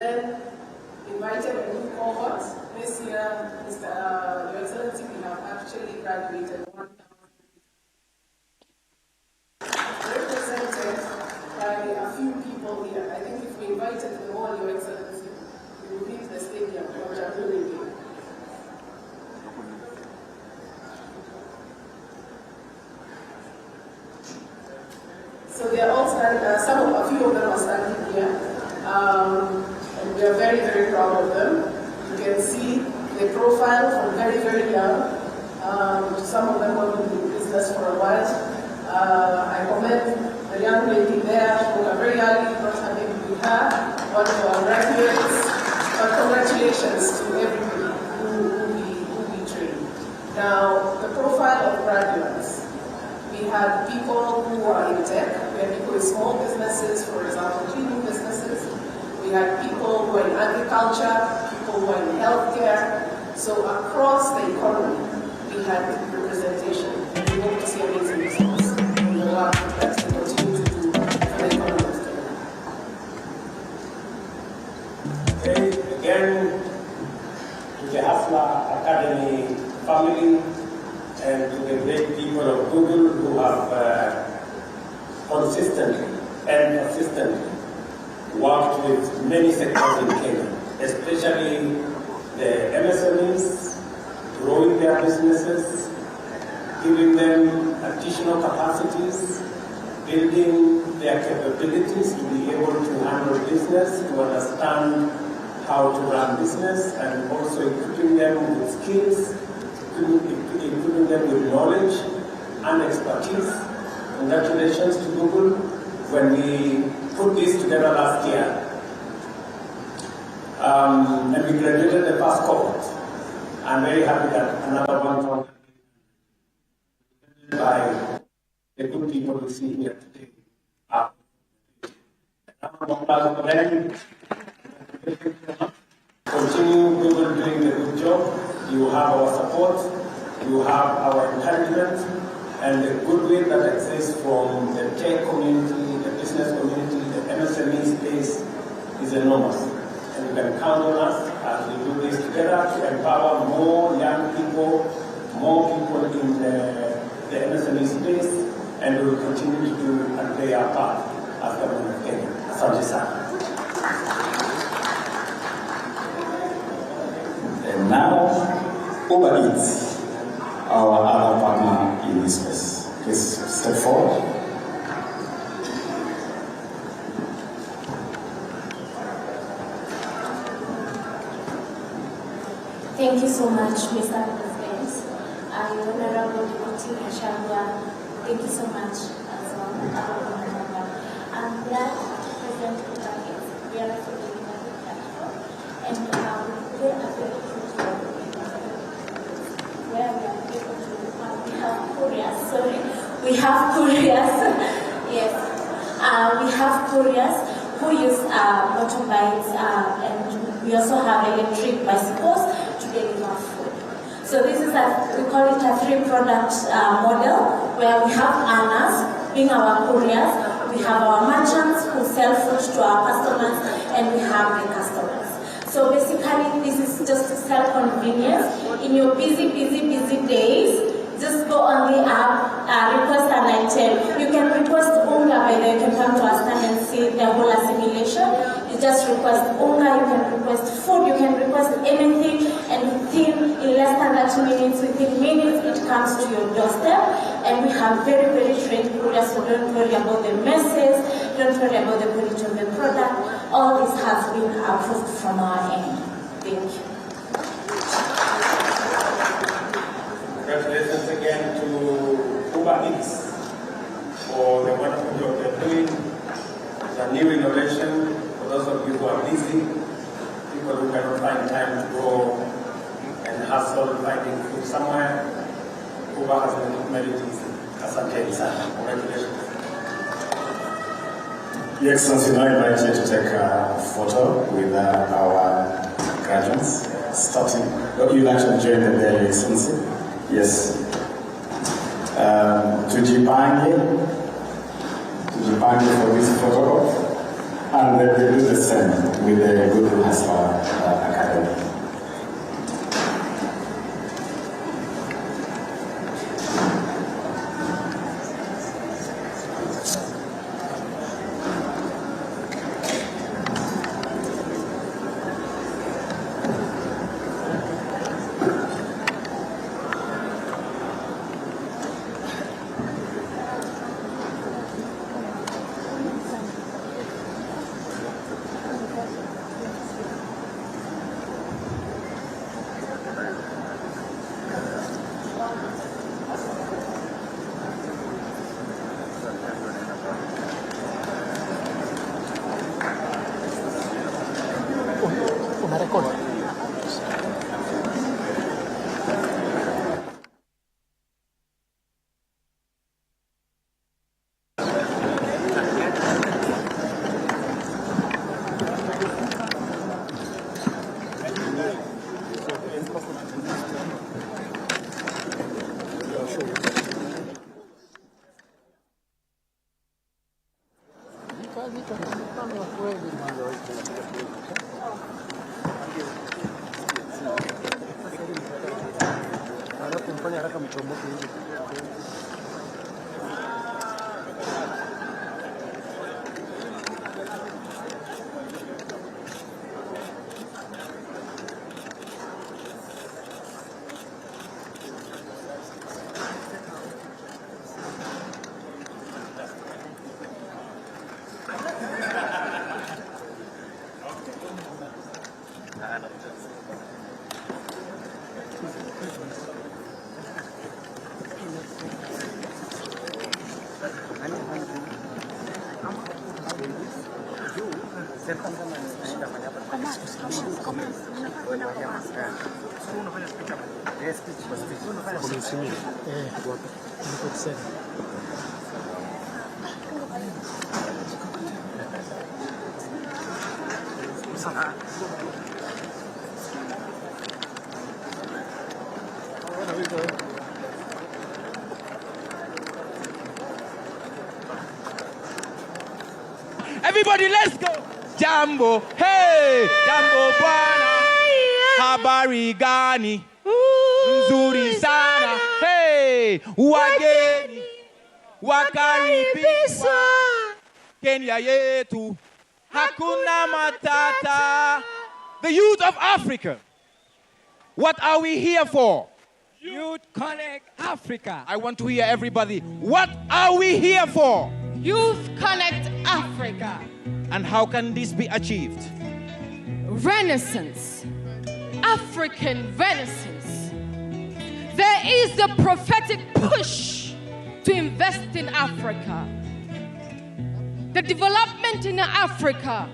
Then invited a new cohort. This year, Your Excellency, we have actually graduated 1,000. Represented by a few people here. I think if we invited them all, Your Excellency, we will leave the stadium for January. So they are all standing, a few of them are standing here. And we are very, very proud of them. You can see the profile from very, very young. Some of them have been in business for a while. I commend the young lady there who are very early, not having with her, one of our graduates. But congratulations to everybody who we train. Now, the profile of graduates. We had people who are in tech, we had people in small businesses, for example, cleaning businesses. We had people who are in agriculture, people who are in healthcare. So across the economy, we had representation. And we hope to see amazing results. We will have that to continue to do for the economy of Kenya. Okay, again, to the Hafla Academy family, and to the great people of Google who have consistently and consistently worked with many sectors in Kenya, especially the MSMEs, growing their businesses, giving them additional capacities, building their capabilities to be able to handle business, to understand how to run business, and also equipping them with skills, including them with knowledge and expertise. Congratulations to Google. When we put this together last year, and we graduated the first cohort, I'm very happy that another 1,000 by the good people we see here today. Continue Google doing the good job. You have our support, you have our encouragement, and the goodwill that exists from the tech community, the business community, the MSME space is enormous. And you can count on us as we do this together to empower more young people, more people in the MSME space, and we will continue to do and play our part as government of Kenya. Asante sana. And now, Uber Eats, our other partner in this space. Please step forward. Thank you so much, Mr. President. Honorable GOtv, thank you so much as well. I'm glad to present the targets. We are also doing a platform, and we are very where we are able to, we have couriers, we have couriers, yes, we have couriers who use motorbikes, and we also have electric bicycles to deliver food. So this is we call it a 3-product model, where we have earners being our couriers, we have our merchants who sell food to our customers, and we have the customers. So basically, this is just to sell convenience. In your busy days, just go on the app, request an item. You can request unga, whether you can come to our stand and see the whole assimilation. You just request unga, you can request food, you can request anything, and in less than 30 minutes, within minutes, it comes to your doorstep. And we have very, very trained couriers, so don't worry about the messes, don't worry about the quality of the product. All this has been approved from our end. Thank you. Congratulations again to Uber Eats for the wonderful job they're doing. It's a new innovation for those of you who are busy, people who cannot find time to go and hustle finding food somewhere. Uber has made it easy. Asante sana. Congratulations. Your Excellency, now I invite you to take a photo with our graduates. Starting, you'll actually join them there, Your Excellency. Yes. Tujipange for this photograph. And they do the same with the Google Hustler Academy. Everybody, let's go! Jambo, hey! Jambo bwana, habari gani? Nzuri sana, hey! Wageni, wakaribishwa, Kenya yetu, hakuna matata. The youth of Africa, what are we here for? Youth Connect Africa. I want to hear everybody. What are we here for? Youth Connect Africa. And how can this be achieved? Renaissance. African Renaissance. There is the prophetic push to invest in Africa. The development in Africa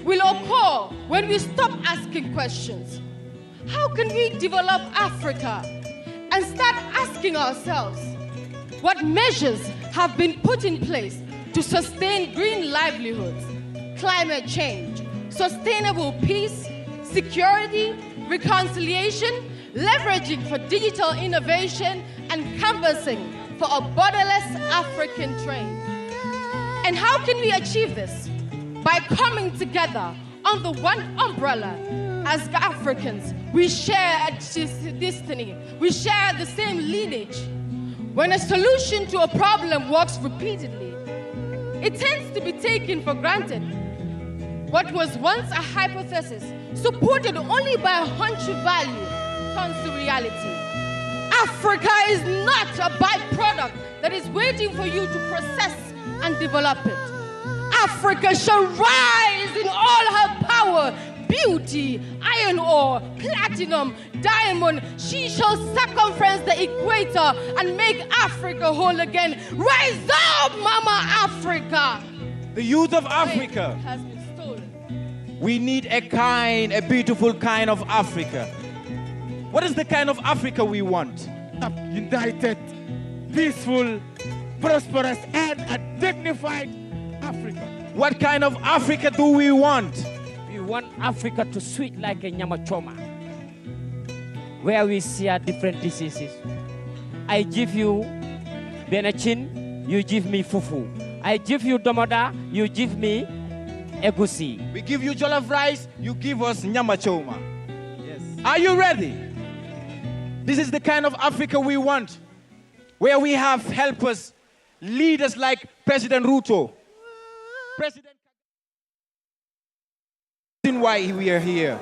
will occur when we stop asking questions. How can we develop Africa? And start asking ourselves, what measures have been put in place to sustain green livelihoods, climate change, sustainable peace, security, reconciliation, leveraging for digital innovation, and canvassing for a borderless African trade? And how can we achieve this? By coming together under one umbrella. As Africans, we share a destiny. We share the same lineage. When a solution to a problem works repeatedly, it tends to be taken for granted. What was once a hypothesis, supported only by a hunch value, turns to reality. Africa is not a byproduct that is waiting for you to process and develop it. Africa shall rise in all her power, beauty, iron ore, platinum, diamond. She shall circumference the equator and make Africa whole again. Rise up, Mama Africa! The youth of Africa has been stolen. We need a beautiful kind of Africa. What is the kind of Africa we want? United, peaceful, prosperous, and a dignified Africa. What kind of Africa do we want? We want Africa to sweet like a nyamachoma, where we share different diseases. I give you benachin, you give me fufu. I give you domoda, you give me egusi. We give you jollof rice, you give us nyama choma. Yes. Are you ready? This is the kind of Africa we want, where we have helpers, leaders like President Ruto. President why we are here.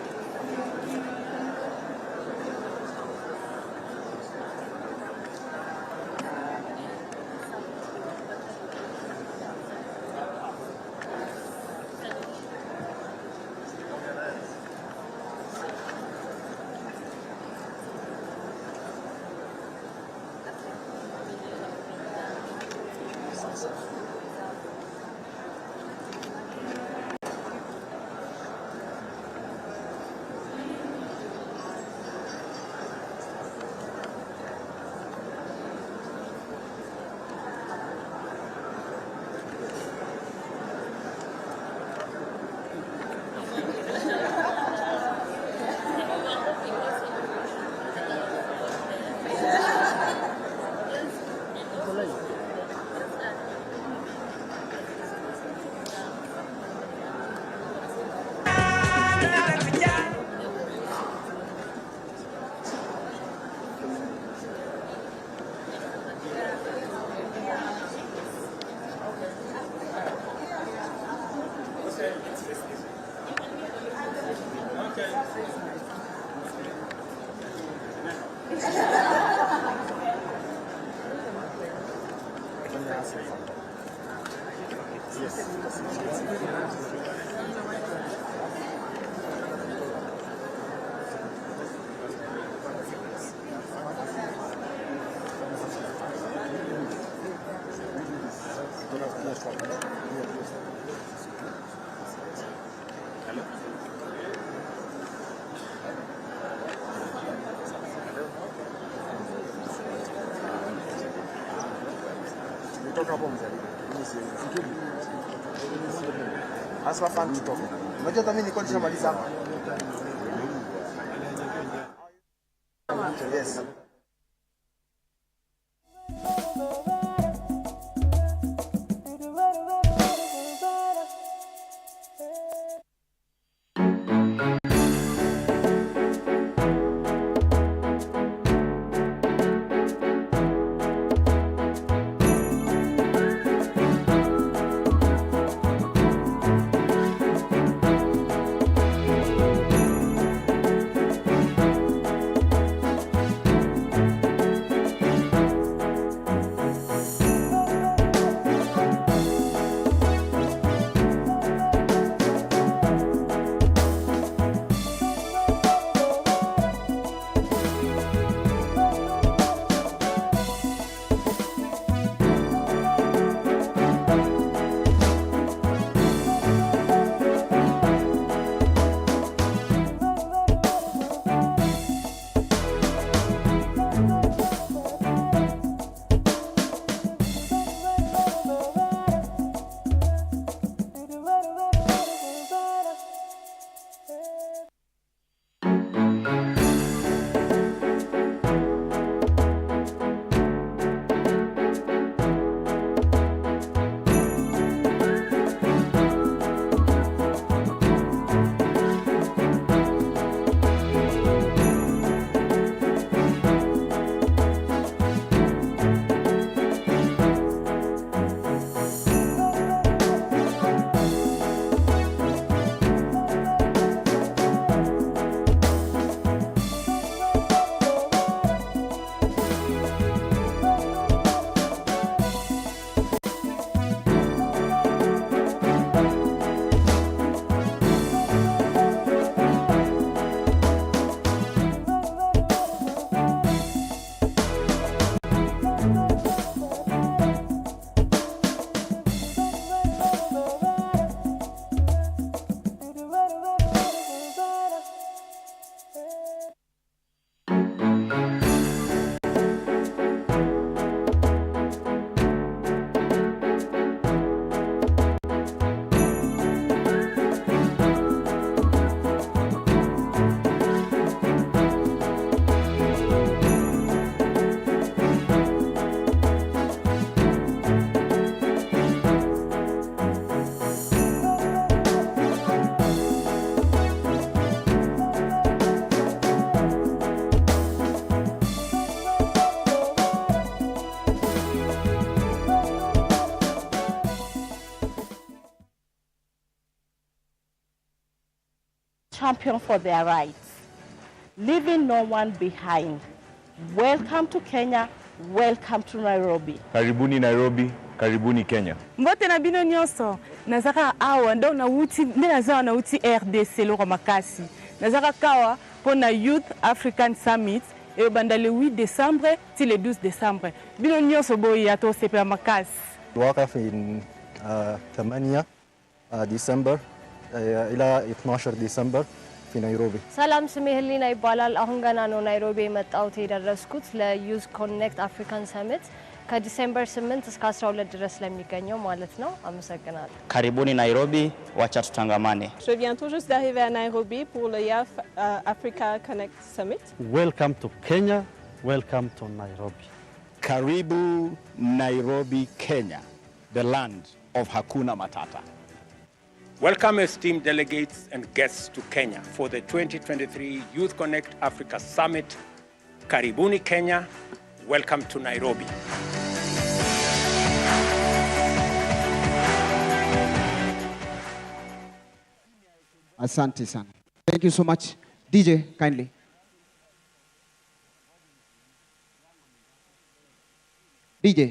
Hasa fan TikTok. Unajua hata mimi nilikuwa nishamaliza hapa. Yes. champion for their rights, leaving no one behind. Welcome to Kenya, welcome to Nairobi. Karibuni Nairobi, karibuni Kenya. Mbote na bino nyonso, nazaka awa ndo na uti, ninazawa na uti RDC loko makasi. Nazaka kawa pona Youth African Summit, e banda le 8 décembre ti le 12 décembre. Bino nyonso boyi ato sepe makasi. واقف in 8 ديسمبر إلى 12 ديسمبر في نيروبي. ሰላም ስሜ ህሊና ይባላል። አሁን ገና ነው ናይሮቢ የመጣሁት የደረስኩት ለዩዝ ኮኔክት አፍሪካን ሰሚት ከዲሴምበር 8 እስከ 12 ድረስ ለሚገኘው ማለት ነው። አመሰግናለሁ። Karibuni Nairobi, wacha tutangamane. Je viens tout juste d'arriver à Nairobi pour le YAF Africa Connect Summit. Welcome to Kenya, welcome to Nairobi. Karibu Nairobi, Kenya, the land of Hakuna Matata. Welcome esteemed delegates and guests to Kenya for the 2023 Youth Connect Africa Summit. Karibuni Kenya, welcome to Nairobi. Asante sana. Thank you so much. DJ, kindly. DJ.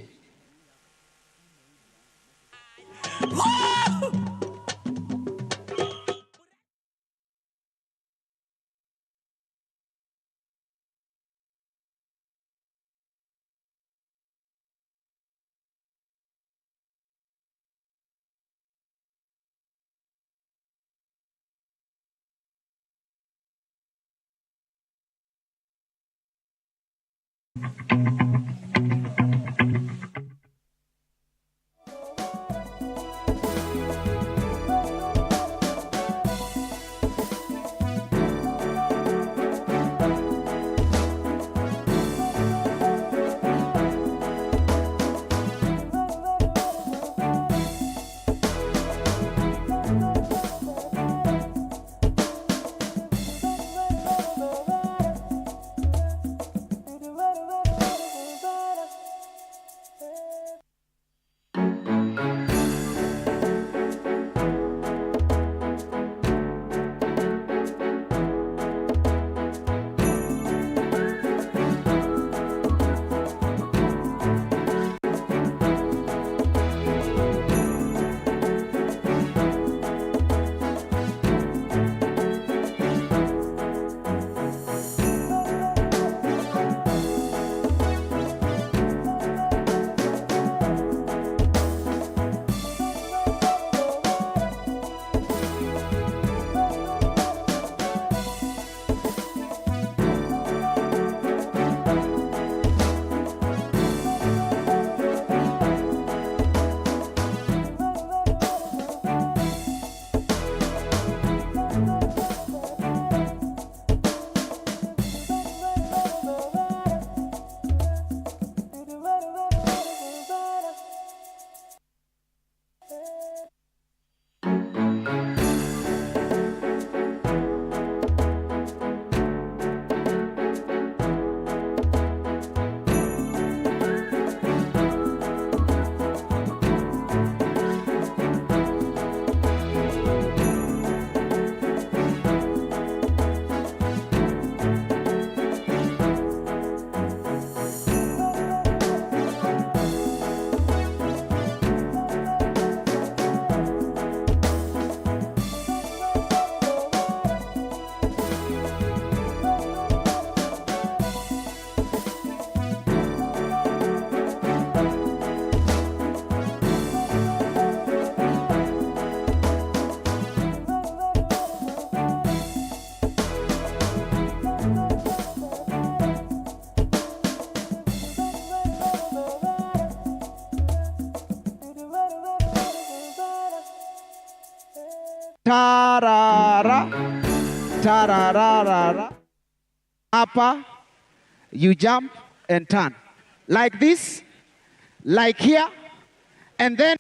Tarara, tararara. Upper, you jump and turn. Like this, like here, and then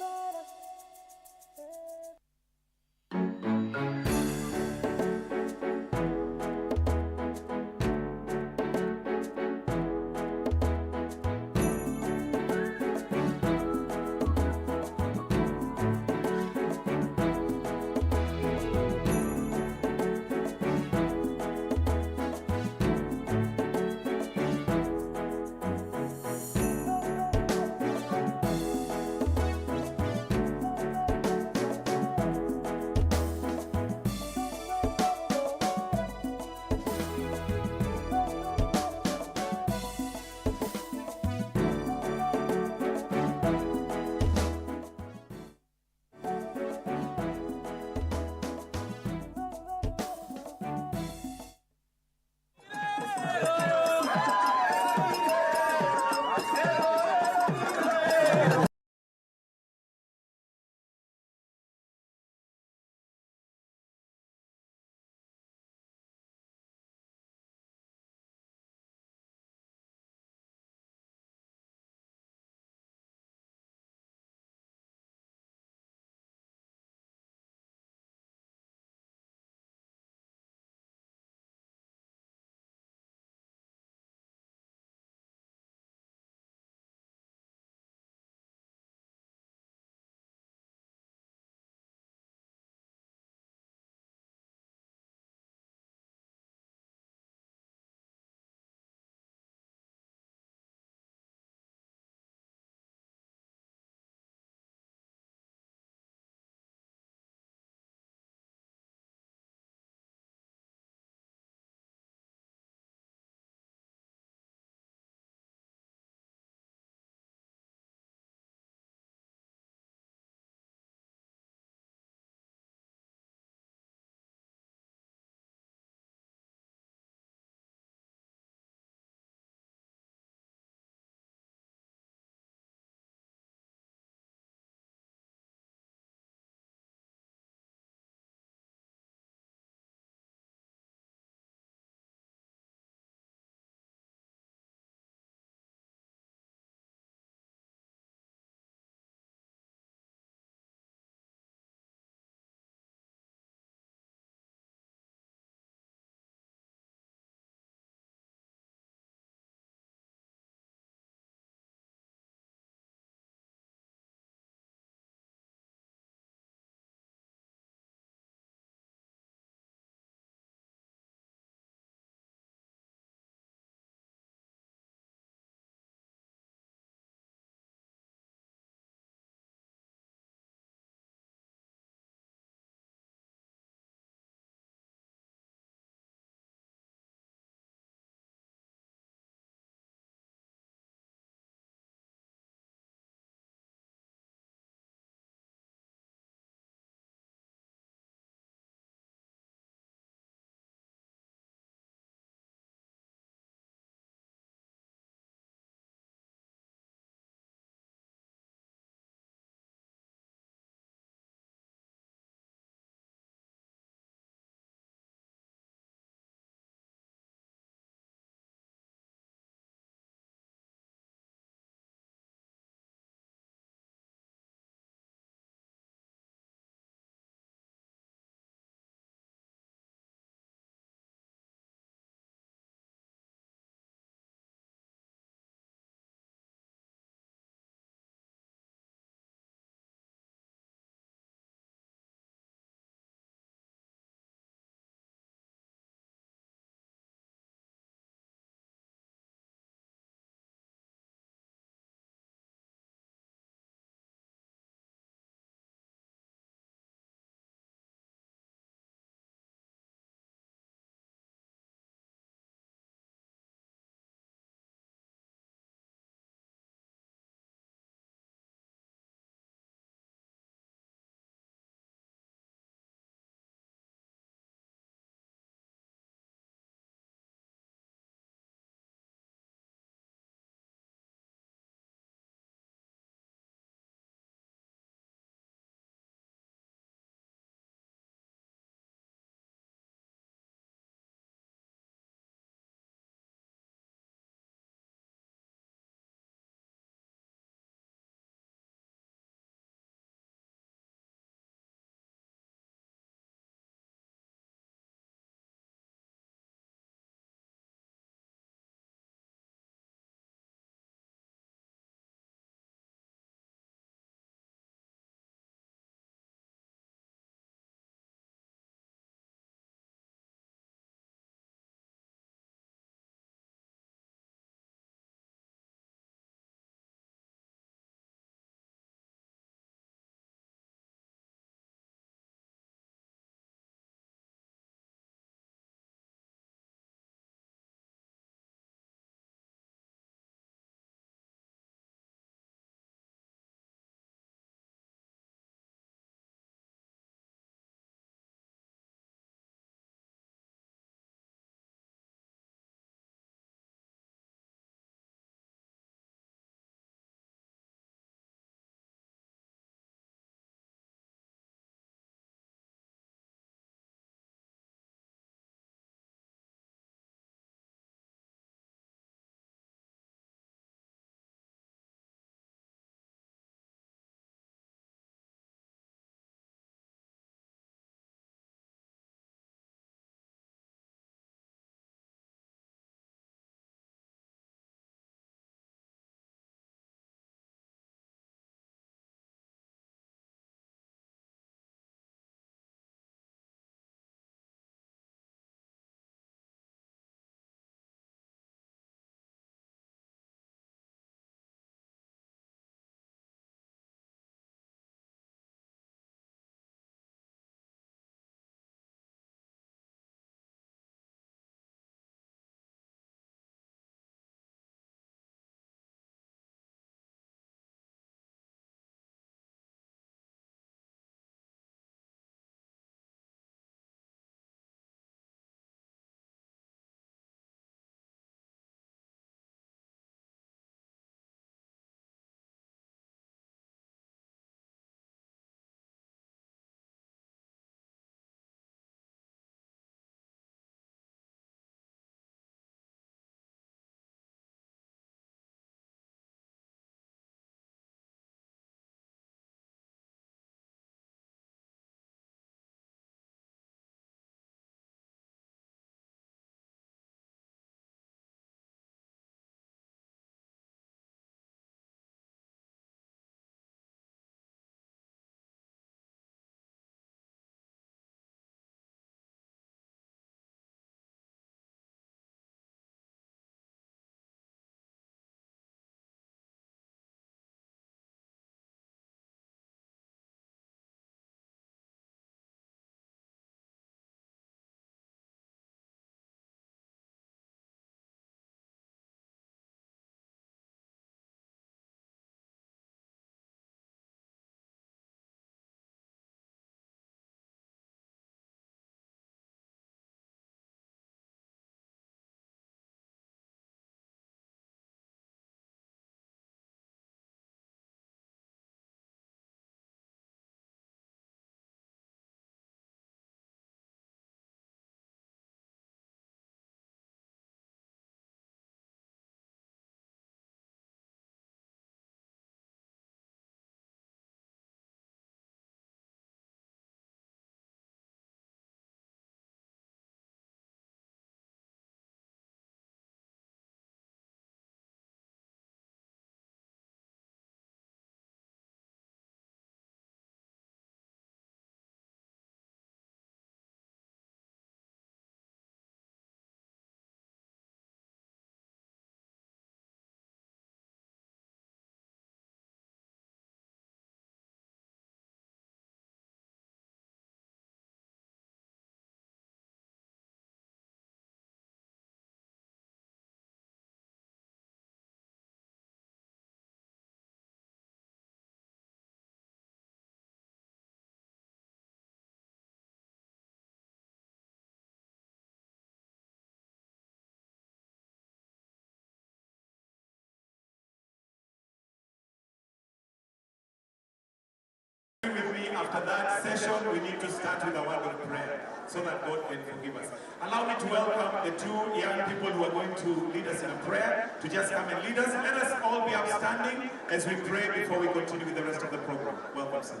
after that session, we need to start with a word of prayer so that God can forgive us. Allow me to welcome the two young people who are going to lead us in a prayer, to just come and lead us. Let us all be upstanding as we pray before we continue with the rest of the program. Welcome, sir.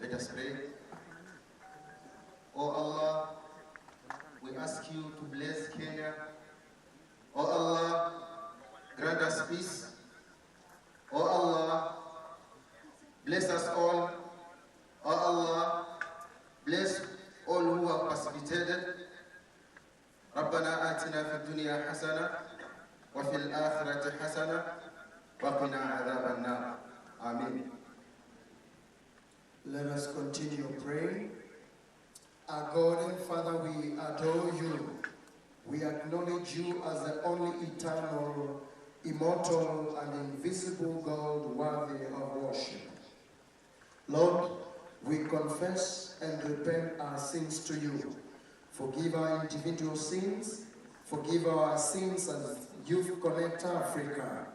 Let us pray. Oh Allah, we ask you to bless Kenya. Oh Allah, grant us peace. Oh Allah, bless us all. Oh Allah, bless all who have participated. ربنا آتنا في الدنيا حسنة وفي الآخرة حسنة وقنا عذاب النار. Amen. Let us continue praying. Our God and Father, we adore you. We acknowledge you as the only eternal, immortal, and invisible God worthy of worship. Lord, we confess and repent our sins to you. Forgive our individual sins. Forgive our sins as Youth Connekt Africa.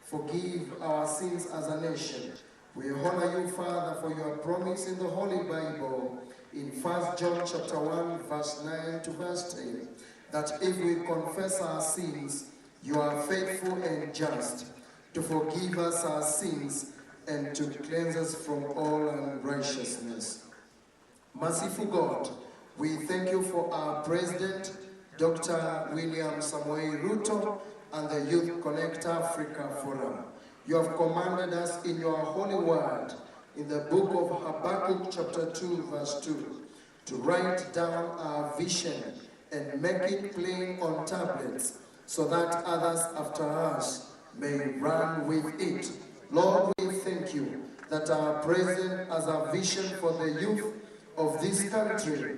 Forgive our sins as a nation. We honor you, Father, for your promise in the Holy Bible, in 1 John chapter 1, verse 9 to verse 10, that if we confess our sins, you are faithful and just to forgive us our sins and to cleanse us from all unrighteousness. Merciful God, we thank you for our President, Dr. William Samoei Ruto, and the Youth Connekt Africa Forum. You have commanded us in your holy word, in the book of Habakkuk chapter 2, verse 2, to write down our vision and make it plain on tablets, so that others after us may run with it. Lord, we thank you that our President has a vision for the youth of this country.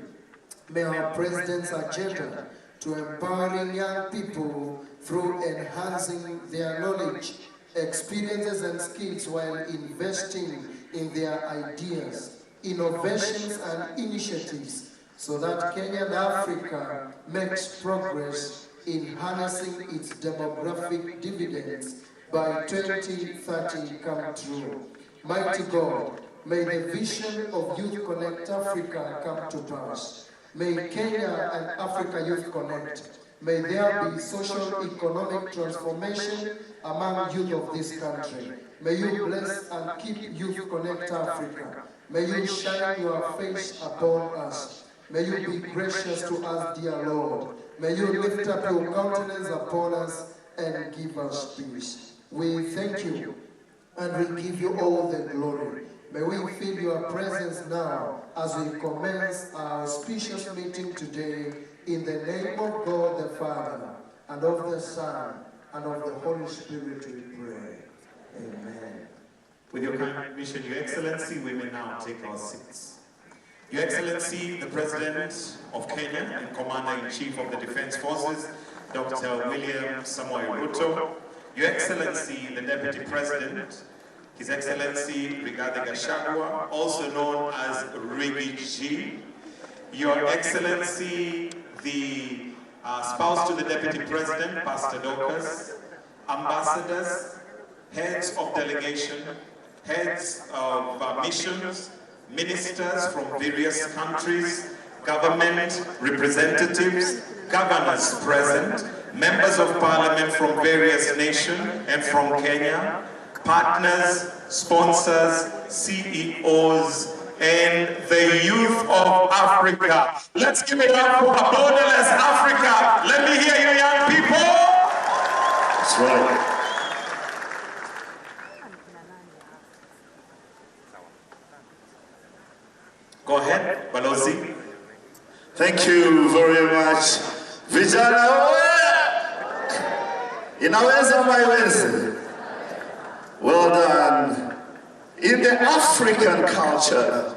May our President's agenda to empowering young people through enhancing their knowledge, experiences and skills while investing in their ideas, innovations and initiatives, so that Kenya and Africa makes progress in harnessing its demographic dividends by 2030 come true. Mighty God, may the vision of Youth Connekt Africa come to pass. May Kenya and Africa Youth Connekt, may there be social economic transformation among youth of this country. May you bless and keep Youth Connekt Africa. May you shine your face upon us. May you be gracious to us, dear Lord. May you lift up your countenance upon us and give us peace. We thank you and we give you all the glory. May we feel your presence now as we commence our auspicious meeting today, in the name of God the Father, and of the Son, and of the Holy Spirit we pray. Amen. With your kind permission, Your Excellency, we may now take our seats. Your Excellency, the President of Kenya and Commander-in-Chief of the Defense Forces, Dr. William Samoei Ruto, Your Excellency, the Deputy President, His Excellency Rigathi Gachagua, also known as Rigi G, Your Excellency, the spouse to the Deputy President, Pastor Dorcas, ambassadors, heads of delegation, heads of missions, ministers from various countries, government representatives, governors present, members of parliament from various nations and from Kenya, partners, sponsors, CEOs, and the youth of Africa. Let's give it up for a borderless Africa. Let me hear you, young people. That's right. Go ahead, Balozi. Thank you very much. Vijana, inaweza maiwezi. Well done. In the African culture,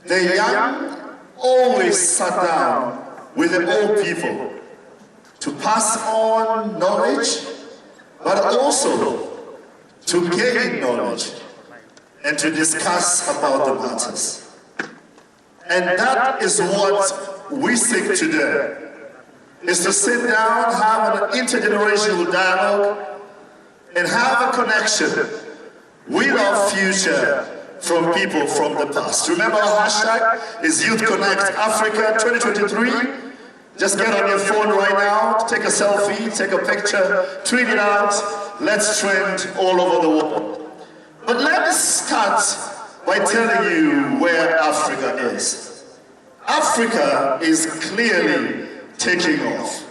the young always sat down with the old people to pass on knowledge, but also to gain knowledge and to discuss about the matters. And that is what we seek today. is to sit down, have an intergenerational dialogue, and have a connection with our future from people from the past. Remember, our hashtag is Youth Connect Africa 2023. Just get on your phone right now, take a selfie, take a picture, tweet it out. Let's trend all over the world. But let me start by telling you where Africa is. Africa is clearly taking off.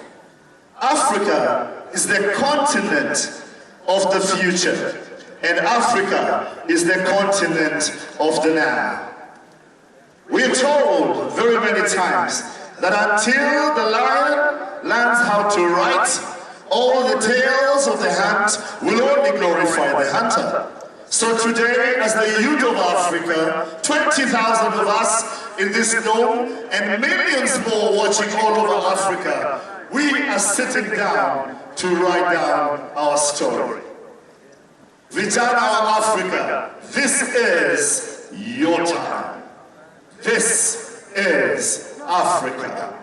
Africa is the continent of the future, and Africa is the continent of the now. We're told very many times that until the lion learns how to write, all the tales of the hunt will only glorify the hunter. So today, as the youth of Africa, 20,000 of us in this dome and millions more watching all over Africa, we are sitting down to write down our story. Vijana of Africa, this is your time. This is Africa.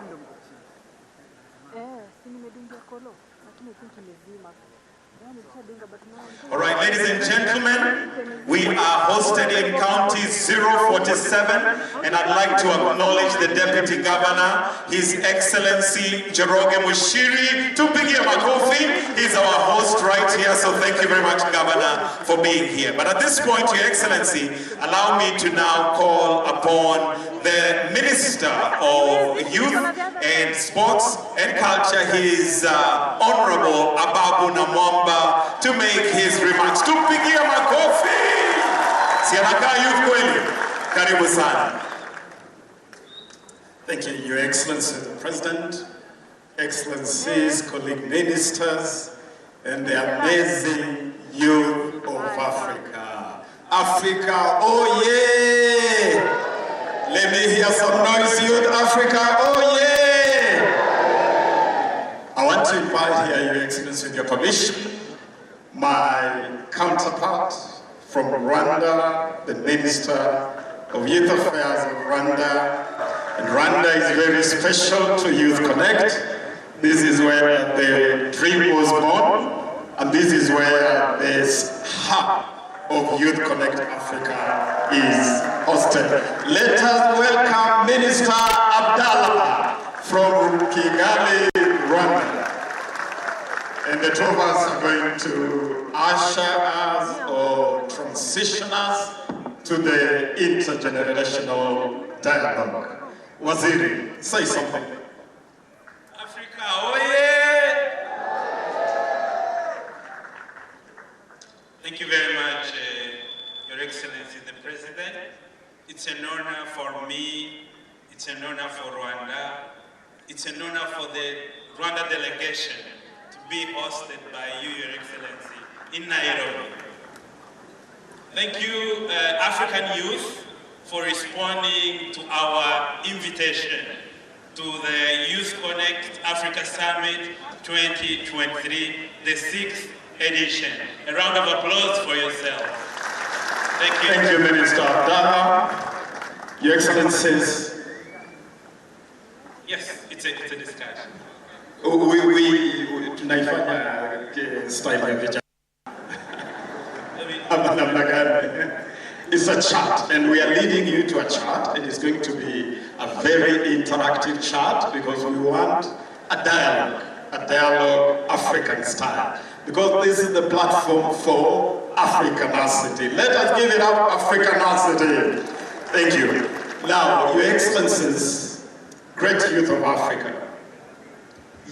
All right, ladies and gentlemen, we are hosted in County 047, and I'd like to acknowledge the Deputy Governor, His Excellency Njoroge Mushiri. Tupigie makofi. He's our host right here, so thank you very much, Governor, for being here. But at this point, Your Excellency, allow me to now call upon the Minister of Youth and Sports and Culture, His Honorable Ababu Namwamba, to make his remarks. Tupigie makofi. Sianakaa youth kweli. Karibu sana. Thank you, Your Excellency the President, Excellencies, colleague ministers, and the amazing youth of Africa. Africa, oh yeah! Let me hear some noise, youth Africa, oh yeah! I want to invite here, Your Excellency, with your permission, my counterpart from Rwanda, the Minister of Youth Affairs of Rwanda. And Rwanda is very special to Youth Connect. This is where the dream was born, and this is where this hub of Youth Connect Africa is hosted. Let us welcome Minister Abdallah from Kigali, Rwanda. And the two of us are going to usher us or transition us to the intergenerational dialogue. Waziri, say something. Africa, oh yeah! Thank you very much, Your Excellency the President. It's an honor for me, it's an honor for Rwanda, it's an honor for the Rwanda delegation to be hosted by you, Your Excellency, in Nairobi. Thank you, African youth, for responding to our invitation to the Youth Connect Africa Summit 2023, the 6th edition. A round of applause for yourself. Thank you. Thank you, Minister Abdallah. Your Excellencies. Yes, it's a discussion. Tunaifanya style ya vijana. It's a chat, and we are leading you to a chat, and it's going to be a very interactive chat because we want a dialogue African style. Because this is the platform for Africanacity. Let us give it up, Africanacity. Thank you. Now, Your Excellencies, great youth of Africa,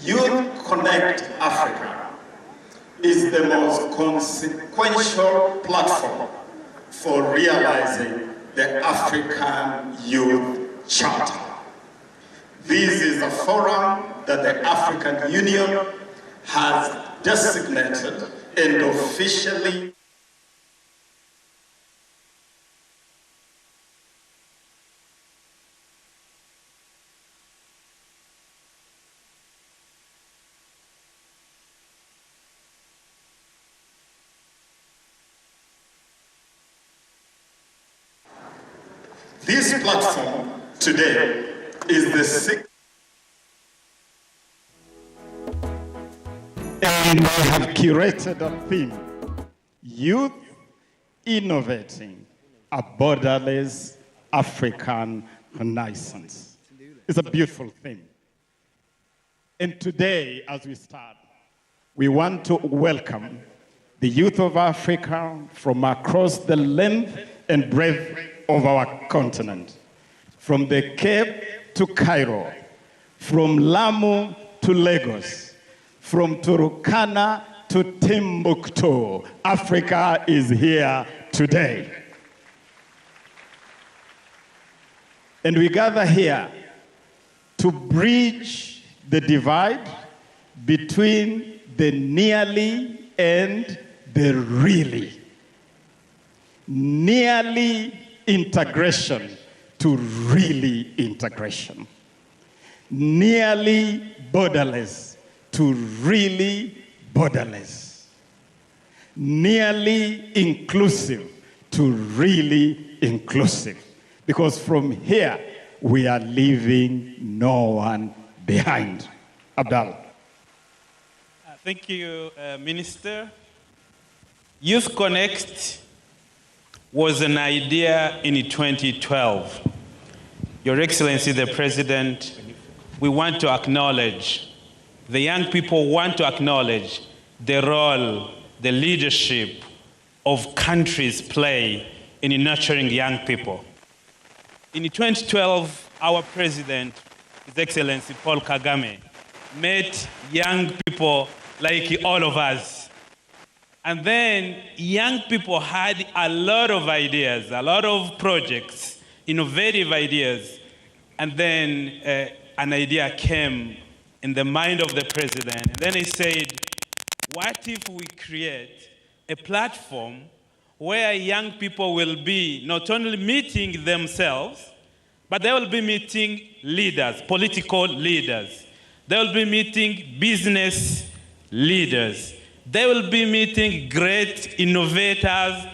Youth Connect Africa is the most consequential platform for realizing the African Youth Charter. This is a forum that the African Union has designated and officially This platform today is the 6th And we have curated a theme, Youth Innovating a Borderless African Renaissance. It's a beautiful theme. And today, as we start, we want to welcome the youth of Africa from across the length and breadth of our continent, from the Cape to Cairo, from Lamu to Lagos, from Turkana to Timbuktu. Africa is here today. And we gather here to bridge the divide between the nearly and the really. Nearly integration to really integration. Nearly borderless to really borderless. Nearly inclusive to really inclusive. Because from here, we are leaving no one behind. Abdallah. Thank you, Minister. Youth Connekt was an idea in 2012. Your Excellency, the President, we want to acknowledge, the young people want to acknowledge the role, the leadership of countries play in nurturing young people. In 2012, our President, His Excellency Paul Kagame, met young people like all of us. And then young people had a lot of ideas, a lot of projects, innovative ideas. And then an idea came in the mind of the president. And then he said, what if we create a platform where young people will be not only meeting themselves, but they will be meeting leaders, political leaders. They will be meeting business leaders. They will be meeting great innovators,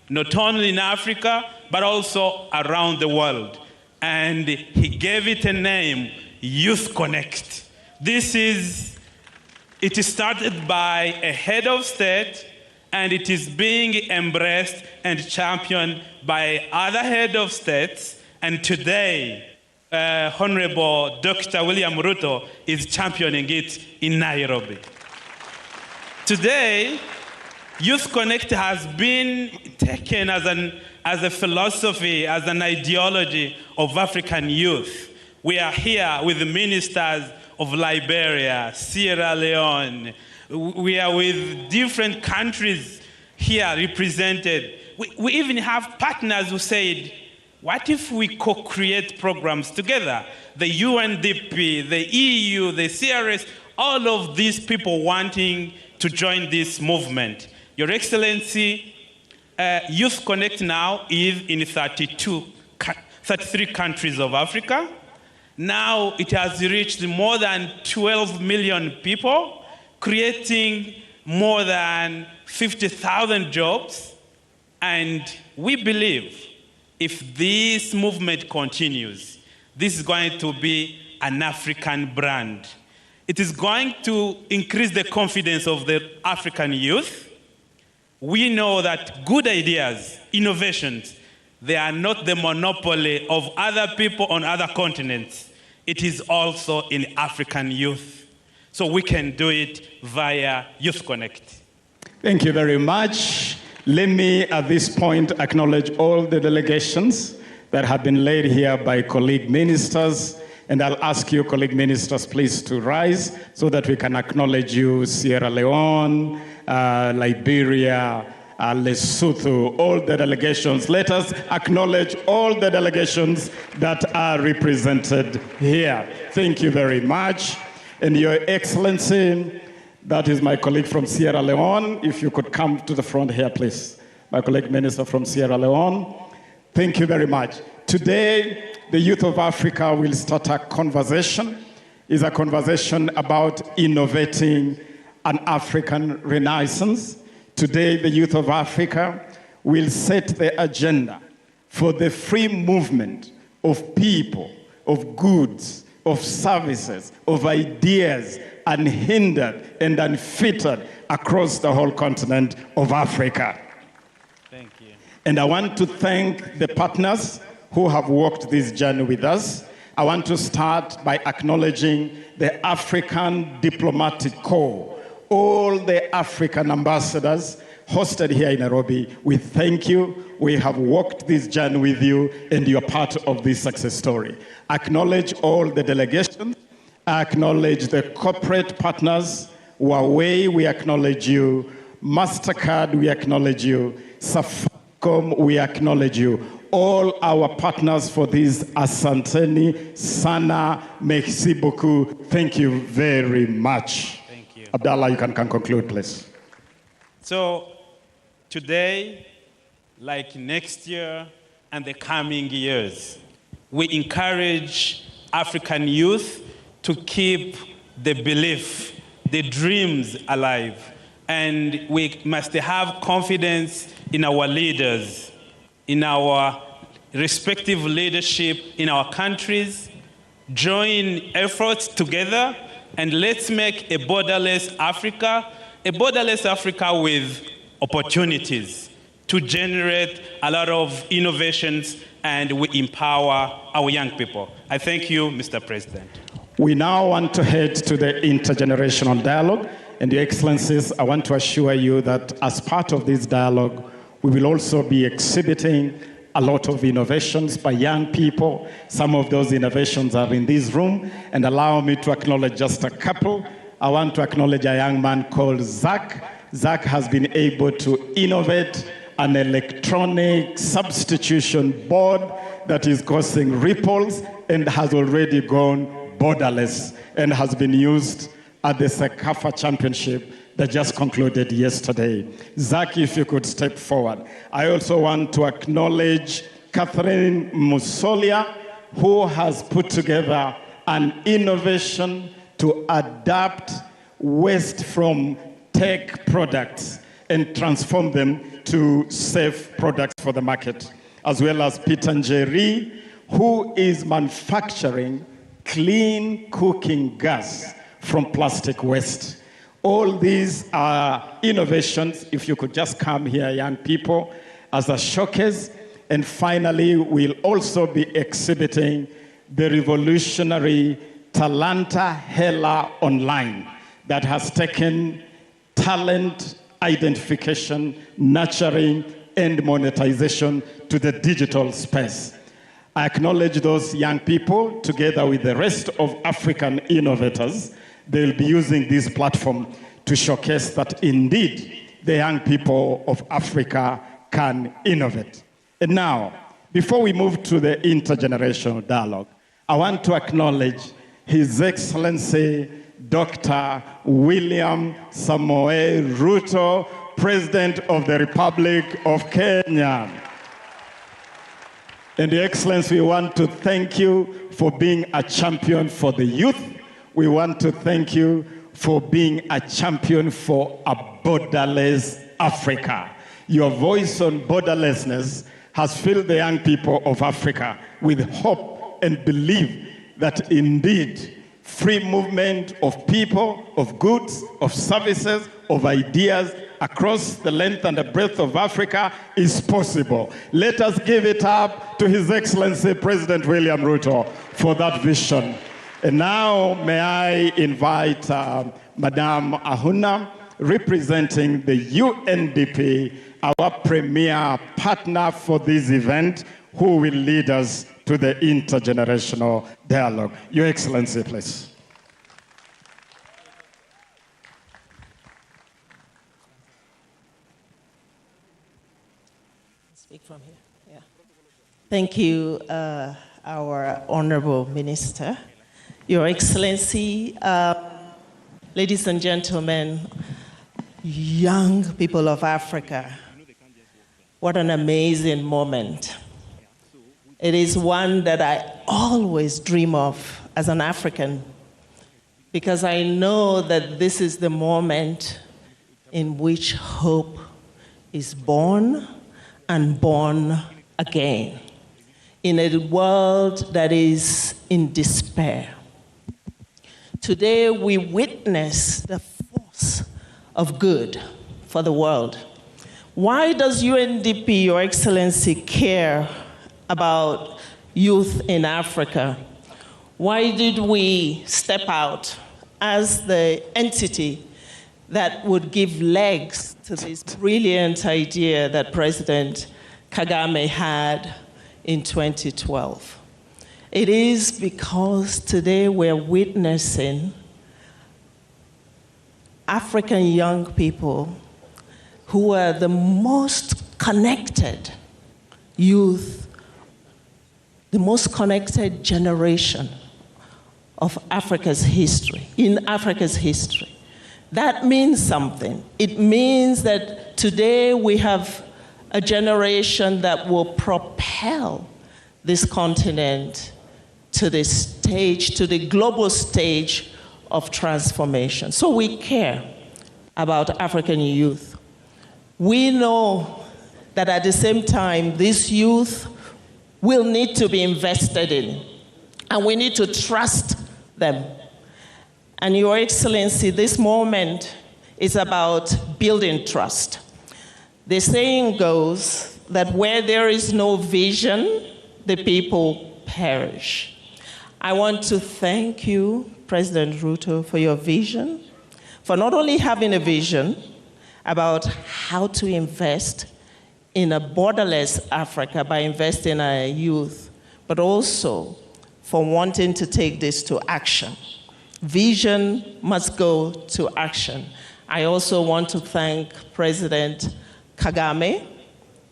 not only in Africa, but also around the world. And he gave it a name, Youth Connekt. It started by a head of state, and it is being embraced and championed by other head of states. And today, Honorable Dr. William Ruto is championing it in Nairobi. Today, Youth Connekt has been taken as a philosophy, as an ideology of African youth. We are here with the ministers of Liberia, Sierra Leone. We are with different countries here represented. We even have partners who said, what if we co-create programs together? The UNDP, the EU, the CRS, all of these people wanting to join this movement. Your Excellency, Youth Connekt now is in 33 countries of Africa. Now it has reached more than 12 million people, creating more than 50,000 jobs. And we believe if this movement continues, this is going to be an African brand. It is going to increase the confidence of the African youth. We know that good ideas, innovations, they are not the monopoly of other people on other continents. It is also in African youth. So we can do it via Youth Connekt. Thank you very much. Let me, at this point, acknowledge all the delegations that have been led here by colleague ministers. And I'll ask you, colleague ministers, please to rise so that we can acknowledge you, Sierra Leone, Liberia, Lesotho, all the delegations. Let us acknowledge all the delegations that are represented here. Thank you very much. And Your Excellency, that is my colleague from Sierra Leone. If you could come to the front here, please. My colleague minister from Sierra Leone. Thank you very much. Today, the youth of Africa will start a conversation. It's a conversation about innovating an African renaissance. Today, the youth of Africa will set the agenda for the free movement of people, of goods, of services, of ideas, unhindered and unfettered across the whole continent of Africa. Thank you. And I want to thank the partners who have walked this journey with us. I want to start by acknowledging the African Diplomatic Corps, all the African ambassadors hosted here in Nairobi. We thank you. We have walked this journey with you, and you're part of this success story. Acknowledge all the delegations. Acknowledge the corporate partners. Huawei, we acknowledge you. MasterCard, we acknowledge you. Safaricom, we acknowledge you. All our partners for this, Asanteni, Sana, merci beaucoup. Thank you very much. Thank you. Abdallah, you can conclude, please. So today, like next year and the coming years, we encourage African youth to keep the belief, the dreams alive. And we must have confidence in our leaders, in our respective leadership in our countries. Join efforts together, and let's make a borderless Africa with opportunities to generate a lot of innovations, and we empower our young people. I thank you, Mr. President. We now want to head to the intergenerational dialogue. And Your Excellencies, I want to assure you that as part of this dialogue, we will also be exhibiting a lot of innovations by young people. Some of those innovations are in this room. And allow me to acknowledge just a couple. I want to acknowledge a young man called Zach. Zach has been able to innovate an electronic substitution board that is causing ripples and has already gone borderless and has been used at the Sekafa Championship that just concluded yesterday. Zach, if you could step forward. I also want to acknowledge Catherine Musolia, who has put together an innovation to adapt waste from tech products and transform them to safe products for the market, as well as Peter Njeri, who is manufacturing clean cooking gas from plastic waste. All these are innovations. If you could just come here, young people, as a showcase. And finally, we'll also be exhibiting the revolutionary Talanta Hela Online that has taken talent identification, nurturing, and monetization to the digital space. I acknowledge those young people, together with the rest of African innovators. They'll be using this platform to showcase that indeed the young people of Africa can innovate. And now, before we move to the intergenerational dialogue, I want to acknowledge His Excellency Dr. William Samoei Ruto, President of the Republic of Kenya. And Your Excellency, we want to thank you for being a champion for the youth. We want to thank you for being a champion for a borderless Africa. Your voice on borderlessness has filled the young people of Africa with hope and belief that indeed free movement of people, of goods, of services, of ideas across the length and the breadth of Africa is possible. Let us give it up to His Excellency President William Ruto for that vision. And now may I invite Madame Ahuna, representing the UNDP, our premier partner for this event, who will lead us to the intergenerational dialogue. Your Excellency, please. Speak from here. Yeah. Thank you, our Honorable Minister. Your Excellency, ladies and gentlemen, young people of Africa, what an amazing moment. It is one that I always dream of as an African, because I know that this is the moment in which hope is born and born again in a world that is in despair. today we witness the force of good for the world. Why does UNDP, Your Excellency, care about youth in Africa? Why did we step out as the entity that would give legs to this brilliant idea that President Kagame had in 2012? It is because today we're witnessing African young people who are the most connected youth, the most connected generation of Africa's history, in Africa's history. That means something. It means that today we have a generation that will propel this continent to the stage, to the global stage of transformation. So we care about African youth. We know that at the same time, this youth will need to be invested in, and we need to trust them. And Your Excellency, this moment is about building trust. The saying goes that where there is no vision, the people perish. I want to thank you, President Ruto, for your vision, for not only having a vision about how to invest in a borderless Africa by investing in our youth, but also for wanting to take this to action. Vision must go to action. I also want to thank President Kagame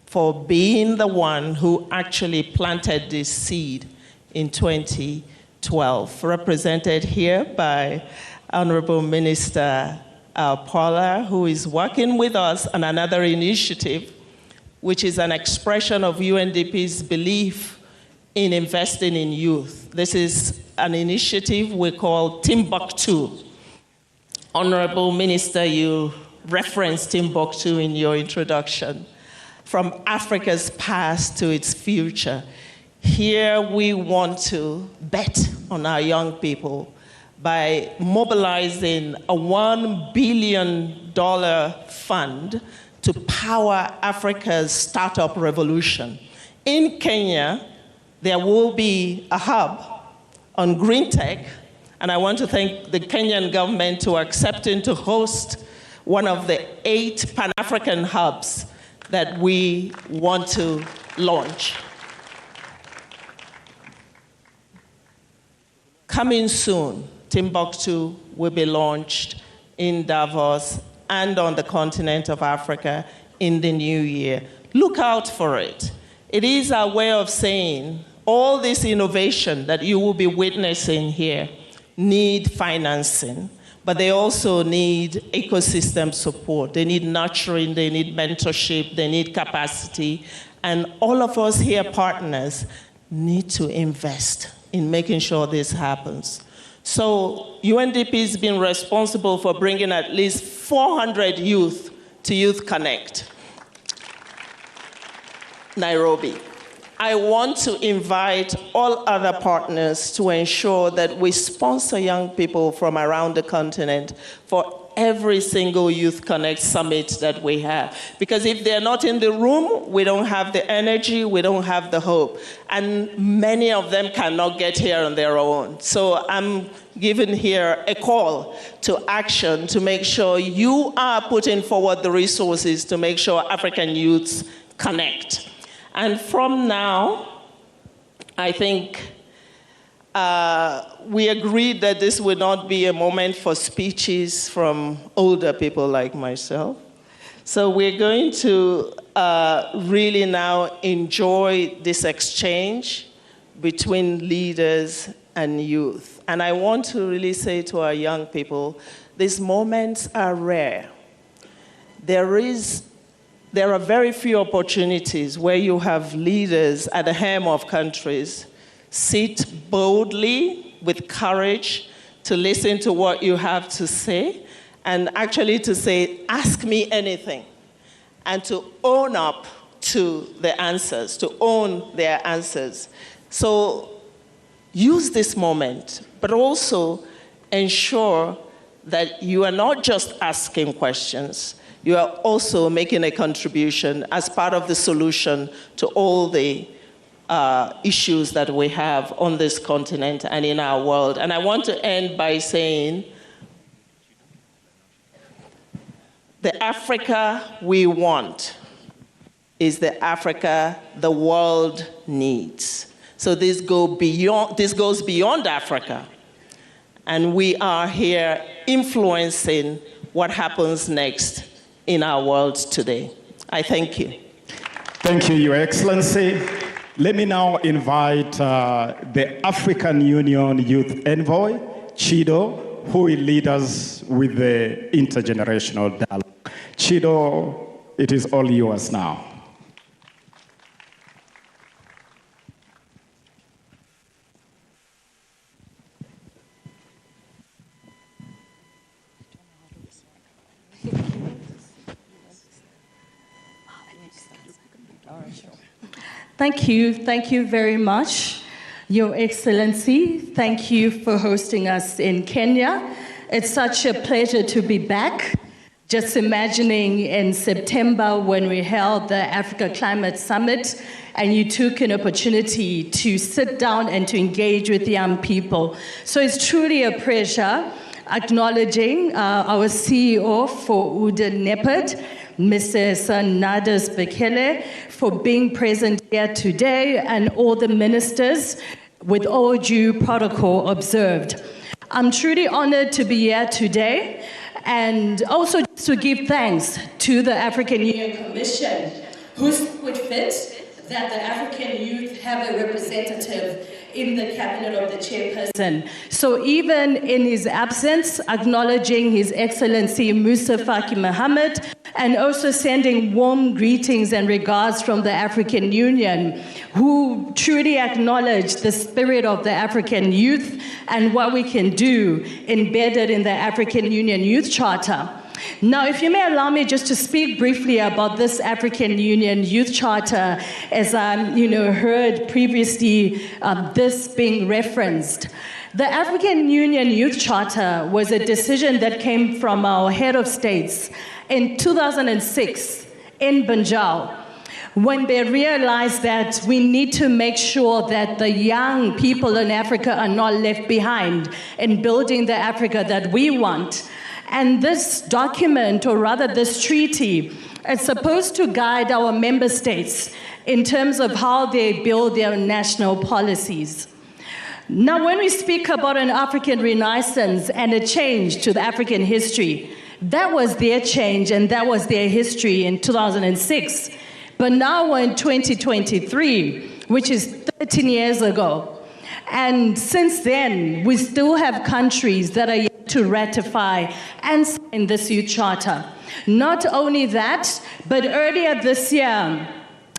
for being the one who actually planted this seed in 2012, represented here by Honorable Minister Paula, who is working with us on another initiative, which is an expression of UNDP's belief in investing in youth. This is an initiative we call Timbuktu. Honorable Minister, you referenced Timbuktu in your introduction. From Africa's past to its future, here we want to bet on our young people by mobilizing a $1 billion fund to power Africa's startup revolution. In Kenya, there will be a hub on green tech, and I want to thank the Kenyan government for accepting to host one of the 8 Pan-African hubs that we want to launch. Coming soon, Timbuktu will be launched in Davos and on the continent of Africa in the new year. Look out for it. It is our way of saying all this innovation that you will be witnessing here need financing, but they also need ecosystem support. They need nurturing, they need mentorship, they need capacity, and all of us here partners need to invest in making sure this happens. So UNDP has been responsible for bringing at least 400 youth to Youth Connekt, Nairobi. I want to invite all other partners to ensure that we sponsor young people from around the continent for every single Youth Connekt summit that we have. Because if they're not in the room, we don't have the energy, we don't have the hope. And many of them cannot get here on their own. So I'm giving here a call to action to make sure you are putting forward the resources to make sure African youths connect. And from now, I think we agreed that this would not be a moment for speeches from older people like myself. So we're going to really now enjoy this exchange between leaders and youth. And I want to really say to our young people, these moments are rare. There are very few opportunities where you have leaders at the helm of countries sit boldly with courage to listen to what you have to say and actually to say, ask me anything, and to own up to the answers, to own their answers. So use this moment, but also ensure that you are not just asking questions, you are also making a contribution as part of the solution to all the issues that we have on this continent and in our world. And I want to end by saying, the Africa we want is the Africa the world needs. So this goes beyond Africa. And we are here influencing what happens next in our world today. I thank you. Thank you, Your Excellency. Let me now invite the African Union Youth Envoy, Chido, who will lead us with the intergenerational dialogue. Chido, it is all yours now. Thank you very much, Your Excellency. Thank you for hosting us in Kenya. It's such a pleasure to be back. Just imagining in September when we held the Africa Climate Summit and you took an opportunity to sit down and to engage with young people. So it's truly a pleasure acknowledging our CEO for UDNEPAD, Mr. Sanadas Bekele, for being present here today, and all the ministers with all due protocol observed. I'm truly honored to be here today, and also to give thanks to the African Union Commission, who would fit that the African youth have a representative in the cabinet of the chairperson. So even in his absence, acknowledging His Excellency Musa Faki Mohammed, and also sending warm greetings and regards from the African Union, who truly acknowledge the spirit of the African youth and what we can do embedded in the African Union Youth Charter. Now, if you may allow me just to speak briefly about this African Union Youth Charter, as I heard previously this being referenced. The African Union Youth Charter was a decision that came from our head of states in 2006 in Banjul, when they realized that we need to make sure that the young people in Africa are not left behind in building the Africa that we want. And this document, or rather this treaty, is supposed to guide our member states in terms of how they build their national policies. Now, when we speak about an African Renaissance and a change to the African history, that was their change and that was their history in 2006. But now we're in 2023, which is 13 years ago. And since then, we still have countries that are yet to ratify and sign this youth charter. Not only that, but earlier this year,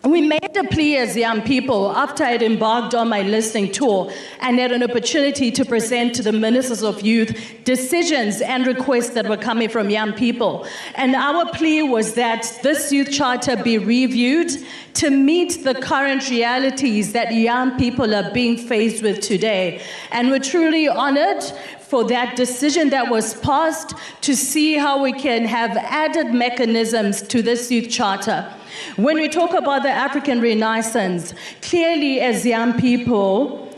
we made a plea as young people after I'd embarked on my listening tour and had an opportunity to present to the ministers of youth decisions and requests that were coming from young people. And our plea was that this youth charter be reviewed to meet the current realities that young people are being faced with today. And we're truly honored for that decision that was passed to see how we can have added mechanisms to this youth charter. When we talk about the African Renaissance, clearly as young people,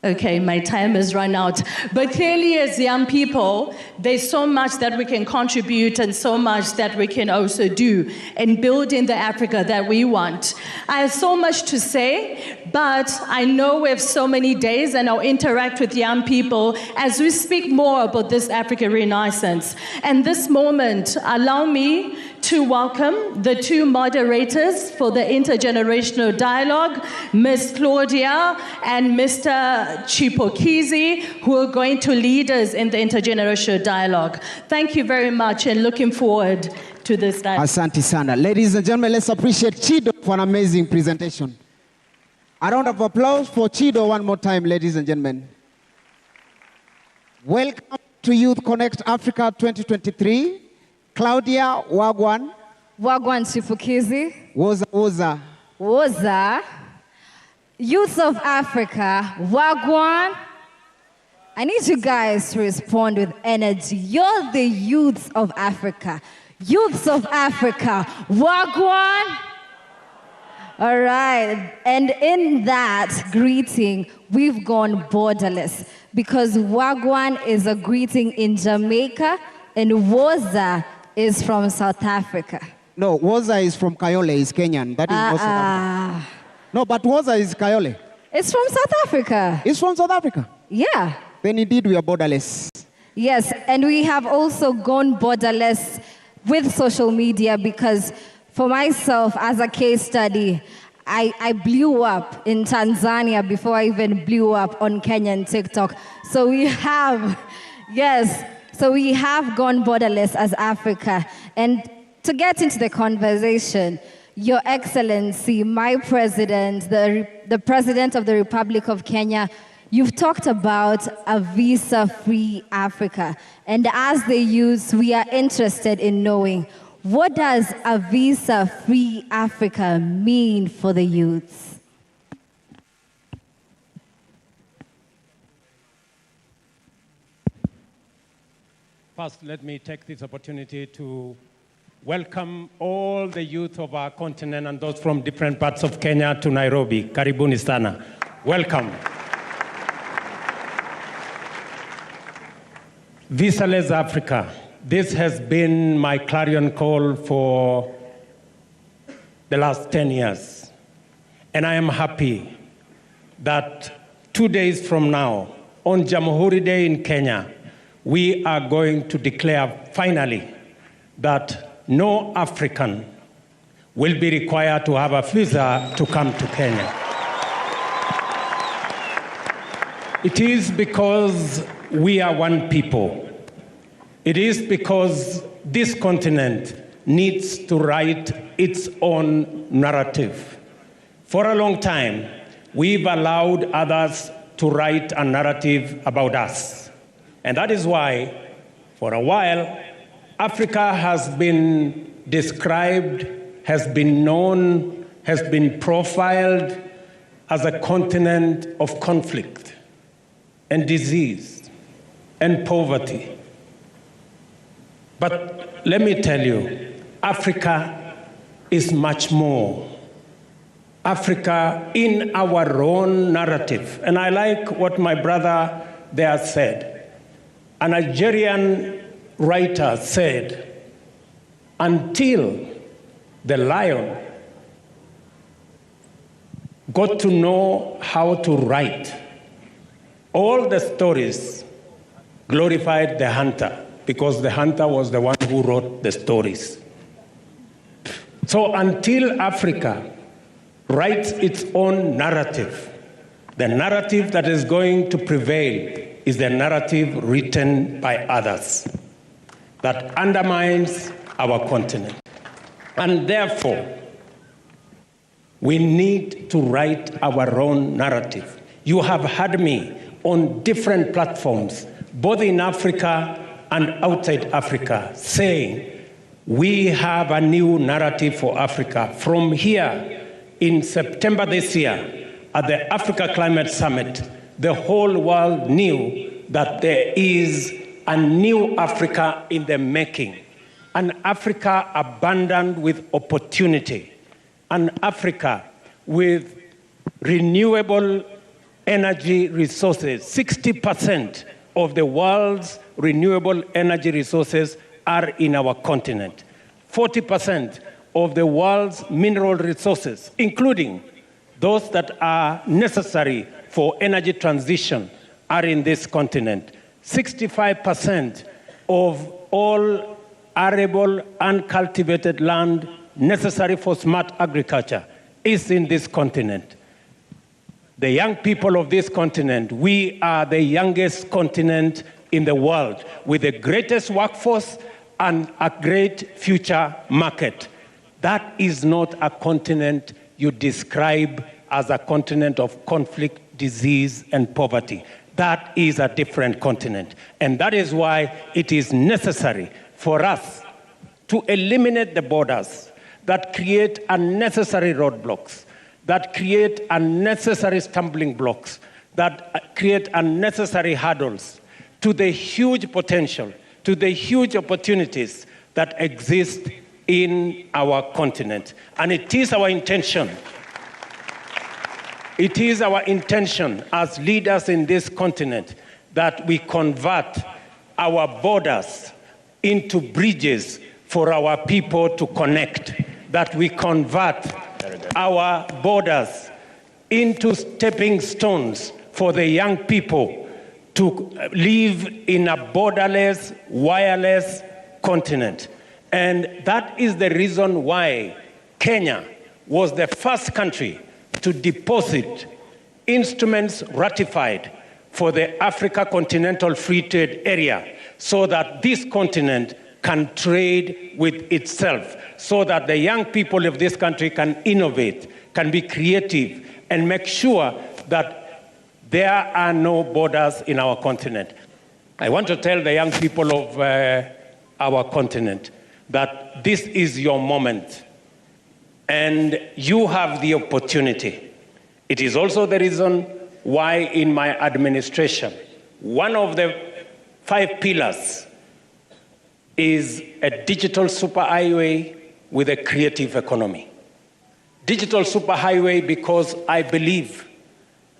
okay, my time has run out, but clearly as young people, there's so much that we can contribute and so much that we can also do in building the Africa that we want. I have so much to say, but I know we have so many days and I'll interact with young people as we speak more about this African Renaissance. And this moment, allow me to welcome the two moderators for the intergenerational dialogue, Ms. Claudia and Mr. Chipokizi, who are going to lead us in the intergenerational dialogue. Thank you very much and looking forward to this dialogue. Asante sana. Ladies and gentlemen, let's appreciate Chido for an amazing presentation. A round of applause for Chido one more time, ladies and gentlemen. Welcome to Youth Connect Africa 2023. Claudia Wagwan. Wagwan Chipukizi. Woza. Woza. Youth of Africa. Wagwan. I need you guys to respond with energy. You're the youths of Africa. Youths of Africa. Wagwan. All right. And in that greeting, we've gone borderless because Wagwan is a greeting in Jamaica and Woza is from South Africa. No, Woza is from Kayole, is Kenyan. That is not South Africa. No, but Woza is Kayole. It's from South Africa. It's from South Africa? Yeah. Then indeed we are borderless. Yes, and we have also gone borderless with social media because for myself, as a case study, I blew up in Tanzania before I even blew up on Kenyan TikTok. So we have, yes, so we have gone borderless as Africa. And to get into the conversation, Your Excellency, my president, the President of the Republic of Kenya, you've talked about a visa-free Africa. And as the youth, we are interested in knowing, what does a visa-free Africa mean for the youths? First, let me take this opportunity to welcome all the youth of our continent and those from different parts of Kenya to Nairobi. Karibuni sana. Welcome. Visa-less Africa. This has been my clarion call for the last 10 years. And I am happy that 2 days from now, on Jamhuri Day in Kenya, we are going to declare finally that no African will be required to have a visa to come to Kenya. It is because we are one people. It is because this continent needs to write its own narrative. For a long time, we've allowed others to write a narrative about us. And that is why, for a while, Africa has been described, has been known, has been profiled as a continent of conflict and disease and poverty. But let me tell you, Africa is much more. Africa in our own narrative. And I like what my brother there said. A Nigerian writer said, until the lion got to know how to write, all the stories glorified the hunter, because the hunter was the one who wrote the stories. So until Africa writes its own narrative, the narrative that is going to prevail is the narrative written by others that undermines our continent. And therefore, we need to write our own narrative. You have heard me on different platforms, both in Africa and outside Africa, saying we have a new narrative for Africa. From here, in September this year, at the Africa Climate Summit, the whole world knew that there is a new Africa in the making, an Africa abundant with opportunity, an Africa with renewable energy resources. 60% of the world's renewable energy resources are in our continent. 40% of the world's mineral resources, including those that are necessary for energy transition, are in this continent. 65% of all arable uncultivated land necessary for smart agriculture is in this continent. The young people of this continent, we are the youngest continent in the world with the greatest workforce and a great future market. That is not a continent you describe as a continent of conflict, disease, and poverty. That is a different continent. And that is why it is necessary for us to eliminate the borders that create unnecessary roadblocks, that create unnecessary stumbling blocks, that create unnecessary hurdles to the huge potential, to the huge opportunities that exist in our continent. And it is our intention, as leaders in this continent that we convert our borders into bridges for our people to connect, that we convert our borders into stepping stones for the young people to live in a borderless, wireless continent. And that is the reason why Kenya was the first country to deposit instruments ratified for the Africa Continental Free Trade Area, so that this continent can trade with itself, so that the young people of this country can innovate, can be creative, and make sure that there are no borders in our continent. I want to tell the young people of our continent that this is your moment, and you have the opportunity. It is also the reason why in my administration, one of the 5 pillars is a digital superhighway with a creative economy. Digital superhighway because I believe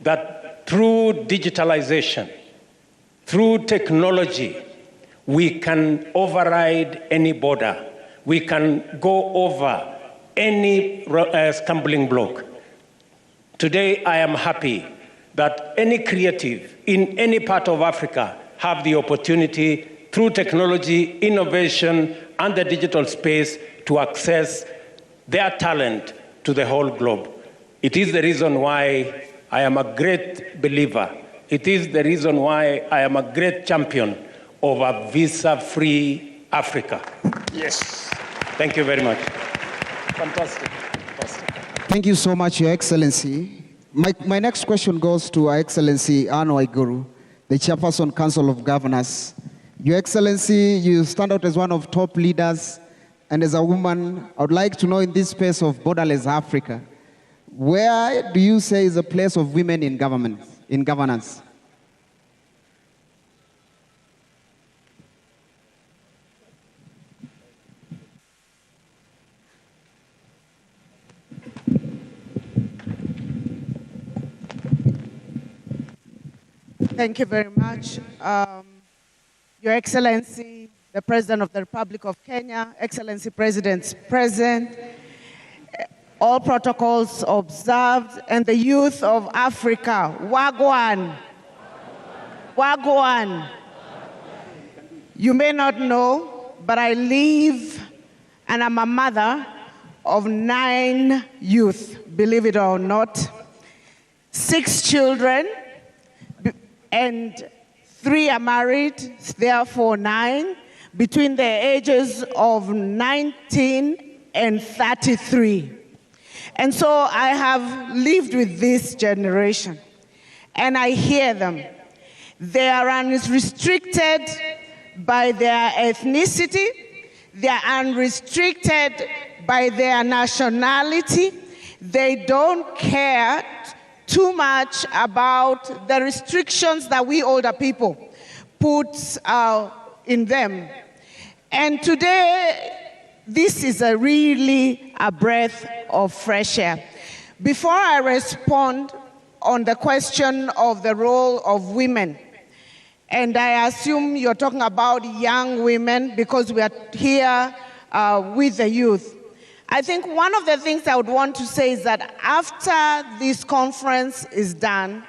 that through digitalization, through technology, we can override any border. We can go over any stumbling block. Today, I am happy that any creative in any part of Africa have the opportunity through technology, innovation, and the digital space to access their talent to the whole globe. It is the reason why I am a great believer. It is the reason why I am a great champion of a visa-free Africa. Yes. Thank you very much. Fantastic. Fantastic. Thank you so much, Your Excellency. My next question goes to Her Excellency Anne Waiguru, the Chairperson, Council of Governors. Your Excellency, you stand out as one of top leaders, and as a woman, I would like to know in this space of borderless Africa, where do you say is the place of women in governance? Thank you very much. Your Excellency, the President of the Republic of Kenya, Excellency Presidents present, all protocols observed, and the youth of Africa, Wagwan. Wagwan. You may not know, but I live and I'm a mother of 9 youth, believe it or not, 6 children, and 3 are married, therefore 9, between the ages of 19 and 33. And so I have lived with this generation, and I hear them. They are unrestricted by their ethnicity, they are unrestricted by their nationality, they don't care too much about the restrictions that we older people put in them. And today, this is really a breath of fresh air. Before I respond on the question of the role of women, and I assume you're talking about young women because we are here with the youth. I think one of the things I would want to say is that after this conference is done,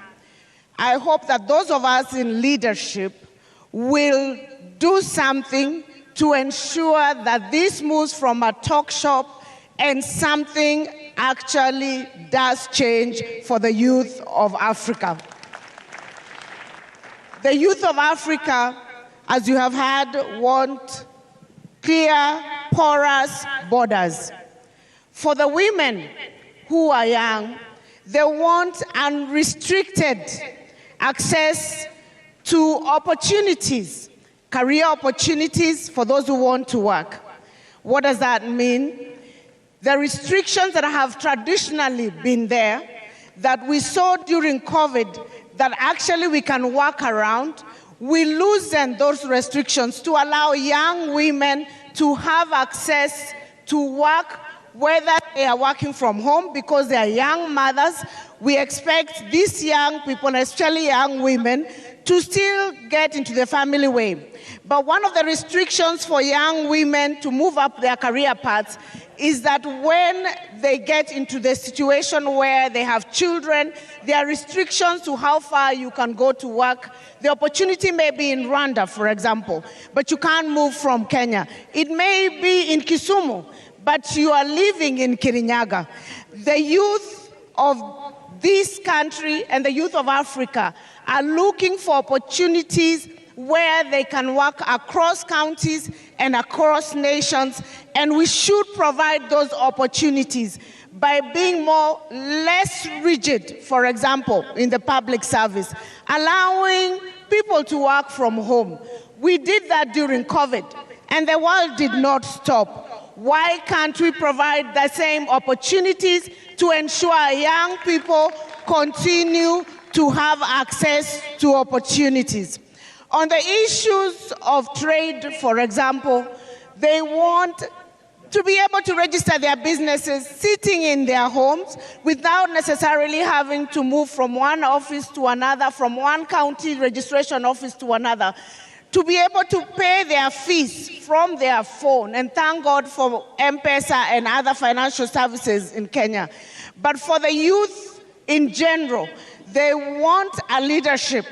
I hope that those of us in leadership will do something to ensure that this moves from a talk shop and something actually does change for the youth of Africa. The youth of Africa, as you have heard, want clear, porous borders. For the women who are young, they want unrestricted access to opportunities, career opportunities for those who want to work. What does that mean? The restrictions that have traditionally been there, that we saw during COVID, that actually we can work around, we loosen those restrictions to allow young women to have access to work, whether they are working from home because they are young mothers. We expect these young people, especially young women, to still get into the family way. But one of the restrictions for young women to move up their career paths is that when they get into the situation where they have children, there are restrictions to how far you can go to work. The opportunity may be in Rwanda, for example, but you can't move from Kenya. It may be in Kisumu, but you are living in Kirinyaga. The youth of this country and the youth of Africa are looking for opportunities where they can work across counties and across nations, and we should provide those opportunities by being less rigid, for example, in the public service, allowing people to work from home. We did that during COVID, and the world did not stop. Why can't we provide the same opportunities to ensure young people continue to have access to opportunities? On the issues of trade, for example, they want to be able to register their businesses sitting in their homes without necessarily having to move from one office to another, from one county registration office to another, to be able to pay their fees from their phone. And thank God for M-Pesa and other financial services in Kenya. But for the youth in general, they want a leadership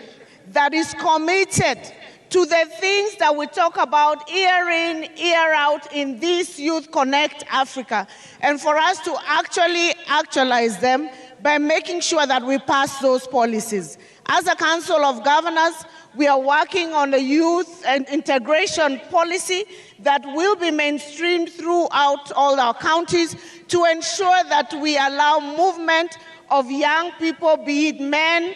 that is committed to the things that we talk about year in, year out in this Youth Connect Africa, and for us to actually actualize them by making sure that we pass those policies. As a Council of Governors, we are working on the youth and integration policy that will be mainstreamed throughout all our counties to ensure that we allow movement of young people, be it men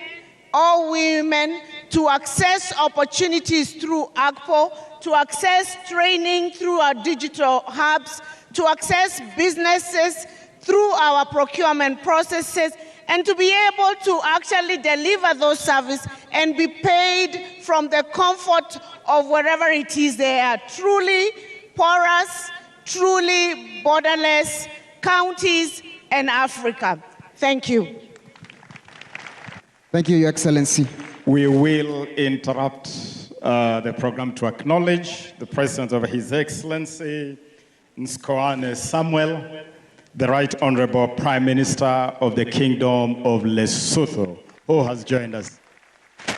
or women, to access opportunities through AGPO, to access training through our digital hubs, to access businesses through our procurement processes, and to be able to actually deliver those services and be paid from the comfort of wherever it is they are. Truly porous, truly borderless counties and Africa. Thank you. Thank you, Your Excellency. We will interrupt the program to acknowledge the presence of His Excellency Nskoane Samuel, the Right Honorable Prime Minister of the Kingdom of Lesotho, who has joined us.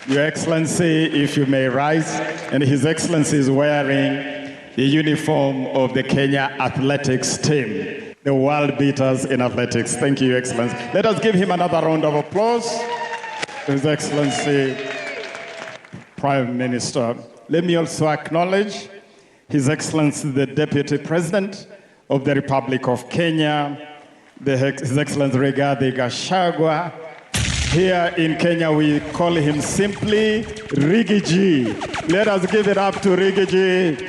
Your Excellency, if you may rise, and His Excellency is wearing the uniform of the Kenya athletics team, the world beaters in athletics. Thank you, Your Excellency. Let us give him another round of applause. His Excellency Prime Minister. Let me also acknowledge His Excellency the Deputy President of the Republic of Kenya, His Excellency Rigathi Gachagua. Here in Kenya, we call him simply Riggy. Let us give it up to Riggy.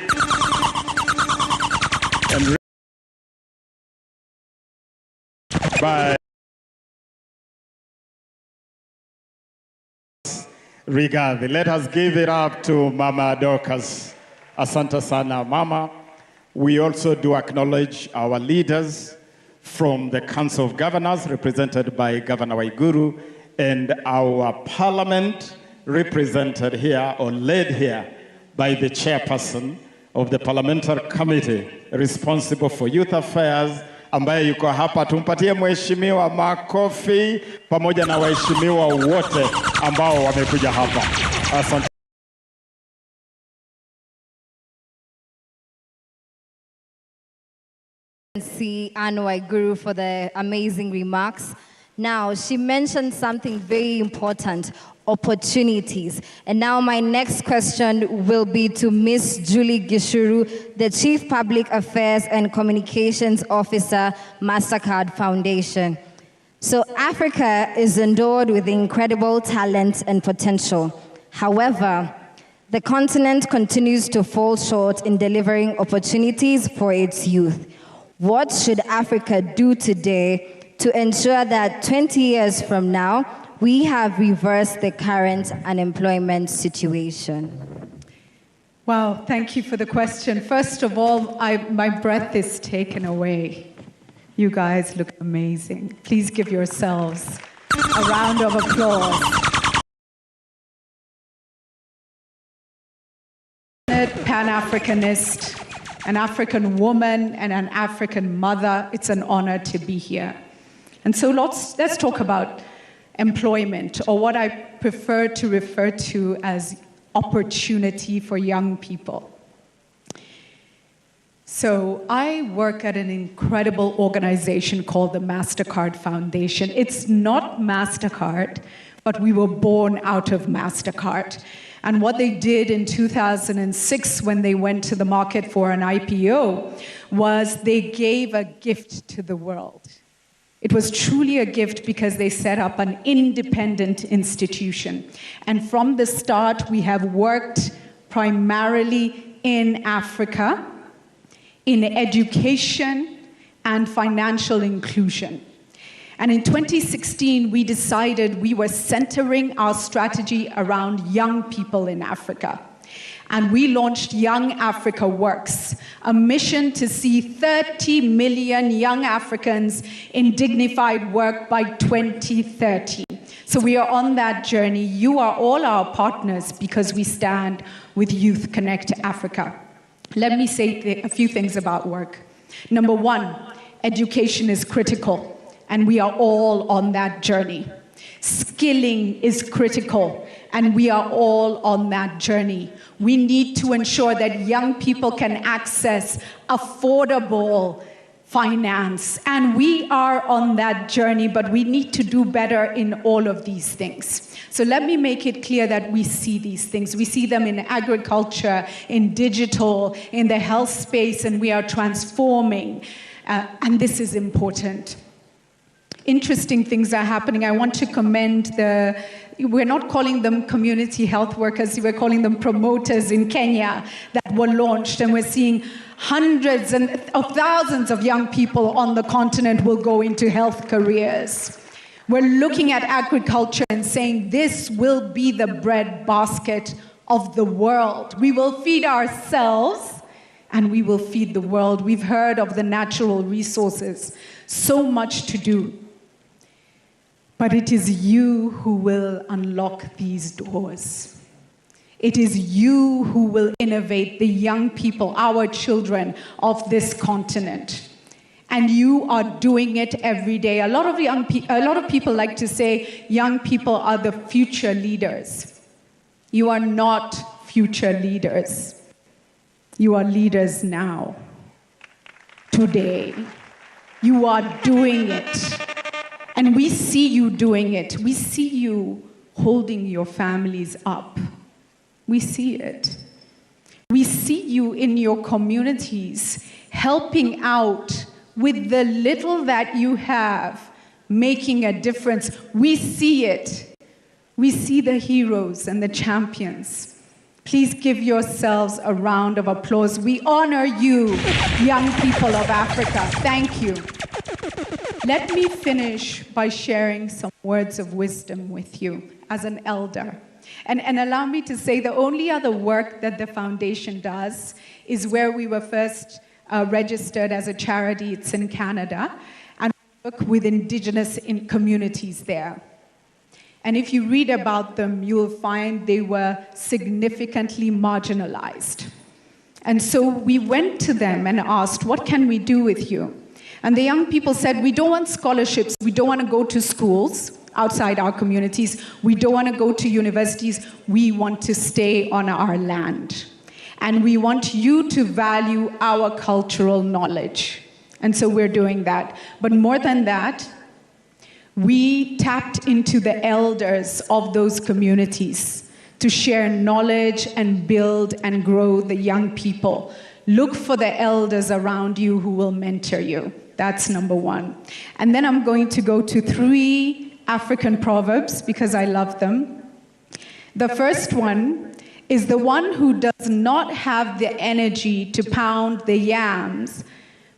And by Rigathi. Let us give it up to Mama Dorcas. Asante sana, Mama. We also do acknowledge our leaders from the Council of Governors, represented by Governor Waiguru, and our Parliament, represented here or led here by the chairperson of the Parliamentary Committee responsible for Youth Affairs, ambaye yuko hapa. Tumpatie mheshimiwa makofi pamoja na waheshimiwa wote ambao wamekuja hapa. Asante. Anne Waiguru for the amazing remarks. Now, she mentioned something very important, opportunities. And now my next question will be to Ms. Julie Gishuru, the Chief Public Affairs and Communications Officer, MasterCard Foundation. So Africa is endowed with incredible talent and potential. However, the continent continues to fall short in delivering opportunities for its youth. What should Africa do today to ensure that 20 years from now, we have reversed the current unemployment situation? Wow, thank you for the question. First of all, my breath is taken away. You guys look amazing. Please give yourselves a round of applause. Pan-Africanist, an African woman and an African mother, it's an honor to be here. And so let's talk about employment, or what I prefer to refer to as opportunity for young people. So I work at an incredible organization called the MasterCard Foundation. It's not MasterCard, but we were born out of MasterCard. And what they did in 2006 when they went to the market for an IPO was they gave a gift to the world. It was truly a gift because they set up an independent institution. And from the start, we have worked primarily in Africa, in education and financial inclusion. And in 2016, we decided we were centering our strategy around young people in Africa. And we launched Young Africa Works, a mission to see 30 million young Africans in dignified work by 2030. So we are on that journey. You are all our partners because we stand with Youth Connekt Africa. Let me say a few things about work. Number one, education is critical, and we are all on that journey. Skilling is critical, and we are all on that journey. We need to ensure that young people can access affordable finance, and we are on that journey, but we need to do better in all of these things. So let me make it clear that we see these things. We see them in agriculture, in digital, in the health space, and we are transforming, and this is important. Interesting things are happening. I want to commend we're not calling them community health workers, we're calling them promoters in Kenya that were launched, and we're seeing hundreds of thousands of young people on the continent will go into health careers. We're looking at agriculture and saying this will be the bread basket of the world. We will feed ourselves and we will feed the world. We've heard of the natural resources, so much to do. But it is you who will unlock these doors. It is you who will innovate the young people, our children of this continent. And you are doing it every day. A lot of people like to say young people are the future leaders. You are not future leaders. You are leaders now, today. You are doing it. And we see you doing it. We see you holding your families up. We see it. We see you in your communities helping out with the little that you have, making a difference. We see it. We see the heroes and the champions. Please give yourselves a round of applause. We honor you, young people of Africa. Thank you. Let me finish by sharing some words of wisdom with you as an elder. And allow me to say the only other work that the foundation does is where we were first registered as a charity. It's in Canada, and we work with indigenous communities there. And if you read about them, you'll find they were significantly marginalized. And so we went to them and asked, what can we do with you? And the young people said, we don't want scholarships, we don't want to go to schools outside our communities, we don't want to go to universities, we want to stay on our land. And we want you to value our cultural knowledge. And so we're doing that. But more than that, we tapped into the elders of those communities to share knowledge and build and grow the young people. Look for the elders around you who will mentor you. That's number one. And then I'm going to go to 3 African proverbs because I love them. The first one is the one who does not have the energy to pound the yams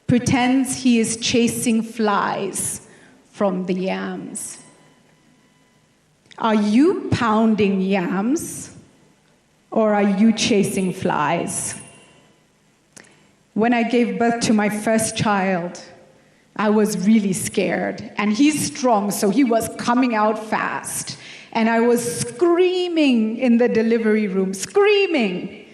pretends he is chasing flies from the yams. Are you pounding yams or are you chasing flies? When I gave birth to my first child, I was really scared. And he's strong, so he was coming out fast. And I was screaming in the delivery room, screaming.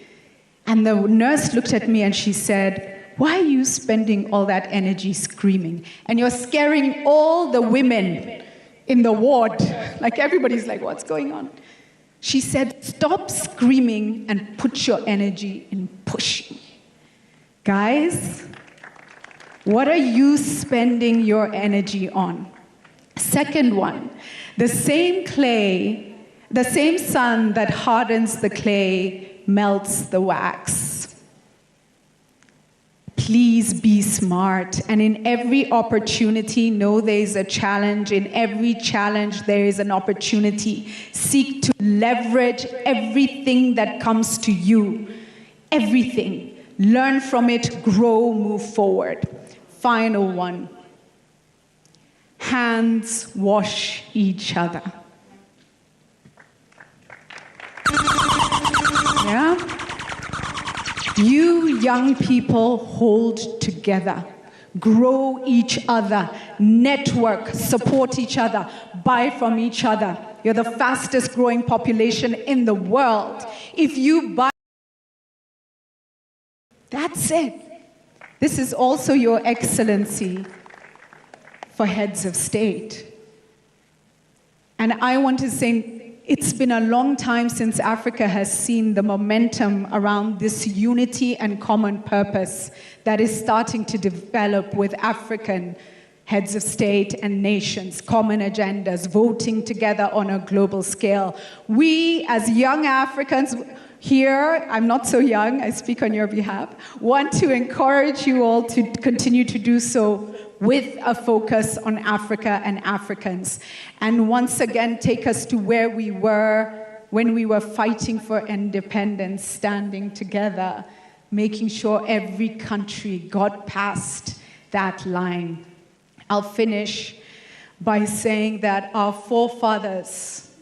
And the nurse looked at me and she said, "Why are you spending all that energy screaming? And you're scaring all the women in the ward." Like everybody's like, "What's going on?" She said, "Stop screaming and put your energy in pushing." Guys, what are you spending your energy on? Second one, the same clay, the same sun that hardens the clay melts the wax. Please be smart, and in every opportunity, know there is a challenge. In every challenge, there is an opportunity. Seek to leverage everything that comes to you. Everything. Learn from it, grow, move forward. Final one. Hands wash each other. Yeah? You young people hold together. Grow each other. Network. Support each other. Buy from each other. You're the fastest growing population in the world. If you buy, that's it. This is also your excellency for heads of state. And I want to say, it's been a long time since Africa has seen the momentum around this unity and common purpose that is starting to develop with African heads of state and nations, common agendas, voting together on a global scale. We, as young Africans, here, I'm not so young, I speak on your behalf, want to encourage you all to continue to do so with a focus on Africa and Africans. And once again, take us to where we were when we were fighting for independence, standing together, making sure every country got past that line. I'll finish by saying that our forefathers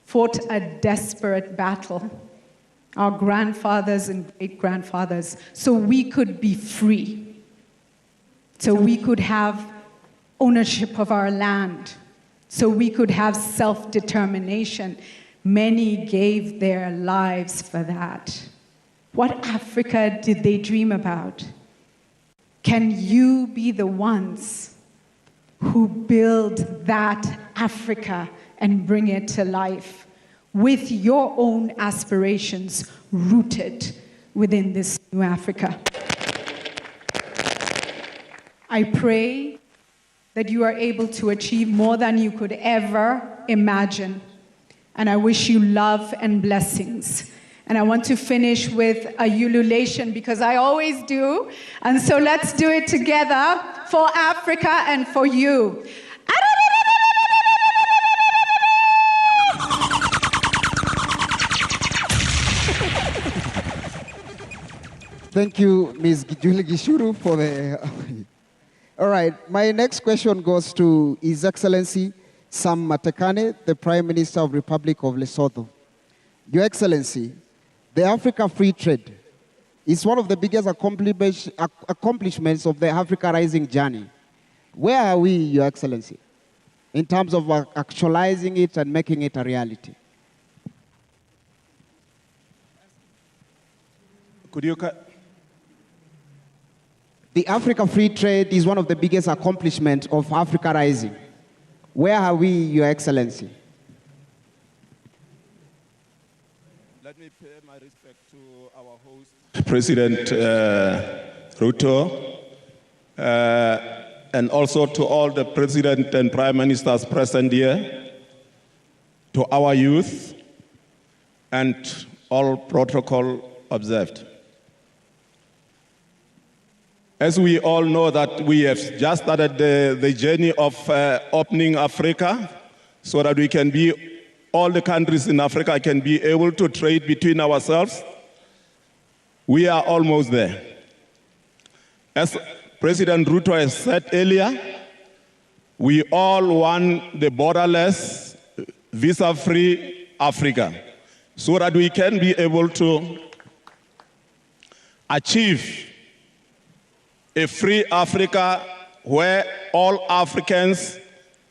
fought a desperate battle, our grandfathers and great-grandfathers, so we could be free, so we could have ownership of our land, so we could have self-determination. Many gave their lives for that. What Africa did they dream about? Can you be the ones who build that Africa and bring it to life with your own aspirations rooted within this new Africa? I pray that you are able to achieve more than you could ever imagine. And I wish you love and blessings. And I want to finish with a ululation because I always do. And so let's do it together for Africa and for you. Thank you, Ms. Julie Gishuru, for the... All right, my next question goes to His Excellency Sam Matekane, the Prime Minister of the Republic of Lesotho. Your Excellency, the Africa Free Trade is one of the biggest accomplishments of the Africa Rising journey. Where are we, Your Excellency, in terms of actualizing it and making it a reality? Could you... The Africa Free Trade is one of the biggest accomplishments of Africa Rising. Where are we, Your Excellency? Let me pay my respect to our host, President Ruto, and also to all the President and Prime Ministers present here, to our youth, and all protocol observed. As we all know that we have just started the journey of opening Africa so that we can be, all the countries in Africa can be able to trade between ourselves. We are almost there. As President Ruto has said earlier, we all want the borderless visa-free Africa, so that we can be able to achieve a free Africa where all Africans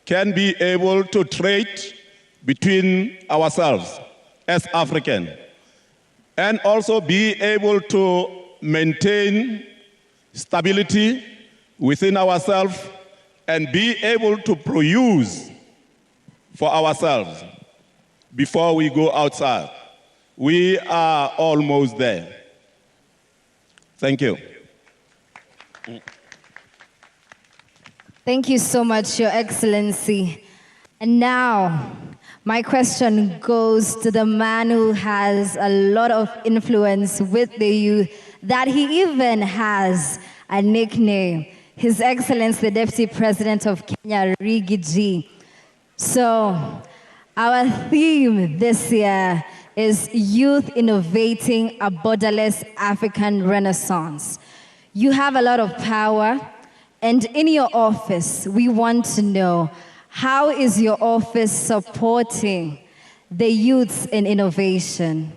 can be able to trade between ourselves as African, and also be able to maintain stability within ourselves and be able to produce for ourselves before we go outside. We are almost there. Thank you. Thank you so much, Your Excellency. And now, my question goes to the man who has a lot of influence with the youth, that he even has a nickname, His Excellency, the Deputy President of Kenya, Rigiji. So, our theme this year is Youth Innovating a Borderless African Renaissance. You have a lot of power, and in your office, we want to know, how is your office supporting the youths in innovation?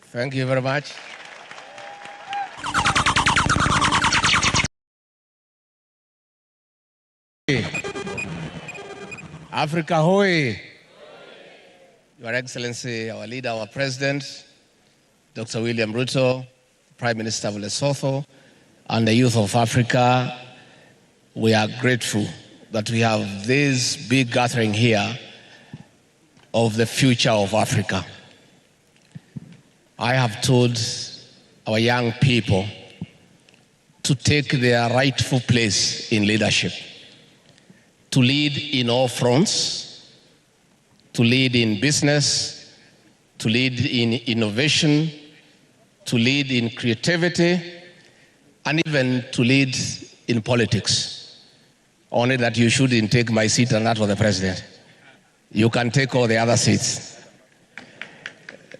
Thank you very much. Africa Hoy, Your Excellency, our leader, our president, Dr. William Ruto, Prime Minister of Lesotho, and the youth of Africa, we are grateful that we have this big gathering here of the future of Africa. I have told our young people to take their rightful place in leadership, to lead in all fronts, to lead in business, to lead in innovation, to lead in creativity, and even to lead in politics. Only that you shouldn't take my seat and that of the president. You can take all the other seats.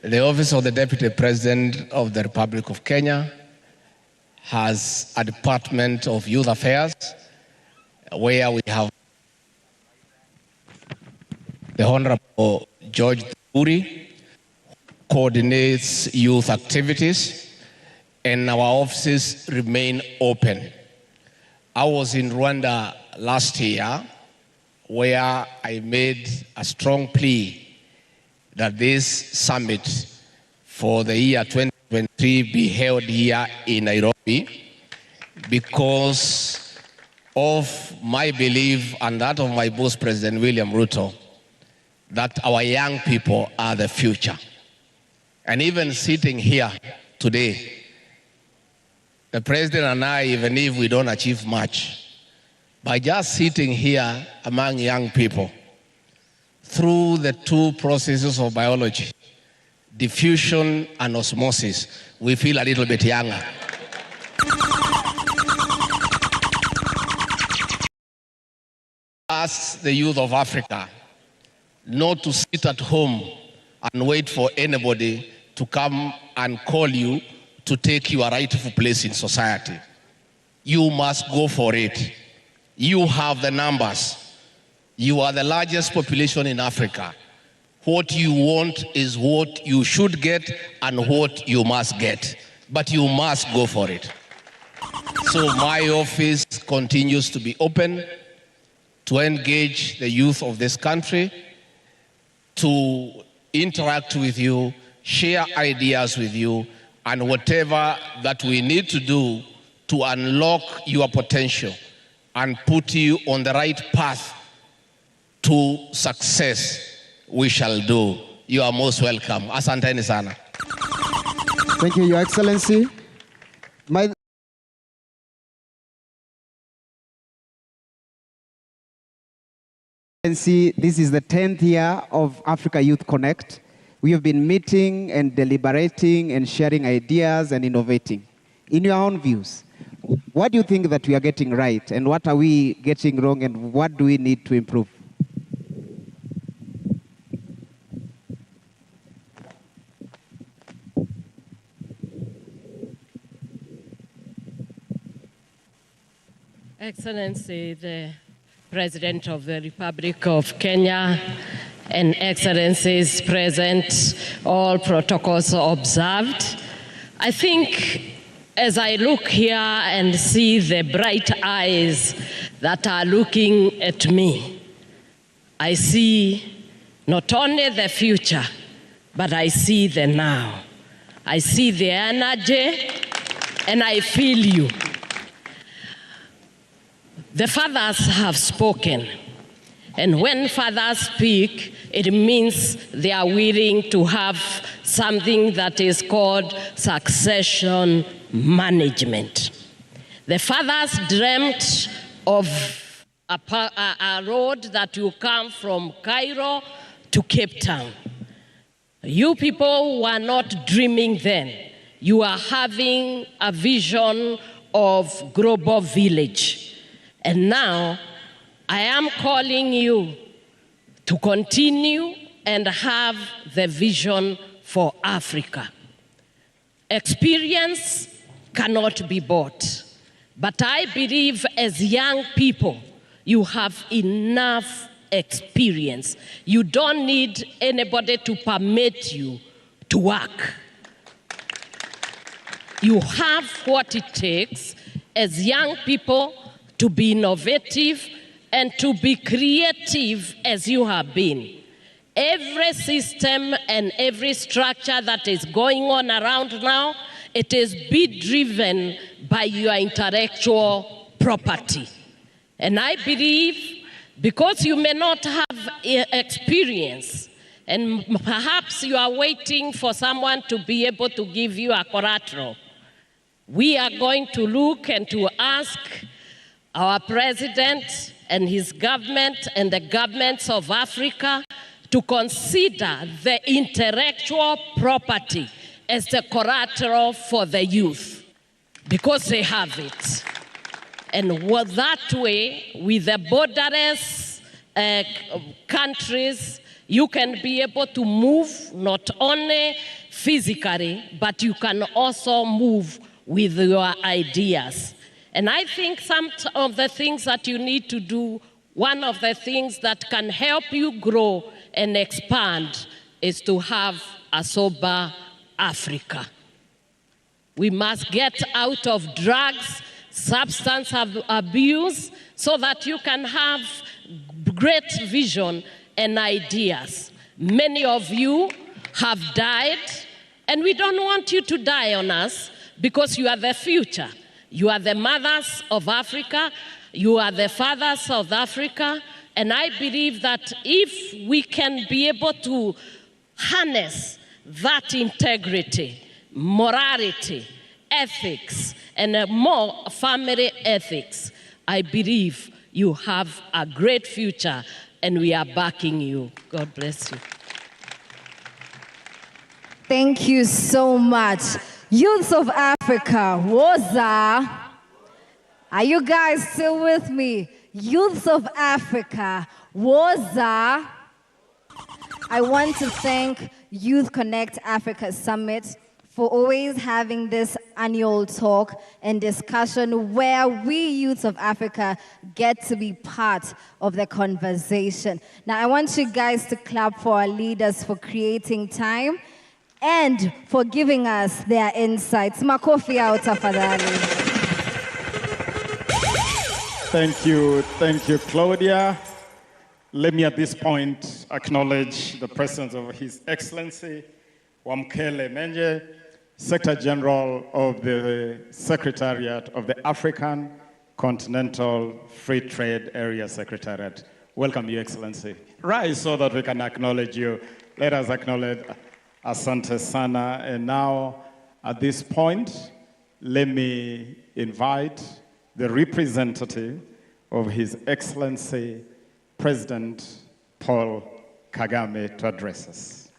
The office of the Deputy President of the Republic of Kenya has a Department of Youth Affairs where we have the Honorable George Uri, coordinates youth activities, and our offices remain open. I was in Rwanda last year, where I made a strong plea that this summit for the year 2023 be held here in Nairobi, because of my belief and that of my boss, President William Ruto, that our young people are the future. And even sitting here today, the president and I, even if we don't achieve much, by just sitting here among young people, through the two processes of biology, diffusion and osmosis, we feel a little bit younger. Ask the youth of Africa not to sit at home and wait for anybody to come and call you to take your rightful place in society. You must go for it. You have the numbers. You are the largest population in Africa. What you want is what you should get and what you must get. But you must go for it. So my office continues to be open to engage the youth of this country, to interact with you, share ideas with you, and whatever that we need to do to unlock your potential and put you on the right path to success, we shall do. You are most welcome. Asanteni sana. Thank you, Your Excellency. This is the 10th year of Africa Youth Connekt. We have been meeting and deliberating and sharing ideas and innovating. In your own views, what do you think that we are getting right, and what are we getting wrong, and what do we need to improve? Excellency, the President of the Republic of Kenya, and Excellencies present, all protocols observed. I think as I look here and see the bright eyes that are looking at me, I see not only the future, but I see the now. I see the energy, and I feel you. The fathers have spoken, and when fathers speak, it means they are willing to have something that is called succession management. The fathers dreamt of a road that will come from Cairo to Cape Town. You people were not dreaming then. You are having a vision of global village. And now, I am calling you to continue and have the vision for Africa. Experience cannot be bought, but I believe as young people, you have enough experience. You don't need anybody to permit you to work. You have what it takes as young people to be innovative and to be creative as you have been. Every system and every structure that is going on around now, it is being driven by your intellectual property. And I believe because you may not have experience, and perhaps you are waiting for someone to be able to give you a collateral, we are going to look and to ask our president and his government and the governments of Africa to consider the intellectual property as the collateral for the youth, because they have it. And that way, with the borderless countries, you can be able to move not only physically, but you can also move with your ideas. And I think some of the things that you need to do, one of the things that can help you grow and expand is to have a sober Africa. We must get out of drugs, substance abuse, so that you can have great vision and ideas. Many of you have died, and we don't want you to die on us because you are the future. You are the mothers of Africa, you are the fathers of Africa, and I believe that if we can be able to harness that integrity, morality, ethics, and more family ethics, I believe you have a great future, and we are backing you. God bless you. Thank you so much. Youths of Africa, Woza. Are you guys still with me? Youths of Africa, Woza. I want to thank Youth Connect Africa Summit for always having this annual talk and discussion where we youths of Africa get to be part of the conversation. Now, I want you guys to clap for our leaders for creating time and for giving us their insights. Makofi out, tafadhali. Thank you, Claudia. Let me at this point acknowledge the presence of His Excellency Wamkele Menje, Secretary General of the Secretariat of the African Continental Free Trade Area Secretariat. Welcome, Your Excellency. Rise so that we can acknowledge you. Let us acknowledge Asante Sana. And now, at this point, let me invite the representative of His Excellency President Paul Kagame to address us.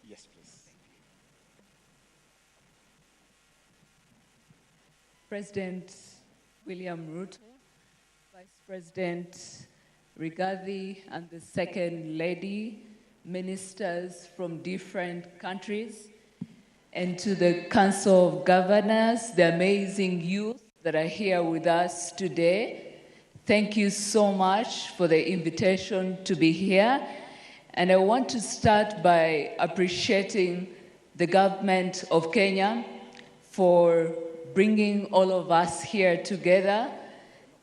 Yes, please. President William Ruto, Vice President Rigathi, and the Second Lady, ministers from different countries, and to the Council of Governors, the amazing youth that are here with us today. Thank you so much for the invitation to be here. And I want to start by appreciating the government of Kenya for bringing all of us here together,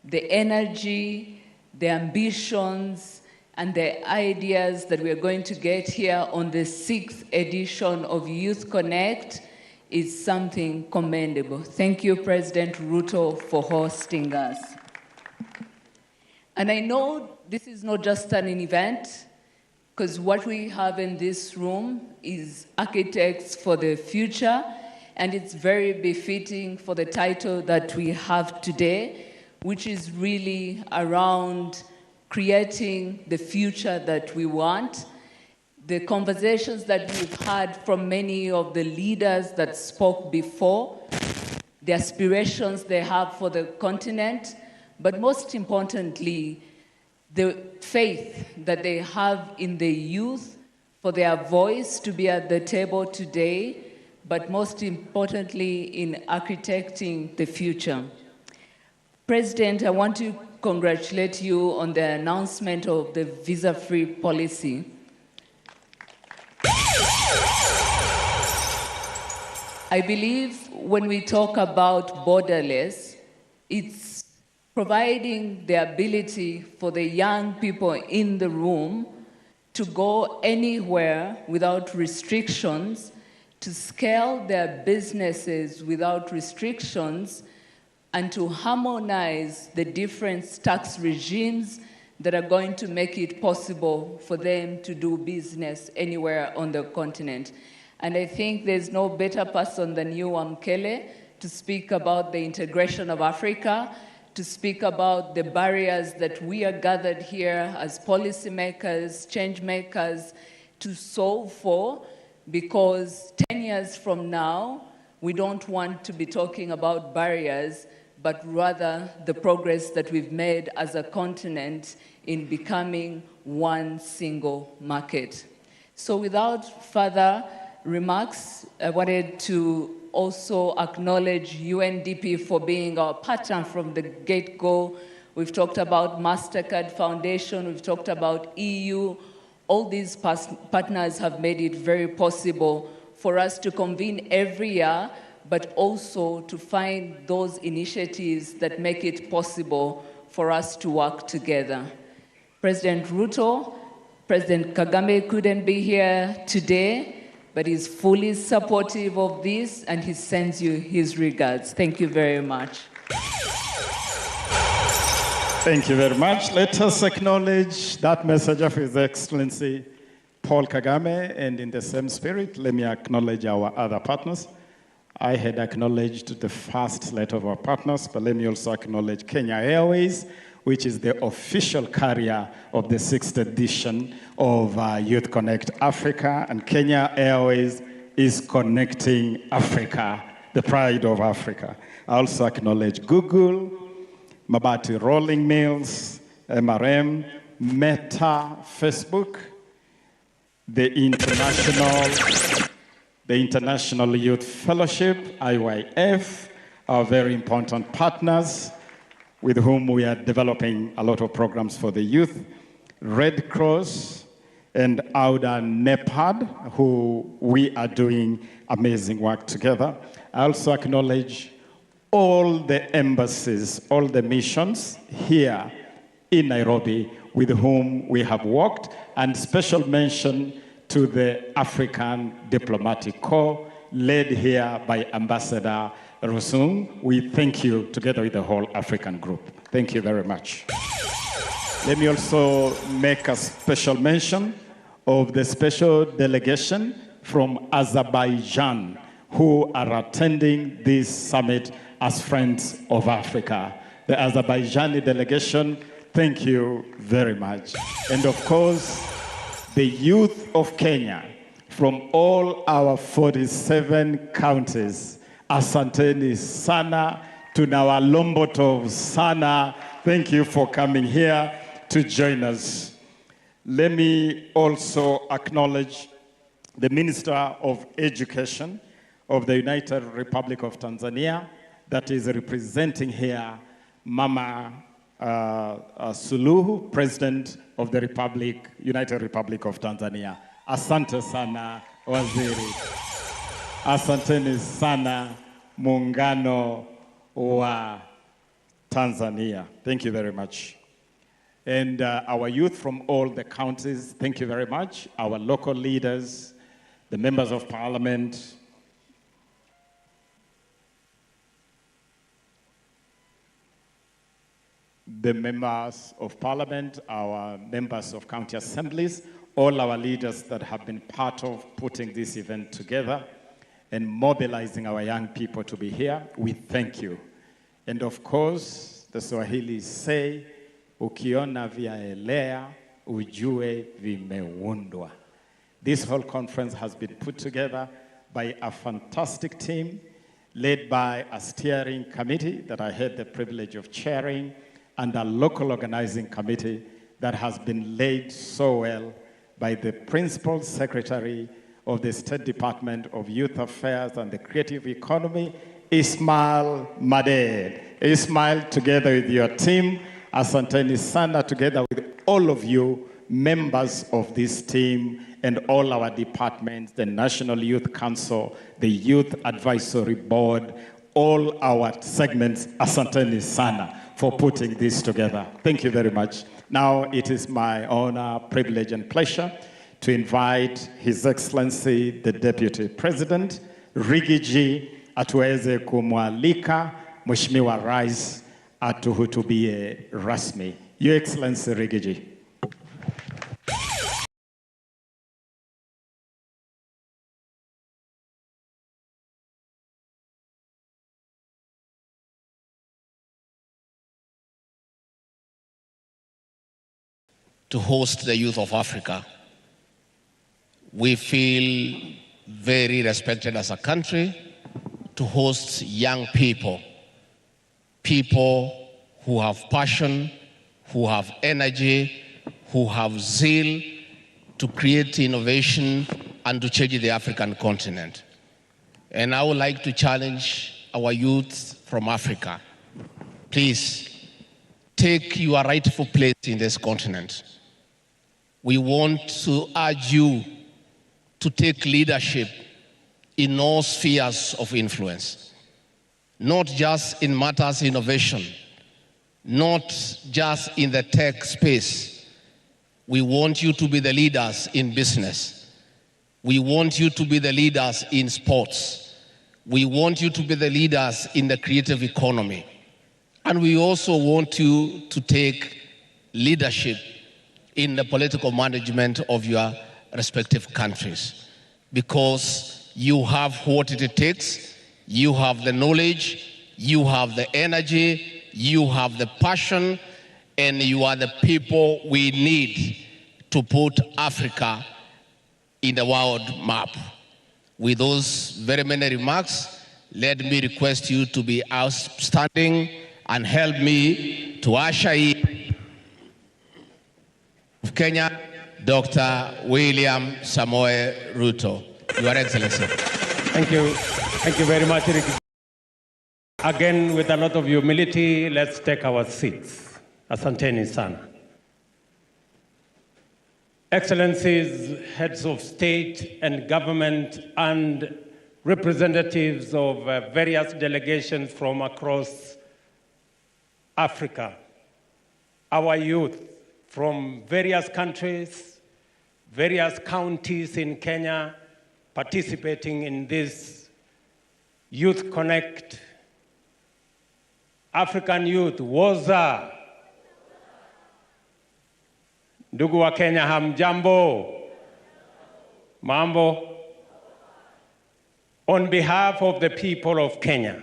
the energy, the ambitions, and the ideas that we're going to get here on the 6th edition of Youth Connekt is something commendable. Thank you, President Ruto, for hosting us. And I know this is not just an event, because what we have in this room is architects for the future, and it's very befitting for the title that we have today, which is really around creating the future that we want. The conversations that we've had from many of the leaders that spoke before, the aspirations they have for the continent, but most importantly, the faith that they have in the youth for their voice to be at the table today, but most importantly, in architecting the future. President, I want to congratulate you on the announcement of the visa-free policy. I believe when we talk about borderless, it's providing the ability for the young people in the room to go anywhere without restrictions, to scale their businesses without restrictions, and to harmonize the different tax regimes that are going to make it possible for them to do business anywhere on the continent. And I think there's no better person than you, Wamkele, to speak about the integration of Africa, to speak about the barriers that we are gathered here as policymakers, change makers, to solve for, because 10 years from now, we don't want to be talking about barriers, but rather the progress that we've made as a continent in becoming one single market. So without further remarks, I wanted to also acknowledge UNDP for being our partner from the get-go. We've talked about MasterCard Foundation, we've talked about EU. All these partners have made it very possible for us to convene every year, but also to find those initiatives that make it possible for us to work together. President Ruto, President Kagame couldn't be here today, but he's fully supportive of this, and he sends you his regards. Thank you very much. Thank you very much. Let us acknowledge that message of His Excellency Paul Kagame, and in the same spirit, let me acknowledge our other partners. I had acknowledged the first set of our partners, but let me also acknowledge Kenya Airways, which is the official carrier of the 6th edition of Youth Connekt Africa, and Kenya Airways is connecting Africa, the pride of Africa. I also acknowledge Google, Mabati Rolling Mills, MRM, Meta, Facebook, the International Youth Fellowship, IYF, our very important partners with whom we are developing a lot of programs for the youth, Red Cross, and Auda NEPAD, who we are doing amazing work together. I also acknowledge all the embassies, all the missions here in Nairobi with whom we have worked, and special mention to the African Diplomatic Corps, led here by Ambassador Rusung. We thank you together with the whole African group. Thank you very much. Let me also make a special mention of the special delegation from Azerbaijan who are attending this summit as Friends of Africa. The Azerbaijani delegation, thank you very much. And of course, the youth of Kenya from all our 47 counties, asanteni sana, tunawalombotov sana. Thank you for coming here to join us. Let me also acknowledge the Minister of Education, of the United Republic of Tanzania that is representing here Mama Suluhu, President of the United Republic of Tanzania. Asante sana, Waziri. Asanteni sana, Muungano wa Tanzania. Thank you very much. And our youth from all the counties, thank you very much. Our local leaders, the members of parliament, the members of parliament, our members of county assemblies, all our leaders that have been part of putting this event together and mobilizing our young people to be here, we thank you. And of course, the Swahili say, ukiona vyaelea, ujue vimeundwa. This whole conference has been put together by a fantastic team led by a steering committee that I had the privilege of chairing and a local organizing committee that has been led so well by the Principal Secretary of the State Department of Youth Affairs and the Creative Economy, Ismail Maded. Ismail, together with your team, asanteni sana, together with all of you, members of this team, and all our departments, the National Youth Council, the Youth Advisory Board, all our segments, asanteni sana for putting this together. Thank you very much. Now it is my honor, privilege, and pleasure to invite His Excellency, the Deputy President, Rigiji, atuweze kumwalika Mheshimiwa Rais atuhutubie rasmi. Your Excellency Rigiji. To host the youth of Africa. We feel very respected as a country to host young people, people who have passion, who have energy, who have zeal to create innovation and to change the African continent. And I would like to challenge our youth from Africa. Please, take your rightful place in this continent. We want to urge you to take leadership in all spheres of influence, not just in matters of innovation, not just in the tech space. We want you to be the leaders in business. We want you to be the leaders in sports. We want you to be the leaders in the creative economy. And we also want you to take leadership in the political management of your respective countries, because you have what it takes, you have the knowledge, you have the energy, you have the passion, and you are the people we need to put Africa in the world map. With those very many remarks, let me request you to be outstanding and help me to usher in of Kenya, Dr. William Samoei Ruto. Your Excellency. Thank you. Thank you very much, Rick. Again, with a lot of humility, let's take our seats. Asanteni sana. Excellencies, heads of state and government, and representatives of various delegations from across Africa, our youth from various countries, various counties in Kenya, participating in this Youth Connect. African youth, woza. Ndugu wa Kenya, hamjambo. Mambo. On behalf of the people of Kenya,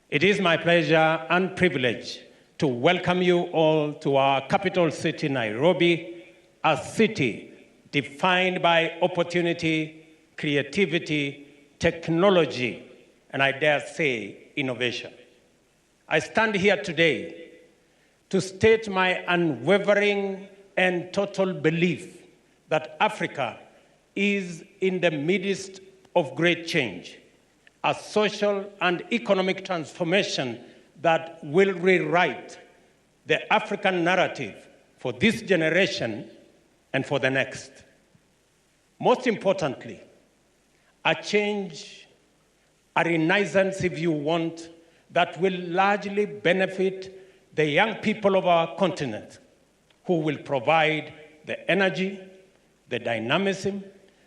it is my pleasure and privilege to welcome you all to our capital city, Nairobi, a city defined by opportunity, creativity, technology, and I dare say, innovation. I stand here today to state my unwavering and total belief that Africa is in the midst of great change. a social and economic transformation that will rewrite the African narrative for this generation and for the next. Most importantly, a change, a renaissance, if you want, that will largely benefit the young people of our continent, who will provide the energy, the dynamism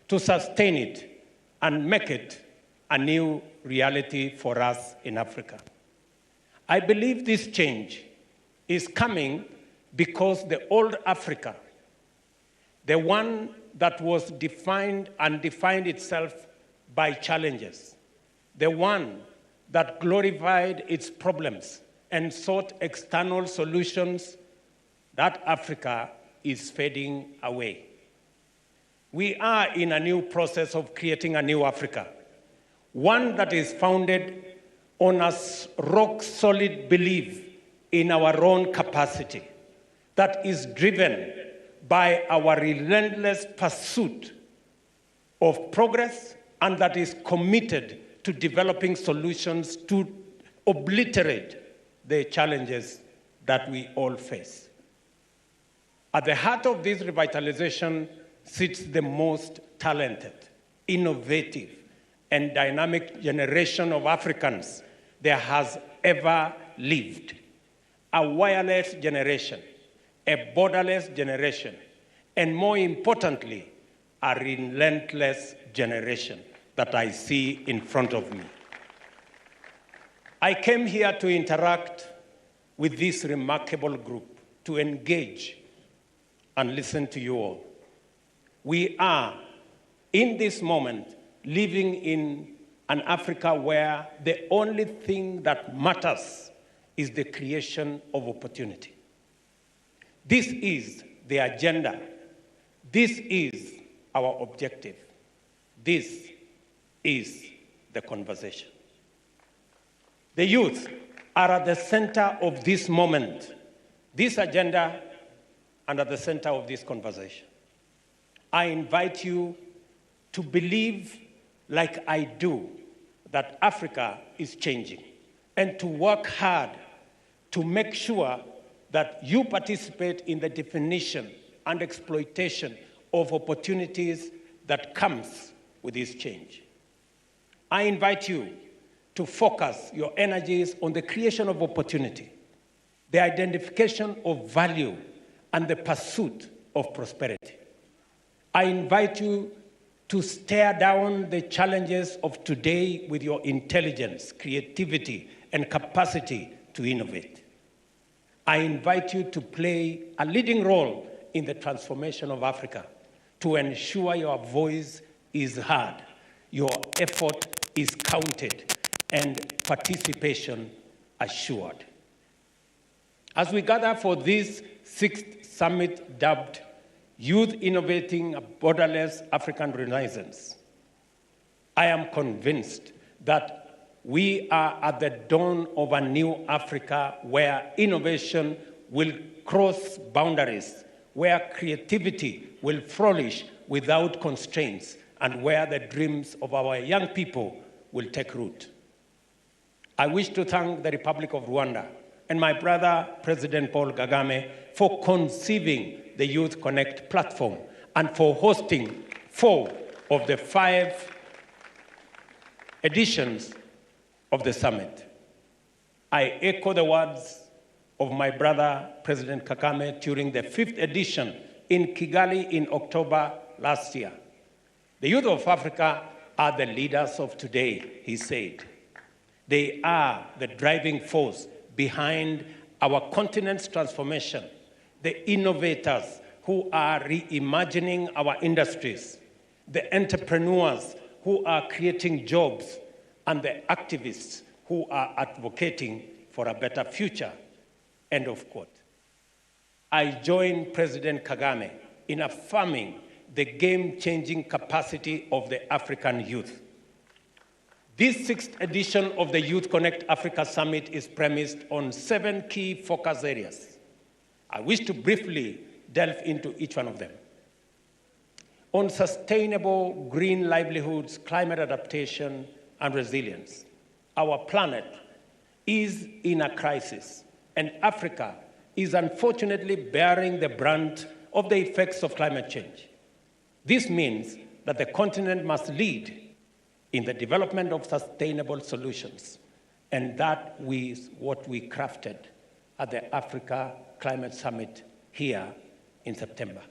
to sustain it and make it a new reality for us in Africa. I believe this change is coming because the old Africa, the one that was defined and defined itself by challenges, the one that glorified its problems and sought external solutions, that Africa is fading away. We are in a new process of creating a new Africa, one that is founded on a rock-solid belief in our own capacity, that is driven by our relentless pursuit of progress, and that is committed to developing solutions to obliterate the challenges that we all face. At the heart of this revitalization sits the most talented, innovative, and dynamic generation of Africans there has ever lived. A wireless generation, a borderless generation, and more importantly, a relentless generation that I see in front of me. I came here to interact with this remarkable group, to engage and listen to you all. We are, in this moment, living in an Africa where the only thing that matters is the creation of opportunity. This is the agenda. This is our objective. This is the conversation. The youth are at the center of this moment, this agenda, and at the center of this conversation. I invite you to believe, like I do, that Africa is changing, and to work hard to make sure that you participate in the definition and exploitation of opportunities that comes with this change. I invite you to focus your energies on the creation of opportunity, the identification of value, and the pursuit of prosperity. I invite you to stare down the challenges of today with your intelligence, creativity, and capacity to innovate. I invite you to play a leading role in the transformation of Africa, to ensure your voice is heard, your effort is counted, and participation assured. As we gather for this 6th summit dubbed Youth Innovating a Borderless African Renaissance, I am convinced that we are at the dawn of a new Africa where innovation will cross boundaries, where creativity will flourish without constraints, and where the dreams of our young people will take root. I wish to thank the Republic of Rwanda and my brother, President Paul Kagame, for conceiving the Youth Connekt platform and for hosting 4 of the 5 editions of the summit. I echo the words of my brother, President Kagame, during the 5th edition in Kigali in October last year. The youth of Africa are the leaders of today, he said. They are the driving force behind our continent's transformation, the innovators who are reimagining our industries, the entrepreneurs who are creating jobs, and the activists who are advocating for a better future. End of quote. I join President Kagame in affirming the game-changing capacity of the African youth. This 6th edition of the Youth Connekt Africa Summit is premised on 7 key focus areas. I wish to briefly delve into each one of them. On sustainable green livelihoods, climate adaptation, and resilience. Our planet is in a crisis, and Africa is unfortunately bearing the brunt of the effects of climate change. This means that the continent must lead in the development of sustainable solutions, and that is what we crafted at the Africa Climate Summit here in September.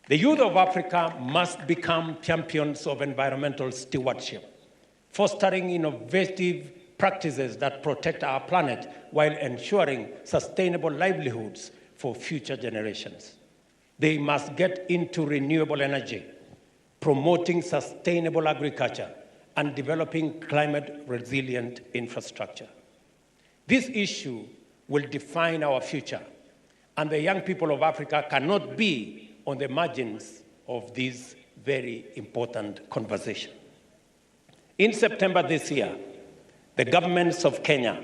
The youth of Africa must become champions of environmental stewardship, fostering innovative practices that protect our planet while ensuring sustainable livelihoods for future generations. They must get into renewable energy, promoting sustainable agriculture, and developing climate-resilient infrastructure. This issue will define our future, and the young people of Africa cannot be on the margins of this very important conversation. In September this year, the governments of Kenya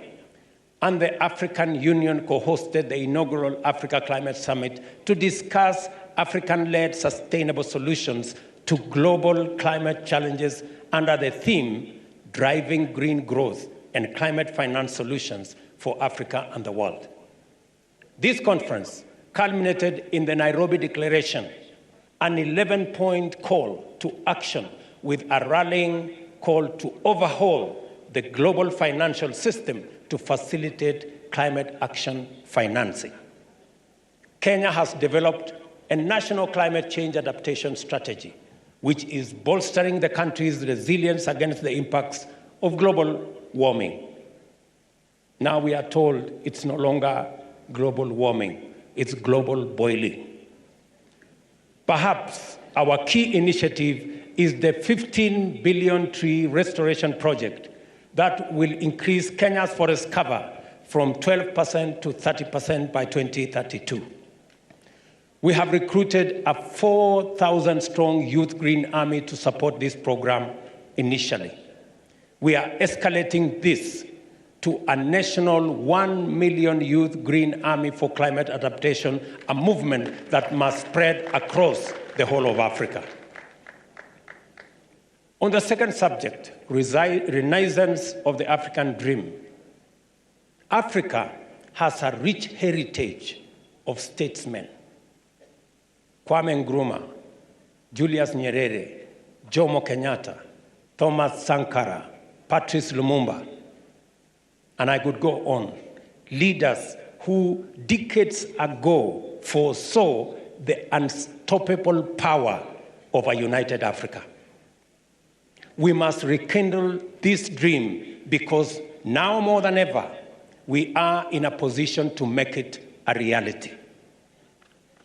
and the African Union co-hosted the inaugural Africa Climate Summit to discuss African-led sustainable solutions to global climate challenges under the theme, Driving Green Growth and Climate Finance Solutions for Africa and the World. This conference culminated in the Nairobi Declaration, an 11-point call to action with a rallying call to overhaul the global financial system to facilitate climate action financing. Kenya has developed a national climate change adaptation strategy, which is bolstering the country's resilience against the impacts of global warming. Now we are told it's no longer global warming, it's global boiling. Perhaps our key initiative is the 15 billion tree restoration project that will increase Kenya's forest cover from 12% to 30% by 2032. We have recruited a 4,000-strong youth green army to support this program initially. We are escalating this to a national 1 million youth green army for climate adaptation, a movement that must spread across the whole of Africa. On the second subject, renaissance of the African dream, Africa has a rich heritage of statesmen. Kwame Nkrumah, Julius Nyerere, Jomo Kenyatta, Thomas Sankara, Patrice Lumumba, and I could go on. Leaders who decades ago foresaw the unstoppable power of a united Africa. We must rekindle this dream because now more than ever, we are in a position to make it a reality.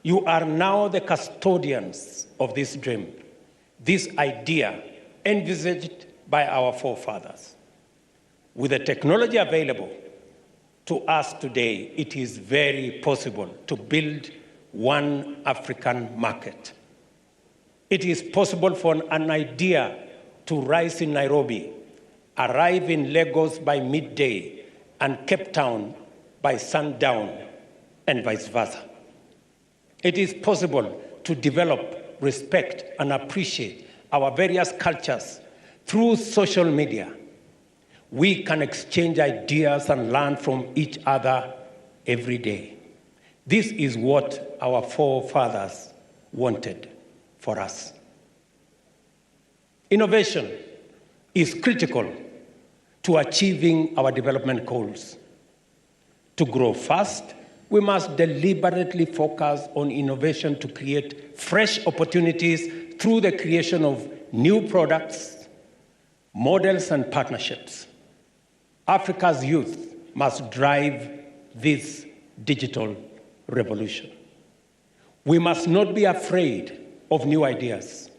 You are now the custodians of this dream, this idea envisaged by our forefathers. With the technology available to us today, it is very possible to build one African market. It is possible for an idea to rise in Nairobi, arrive in Lagos by midday, and Cape Town by sundown, and vice versa. It is possible to develop, respect, and appreciate our various cultures through social media. We can exchange ideas and learn from each other every day. This is what our forefathers wanted for us. Innovation is critical to achieving our development goals. To grow fast, we must deliberately focus on innovation to create fresh opportunities through the creation of new products, models, and partnerships. Africa's youth must drive this digital revolution. We must not be afraid of new ideas,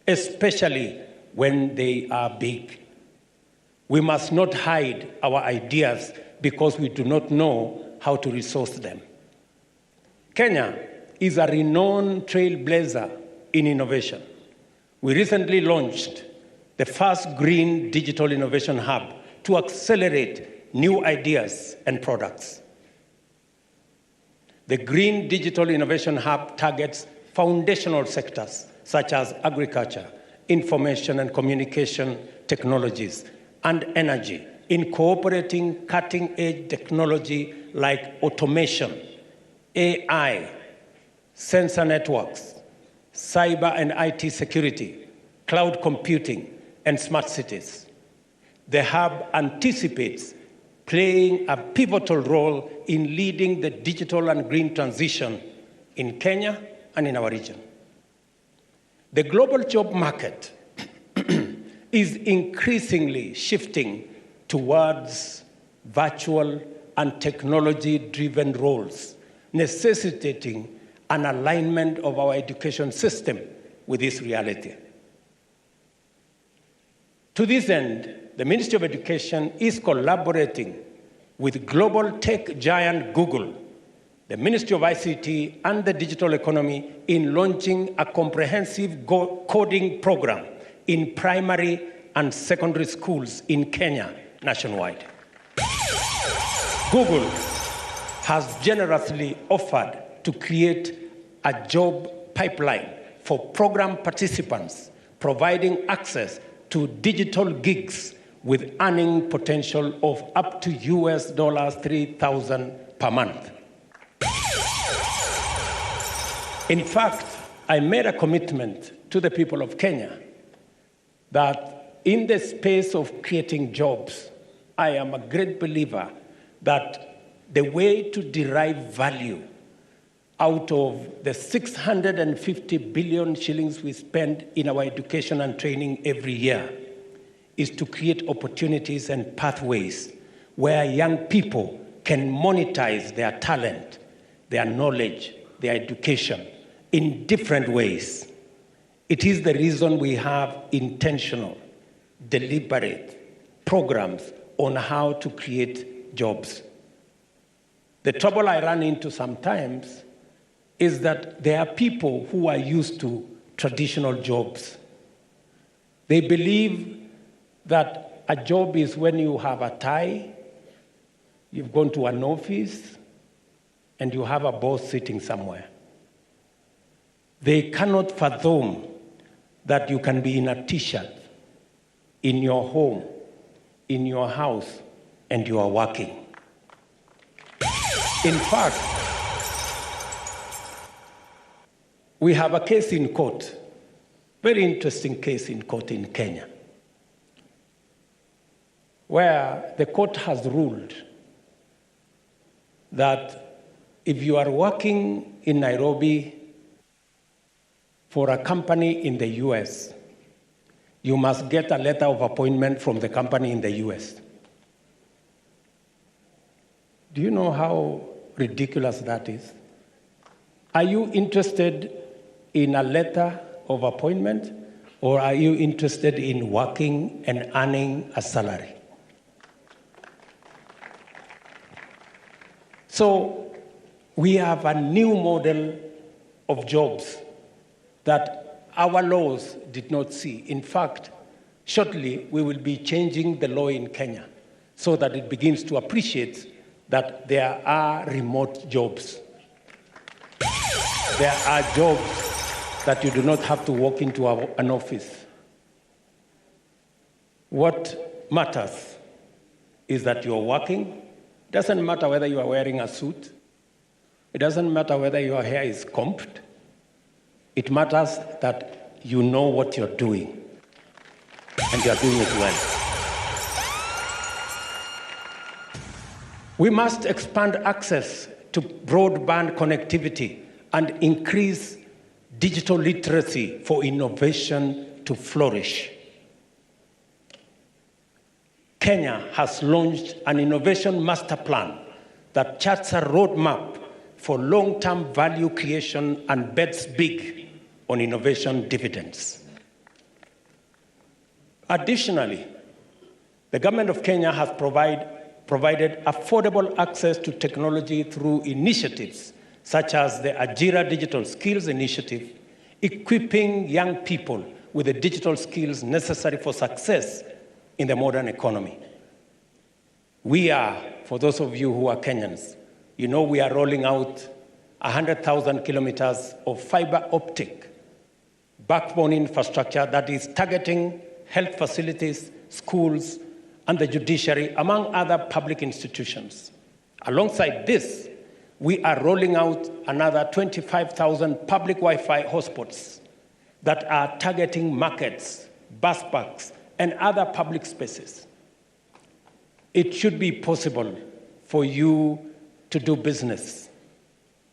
especially when they are big. We must not hide our ideas because we do not know how to resource them. Kenya is a renowned trailblazer in innovation. We recently launched the first green digital innovation hub to accelerate new ideas and products. The Green Digital Innovation Hub targets foundational sectors such as agriculture, information and communication technologies, and energy, incorporating cutting-edge technology like automation, AI, sensor networks, cyber and IT security, cloud computing, and smart cities. The hub anticipates playing a pivotal role in leading the digital and green transition in Kenya and in our region. The global job market is increasingly shifting towards virtual and technology-driven roles, necessitating an alignment of our education system with this reality. To this end, the Ministry of Education is collaborating with global tech giant Google, the Ministry of ICT, and the digital economy in launching a comprehensive coding program in primary and secondary schools in Kenya nationwide. Google has generously offered to create a job pipeline for program participants, providing access to digital gigs with earning potential of up to US $3,000 per month. In fact, I made a commitment to the people of Kenya that in the space of creating jobs, I am a great believer that the way to derive value out of the 650 billion shillings we spend in our education and training every year is to create opportunities and pathways where young people can monetize their talent, their knowledge, their education in different ways. It is the reason we have intentional, deliberate programs on how to create jobs. The trouble I run into sometimes is that there are people who are used to traditional jobs. They believe that a job is when you have a tie, you've gone to an office, and you have a boss sitting somewhere. They cannot fathom that you can be in a t-shirt, in your home, in your house, and you are working. In fact, we have a case in court, very interesting case in court in Kenya, where the court has ruled that if you are working in Nairobi for a company in the US, you must get a letter of appointment from the company in the US. Do you know how ridiculous that is? Are you interested in a letter of appointment, or are you interested in working and earning a salary? So we have a new model of jobs that our laws did not see. In fact, shortly we will be changing the law in Kenya so that it begins to appreciate that there are remote jobs. There are jobs that you do not have to walk into an office. What matters is that you're working. It doesn't matter whether you are wearing a suit. It doesn't matter whether your hair is combed. It matters that you know what you're doing, and you're doing it well. We must expand access to broadband connectivity and increase digital literacy for innovation to flourish. Kenya has launched an innovation master plan that charts a roadmap for long-term value creation and bets big on innovation dividends. Additionally, the government of Kenya has provided affordable access to technology through initiatives such as the Ajira Digital Skills Initiative, equipping young people with the digital skills necessary for success in the modern economy. We are, for those of you who are Kenyans, you know we are rolling out 100,000 kilometers of fiber optic backbone infrastructure that is targeting health facilities, schools, and the judiciary, among other public institutions. Alongside this, we are rolling out another 25,000 public Wi-Fi hotspots that are targeting markets, bus parks, and other public spaces. It should be possible for you to do business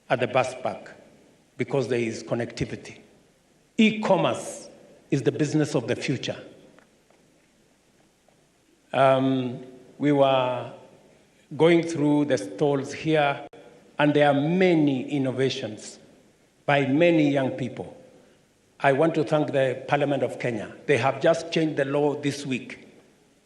at the bus park because there is connectivity. E-commerce is the business of the future. We were going through the stalls here, and there are many innovations by many young people. I want to thank the Parliament of Kenya. They have just changed the law this week.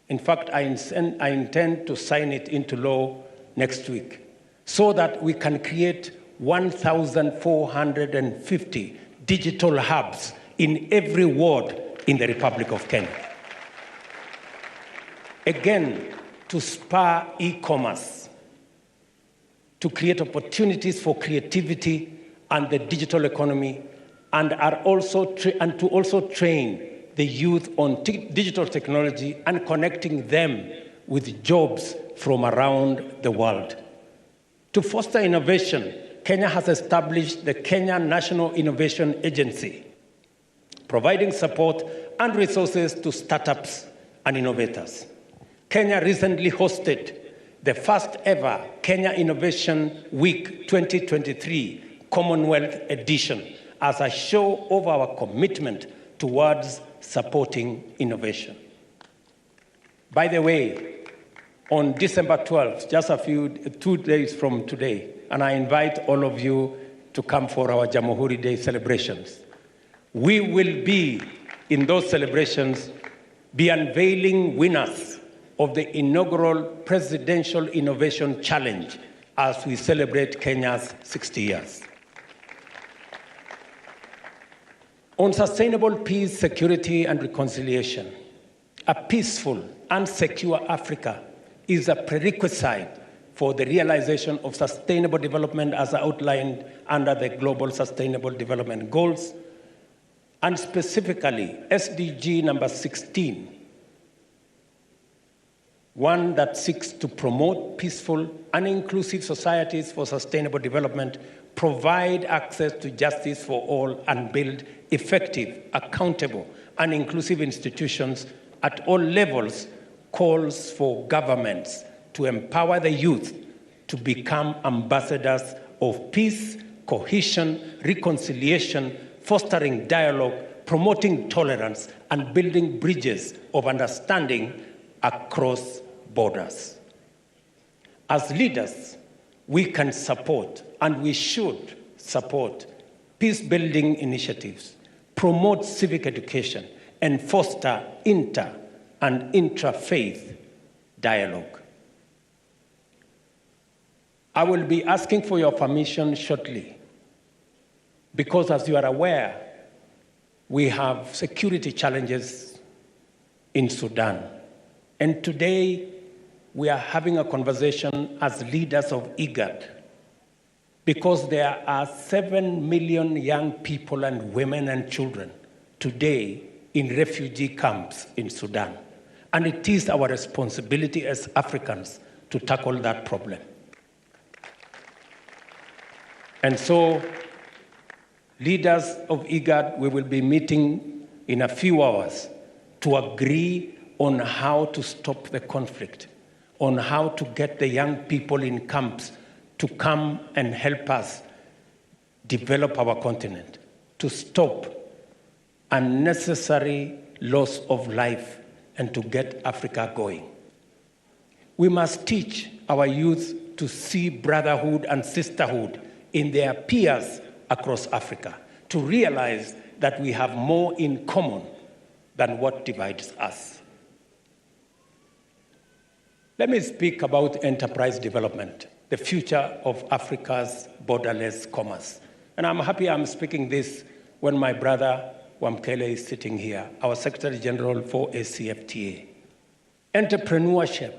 In fact, I intend to sign it into law next week so that we can create 1,450 digital hubs in every ward in the Republic of Kenya. Again, to spur e-commerce, to create opportunities for creativity and the digital economy, and to also train the youth on digital technology and connecting them with jobs from around the world. To foster innovation, Kenya has established the Kenya National Innovation Agency, providing support and resources to startups and innovators. Kenya recently hosted the first ever Kenya Innovation Week 2023 Commonwealth Edition as a show of our commitment towards supporting innovation. By the way, on December 12th, just 2 days from today, and I invite all of you to come for our Jamhuri Day celebrations. We will be, in those celebrations, be unveiling winners of the inaugural Presidential Innovation Challenge as we celebrate Kenya's 60 years. On sustainable peace, security, and reconciliation, a peaceful and secure Africa is a prerequisite for the realization of sustainable development as outlined under the Global Sustainable Development Goals, and specifically SDG number 16, one that seeks to promote peaceful and inclusive societies for sustainable development, provide access to justice for all, and build effective, accountable, and inclusive institutions at all levels, calls for governments to empower the youth to become ambassadors of peace, cohesion, reconciliation, fostering dialogue, promoting tolerance, and building bridges of understanding across borders. As leaders, we can support, and we should support, peace-building initiatives, promote civic education, and foster inter- and intra-faith dialogue. I will be asking for your permission shortly, because as you are aware, we have security challenges in Sudan. And today, we are having a conversation as leaders of IGAD, because there are 7 million young people and women and children today in refugee camps in Sudan. And it is our responsibility as Africans to tackle that problem. And so, leaders of IGAD, we will be meeting in a few hours to agree on how to stop the conflict, on how to get the young people in camps to come and help us develop our continent, to stop unnecessary loss of life, and to get Africa going. We must teach our youth to see brotherhood and sisterhood in their peers across Africa, to realize that we have more in common than what divides us. Let me speak about enterprise development, the future of Africa's borderless commerce. And I'm happy I'm speaking this when my brother Wamkele is sitting here, our Secretary General for ACFTA. Entrepreneurship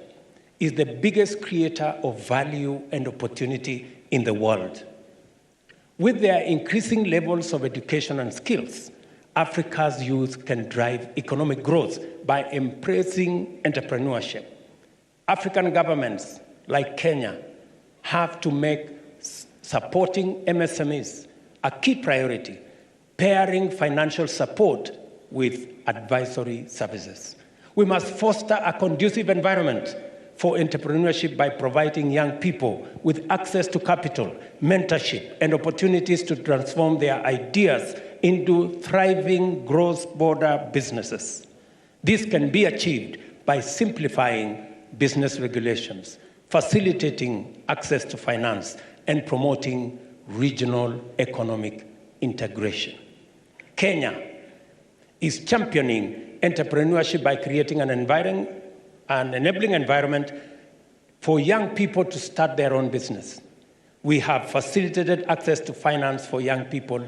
is the biggest creator of value and opportunity in the world. With their increasing levels of education and skills, Africa's youth can drive economic growth by embracing entrepreneurship. African governments like Kenya have to make supporting MSMEs a key priority, pairing financial support with advisory services. We must foster a conducive environment for entrepreneurship by providing young people with access to capital, mentorship, and opportunities to transform their ideas into thriving cross-border businesses. This can be achieved by simplifying business regulations, facilitating access to finance, and promoting regional economic integration. Kenya is championing entrepreneurship by creating an enabling environment for young people to start their own business. We have facilitated access to finance for young people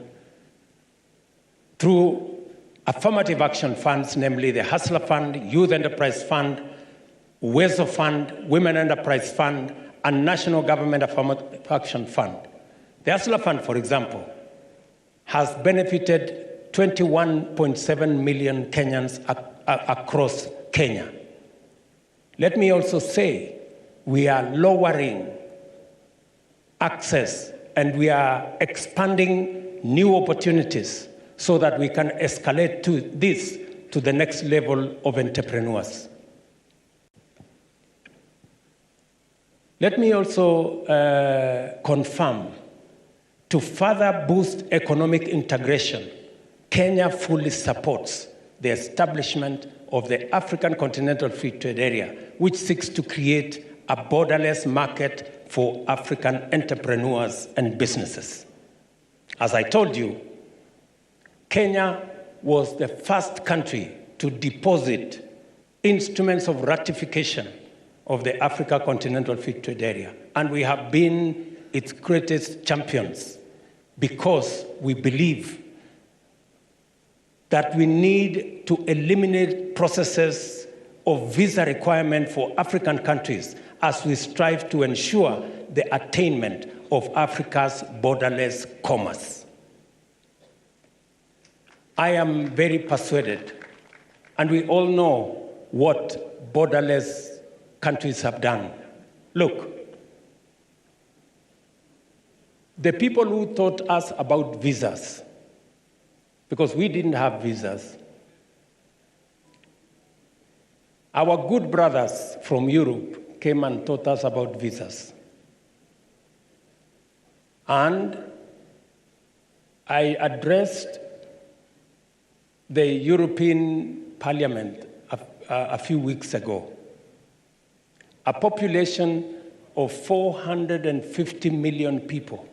through affirmative action funds, namely the Hustler Fund, Youth Enterprise Fund, Uwezo Fund, Women Enterprise Fund, and National Government Affirmative Action Fund. The Hustler Fund, for example, has benefited 21.7 million Kenyans across Kenya. Let me also say, we are lowering access and we are expanding new opportunities so that we can escalate to the next level of entrepreneurs. Let me also confirm, to further boost economic integration, Kenya fully supports the establishment of the African Continental Free Trade Area, which seeks to create a borderless market for African entrepreneurs and businesses. As I told you, Kenya was the first country to deposit instruments of ratification of the Africa Continental Free Trade Area, and we have been its greatest champions because we believe that we need to eliminate processes of visa requirement for African countries as we strive to ensure the attainment of Africa's borderless commerce. I am very persuaded, and we all know what borderless countries have done. Look, the people who taught us about visas, because we didn't have visas, our good brothers from Europe came and taught us about visas. And I addressed the European Parliament a few weeks ago. A population of 450 million people,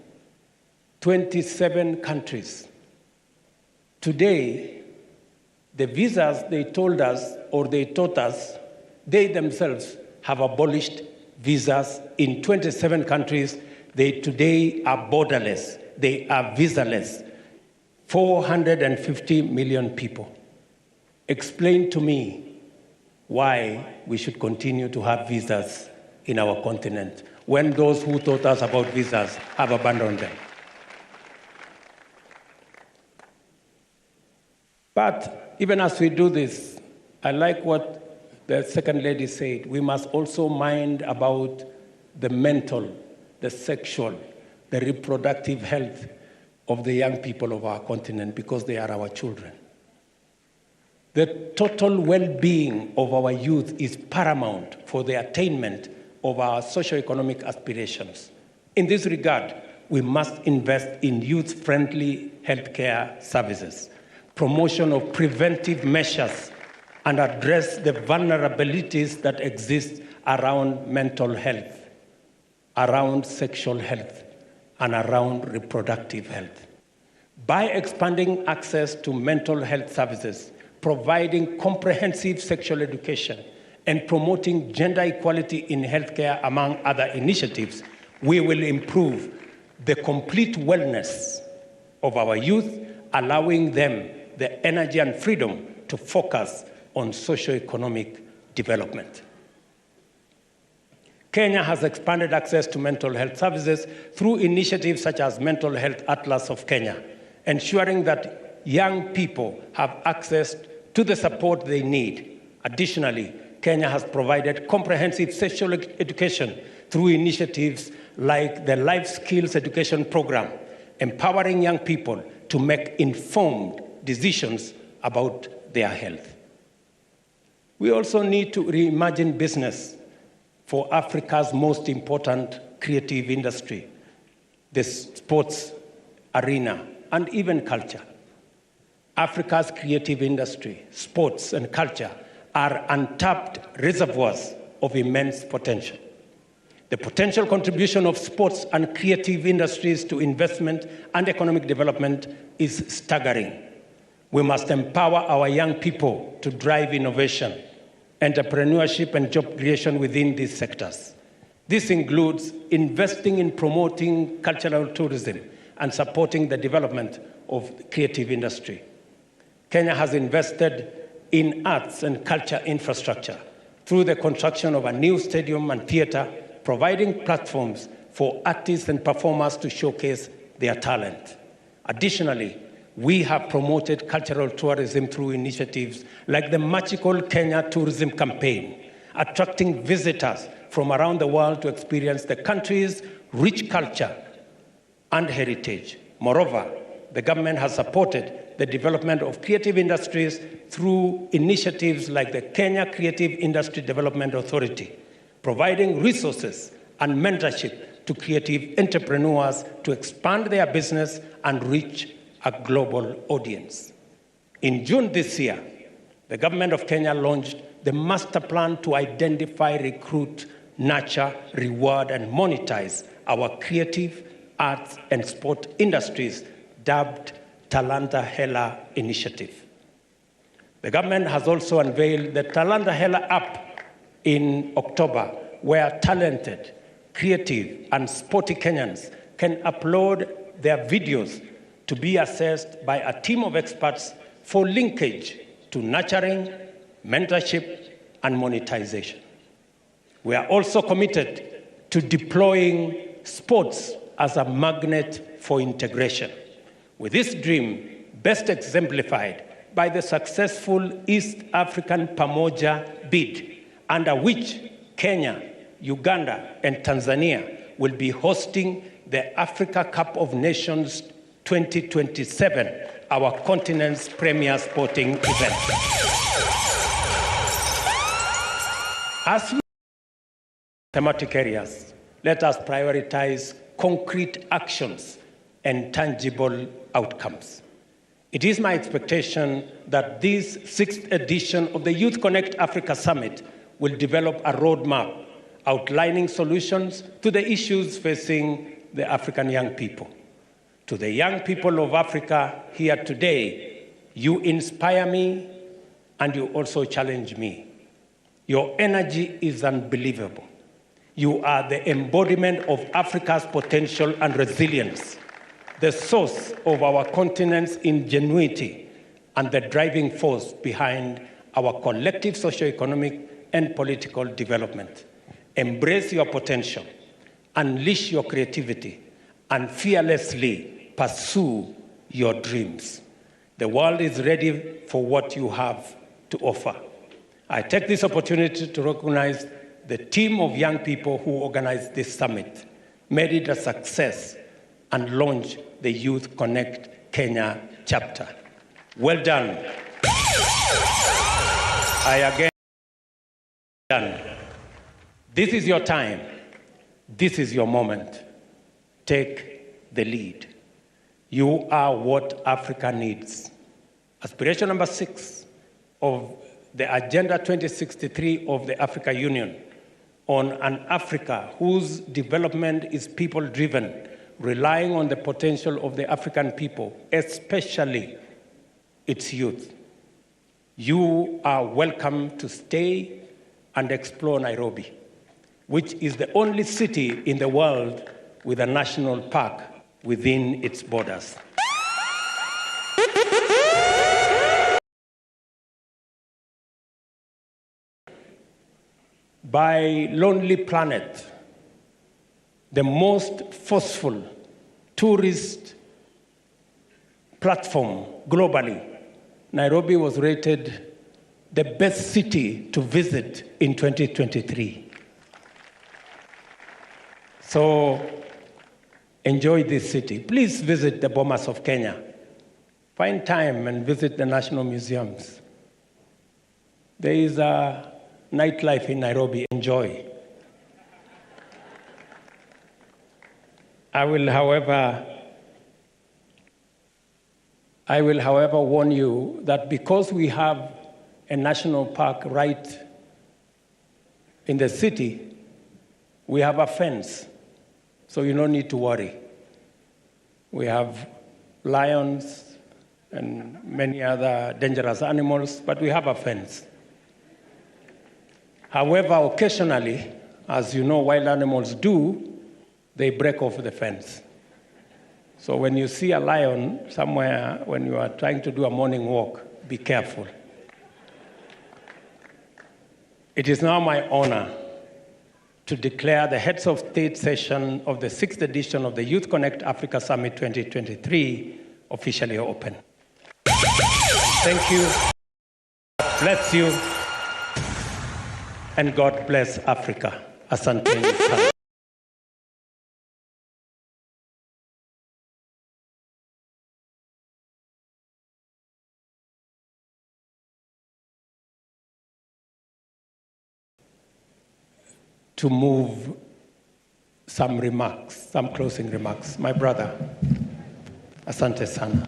27 countries. Today, the visas they told us, or they taught us, they themselves have abolished visas in 27 countries. They today are borderless. They are visaless. 450 million people. Explain to me why we should continue to have visas in our continent when those who taught us about visas have abandoned them. But even as we do this, I like what the second lady said. We must also mind about the mental, the sexual, the reproductive health of the young people of our continent, because they are our children. The total well-being of our youth is paramount for the attainment of our socio-economic aspirations. In this regard, we must invest in youth-friendly healthcare services, promotion of preventive measures, and address the vulnerabilities that exist around mental health, around sexual health, and around reproductive health. By expanding access to mental health services, providing comprehensive sexual education, and promoting gender equality in healthcare, among other initiatives, we will improve the complete wellness of our youth, allowing them the energy and freedom to focus on socio-economic development. Kenya has expanded access to mental health services through initiatives such as Mental Health Atlas of Kenya, ensuring that young people have access to the support they need. Additionally, Kenya has provided comprehensive sexual education through initiatives like the Life Skills Education Program, empowering young people to make informed decisions about their health. We also need to reimagine business for Africa's most important creative industry, the sports arena, and even culture. Africa's creative industry, sports, and culture are untapped reservoirs of immense potential. The potential contribution of sports and creative industries to investment and economic development is staggering. We must empower our young people to drive innovation, entrepreneurship, and job creation within these sectors. This includes investing in promoting cultural tourism and supporting the development of the creative industry. Kenya has invested in arts and culture infrastructure through the construction of a new stadium and theater, providing platforms for artists and performers to showcase their talent. Additionally, we have promoted cultural tourism through initiatives like the Magical Kenya Tourism Campaign, attracting visitors from around the world to experience the country's rich culture and heritage. Moreover, the government has supported the development of creative industries through initiatives like the Kenya Creative Industry Development Authority, providing resources and mentorship to creative entrepreneurs to expand their business and reach a global audience. In June this year, the government of Kenya launched the master plan to identify, recruit, nurture, reward, and monetize our creative, arts, and sport industries, dubbed Talanta Hela Initiative. The government has also unveiled the Talanta Hela app in October, where talented, creative, and sporty Kenyans can upload their videos to be assessed by a team of experts for linkage to nurturing, mentorship, and monetization. We are also committed to deploying sports as a magnet for integration, with this dream best exemplified by the successful East African Pamoja bid, under which Kenya, Uganda, and Tanzania will be hosting the Africa Cup of Nations 2027, our continent's premier sporting event. As we thematic areas, let us prioritize concrete actions and tangible outcomes. It is my expectation that this 6th edition of the Youth Connect Africa Summit will develop a roadmap outlining solutions to the issues facing the African young people. To the young people of Africa here today, you inspire me and you also challenge me. Your energy is unbelievable. You are the embodiment of Africa's potential and resilience, the source of our continent's ingenuity, and the driving force behind our collective socio-economic and political development. Embrace your potential, unleash your creativity, and fearlessly pursue your dreams. The world is ready for what you have to offer. I take this opportunity to recognize the team of young people who organized this summit, made it a success, and launched the Youth Connect Kenya chapter. Well done. I again done. This is your time. This is your moment. Take the lead. You are what Africa needs. Aspiration number 6 of the Agenda 2063 of the Africa Union on an Africa whose development is people-driven, relying on the potential of the African people, especially its youth. You are welcome to stay and explore Nairobi, which is the only city in the world with a national park within its borders. By Lonely Planet, the most forceful tourist platform globally, Nairobi was rated the best city to visit in 2023. So enjoy this city. Please visit the Bomas of Kenya. Find time and visit the national museums. There is a nightlife in Nairobi. Enjoy. I will, however, warn you that because we have a national park right in the city, we have a fence, so you don't need to worry. We have lions and many other dangerous animals, but we have a fence. However, occasionally, as you know, wild animals do, they break off the fence. So when you see a lion somewhere, when you are trying to do a morning walk, be careful. It is now my honor to declare the Heads of State session of the 6th edition of the Youth Connekt Africa Summit 2023 officially open. Thank you. God bless you. And God bless Africa. Asante. To move some remarks, some closing remarks. My brother, asante sana.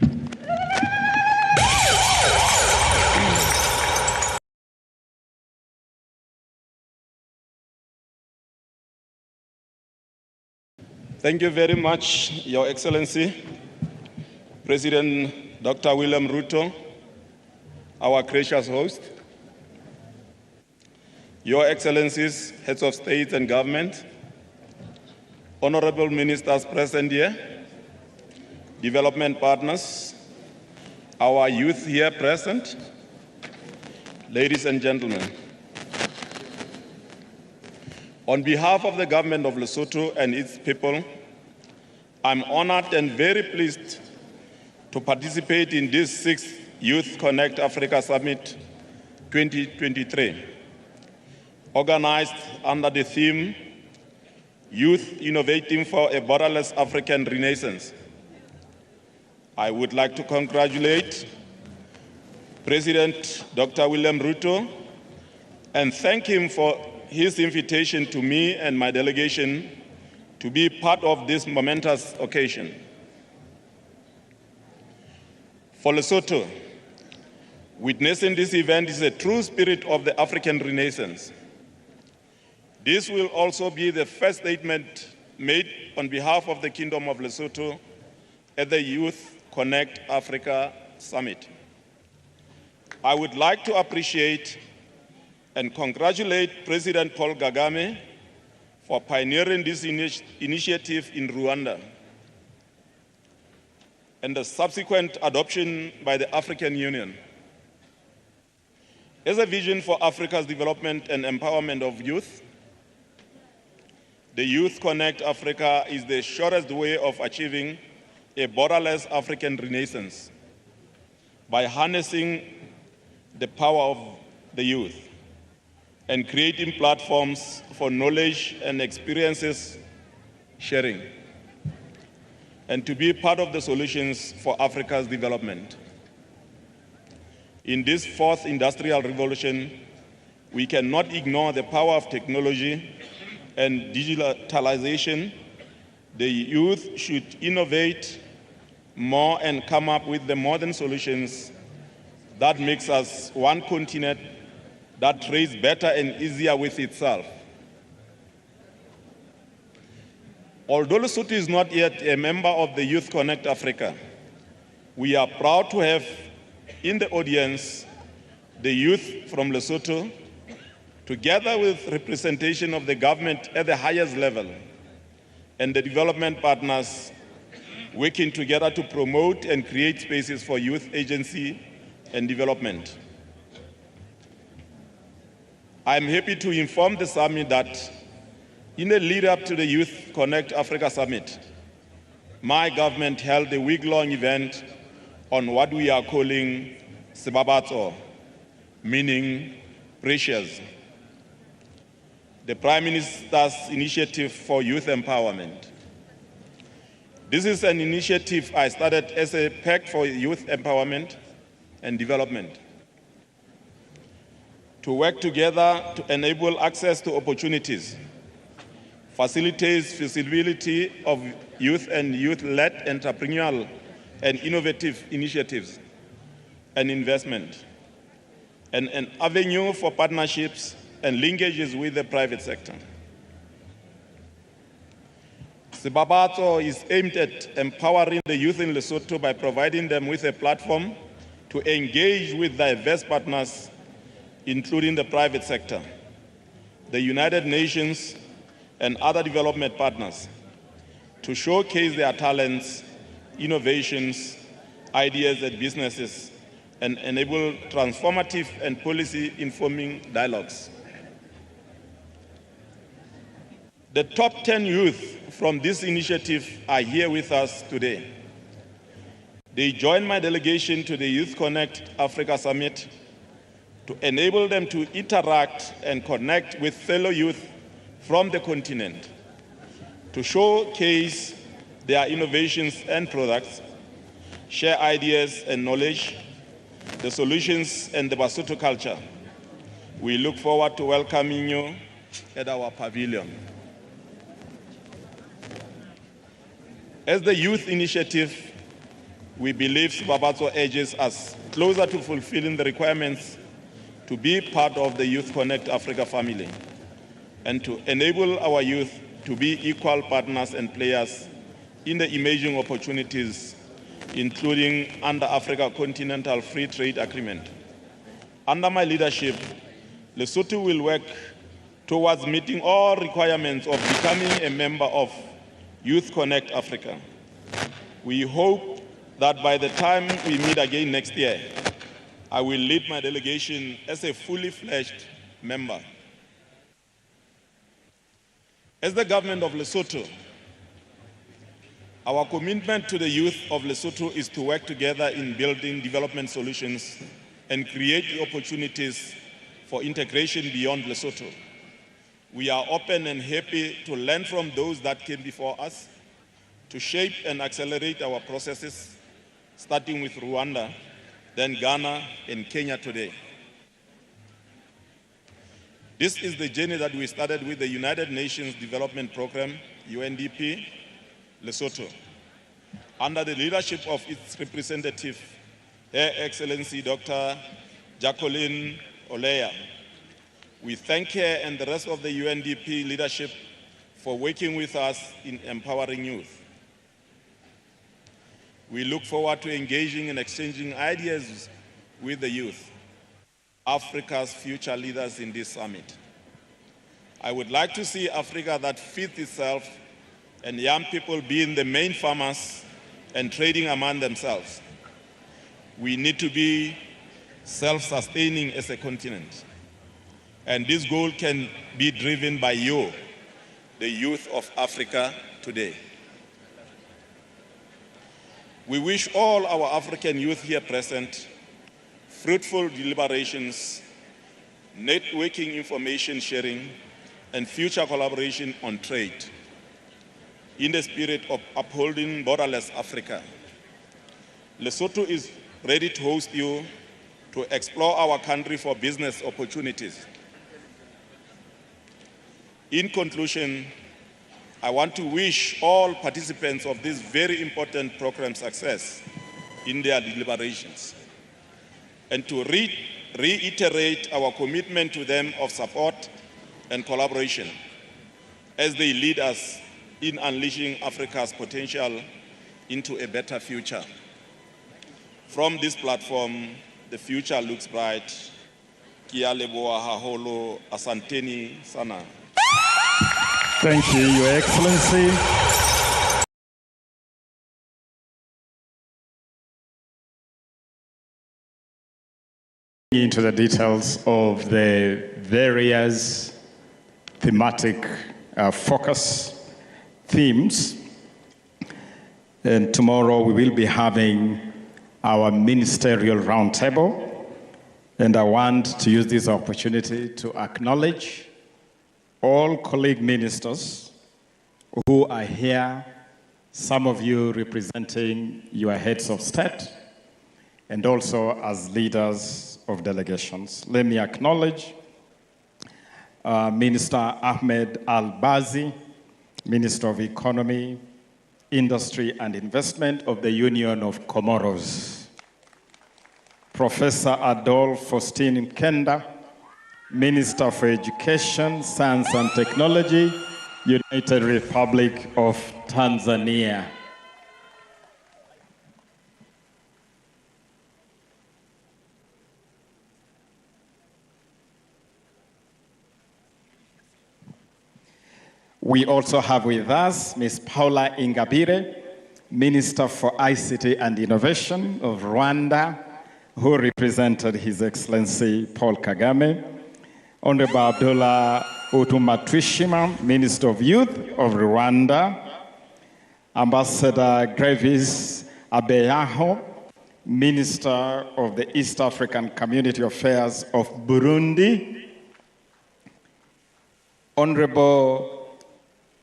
Thank you very much, Your Excellency, President Dr. William Ruto, our gracious host, Your Excellencies, Heads of State and Government, Honorable Ministers present here, development partners, our youth here present, ladies and gentlemen. On behalf of the government of Lesotho and its people, I'm honored and very pleased to participate in this 6th Youth Connekt Africa Summit 2023, organized under the theme, Youth Innovating for a Borderless African Renaissance. I would like to congratulate President Dr. William Ruto and thank him for his invitation to me and my delegation to be part of this momentous occasion. For Lesotho, witnessing this event is a true spirit of the African Renaissance. This will also be the first statement made on behalf of the Kingdom of Lesotho at the Youth Connekt Africa Summit. I would like to appreciate and congratulate President Paul Kagame for pioneering this initiative in Rwanda and the subsequent adoption by the African Union. As a vision for Africa's development and empowerment of youth, the Youth Connekt Africa is the shortest way of achieving a borderless African renaissance by harnessing the power of the youth and creating platforms for knowledge and experiences sharing, and to be part of the solutions for Africa's development. In this 4th industrial revolution, we cannot ignore the power of technology and digitalization. The youth should innovate more and come up with the modern solutions that makes us one continent that trades better and easier with itself. Although Lesotho is not yet a member of the Youth Connekt Africa, we are proud to have in the audience the youth from Lesotho, together with representation of the government at the highest level and the development partners working together to promote and create spaces for youth agency and development. I'm happy to inform the summit that in the lead up to the Youth Connekt Africa Summit, my government held a week-long event on what we are calling Sibabatso, meaning precious. The Prime Minister's Initiative for Youth Empowerment. This is an initiative I started as a pact for youth empowerment and development, to work together to enable access to opportunities, facilitates feasibility of youth and youth-led entrepreneurial and innovative initiatives and investment, and an avenue for partnerships and linkages with the private sector. Sibabatso is aimed at empowering the youth in Lesotho by providing them with a platform to engage with diverse partners, including the private sector, the United Nations, and other development partners, to showcase their talents, innovations, ideas, and businesses, and enable transformative and policy-informing dialogues. The top 10 youth from this initiative are here with us today. They joined my delegation to the Youth Connekt Africa Summit to enable them to interact and connect with fellow youth from the continent, to showcase their innovations and products, share ideas and knowledge, the solutions and the Basotho culture. We look forward to welcoming you at our pavilion. As the youth initiative, we believe Sibabatso edges us closer to fulfilling the requirements to be part of the Youth Connekt Africa family and to enable our youth to be equal partners and players in the emerging opportunities, including under Africa Continental Free Trade Agreement. Under my leadership, Lesotho will work towards meeting all requirements of becoming a member of Youth Connekt Africa. We hope that by the time we meet again next year, I will lead my delegation as a fully fledged member. As the government of Lesotho, our commitment to the youth of Lesotho is to work together in building development solutions and create opportunities for integration beyond Lesotho. We are open and happy to learn from those that came before us, to shape and accelerate our processes, starting with Rwanda, then Ghana and Kenya today. This is the journey that we started with the United Nations Development Programme, UNDP, Lesotho, under the leadership of its representative, Her Excellency Dr. Jacqueline Oleya. We thank her and the rest of the UNDP leadership for working with us in empowering youth. We look forward to engaging and exchanging ideas with the youth, Africa's future leaders in this summit. I would like to see Africa that feeds itself and young people being the main farmers and trading among themselves. We need to be self-sustaining as a continent. And this goal can be driven by you, the youth of Africa today. We wish all our African youth here present fruitful deliberations, networking information sharing, and future collaboration on trade in the spirit of upholding borderless Africa. Lesotho is ready to host you to explore our country for business opportunities. In conclusion, I want to wish all participants of this very important program success in their deliberations and to reiterate our commitment to them of support and collaboration as they lead us in unleashing Africa's potential into a better future. From this platform, the future looks bright. Kia leboa haholo asanteni sana. Thank you, Your Excellency. Into the details of the various thematic focus themes. And tomorrow we will be having our ministerial roundtable. And I want to use this opportunity to acknowledge all colleague ministers who are here, some of you representing your heads of state, and also as leaders of delegations. Let me acknowledge Minister Ahmed Al-Bazi, Minister of Economy, Industry and Investment of the Union of Comoros. Professor Adolphe Faustin Kenda, Minister for Education, Science and Technology, United Republic of Tanzania. We also have with us Ms. Paula Ingabire, Minister for ICT and Innovation of Rwanda, who represented His Excellency Paul Kagame. Honorable Abdullah Utumatwishima, Minister of Youth of Rwanda. Ambassador Grevis Abeyaho, Minister of the East African Community Affairs of Burundi. Honorable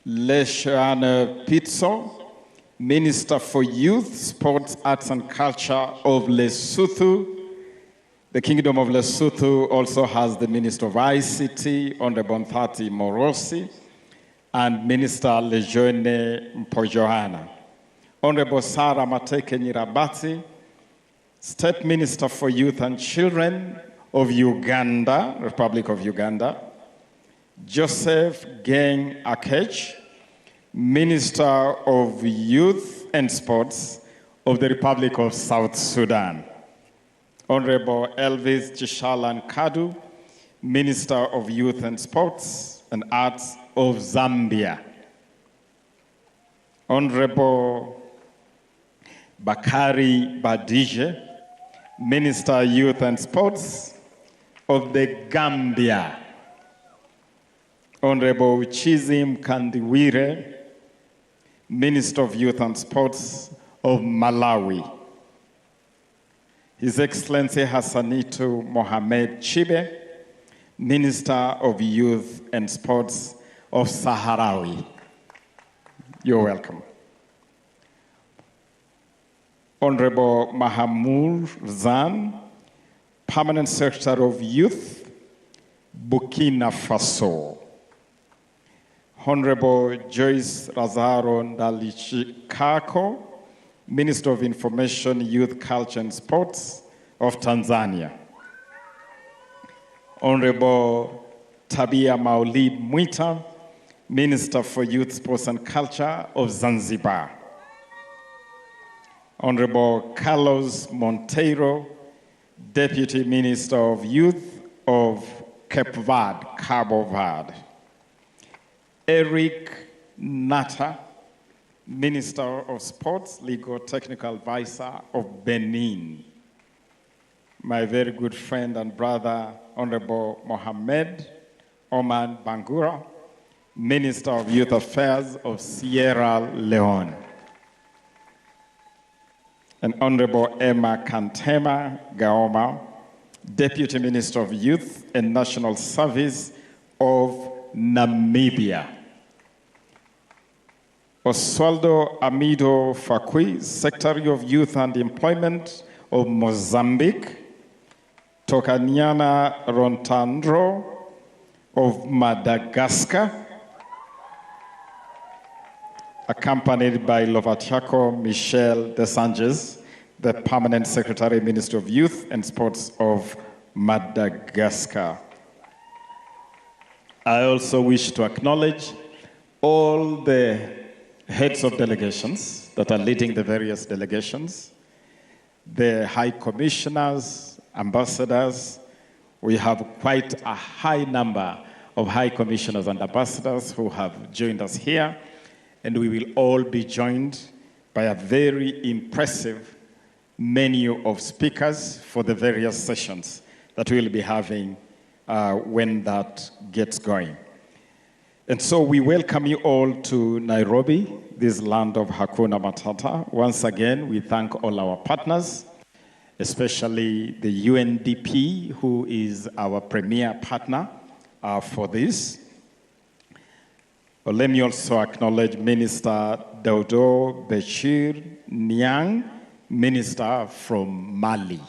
Leshane Pitso, Minister for Youth, Sports, Arts and Culture of Lesotho. The Kingdom of Lesotho also has the Minister of ICT, Honorable Nthati Morosi, and Minister Lejeune Mpojoana. Honorable Sarah Mateke Nyirabati, State Minister for Youth and Children of Uganda, Republic of Uganda. Joseph Geng Akech, Minister of Youth and Sports of the Republic of South Sudan. Honorable Elvis Chishalan Kadu, Minister of Youth and Sports and Arts of Zambia. Honorable Bakari Badije, Minister of Youth and Sports of the Gambia. Honorable Chizim Kandiwire, Minister of Youth and Sports of Malawi. His Excellency Hassanitu Mohamed Chibe, Minister of Youth and Sports of Sahrawi. You're welcome. Honorable Mahamoud Zan, Permanent Secretary of Youth, Burkina Faso. Honorable Joyce Lazaro Ndalichikako, Minister of Information, Youth, Culture and Sports of Tanzania. Honorable Tabia Maulid Mwita, Minister for Youth, Sports and Culture of Zanzibar. Honorable Carlos Monteiro, Deputy Minister of Youth of Cape Verde, Cabo Verde. Eric Nata, Minister of Sports, Legal Technical Advisor of Benin. My very good friend and brother, Honorable Mohamed Oman Bangura, Minister of Youth Affairs of Sierra Leone. And Honorable Emma Kantema Gaoma, Deputy Minister of Youth and National Service of Namibia. Oswaldo Amido Fakui, Secretary of Youth and Employment of Mozambique. Tokanyana Rontandro of Madagascar, accompanied by Lovatiako Michel Desanges, the Permanent Secretary, Minister of Youth and Sports of Madagascar. I also wish to acknowledge all the heads of delegations that are leading the various delegations, the high commissioners, ambassadors. We have quite a high number of high commissioners and ambassadors who have joined us here, and we will all be joined by a very impressive menu of speakers for the various sessions that we'll be having when that gets going. And so we welcome you all to Nairobi, this land of Hakuna Matata. Once again, we thank all our partners especially the UNDP, who is our premier partner for this. But let me also acknowledge Minister Dodo Bashir Niang, Minister from Mali.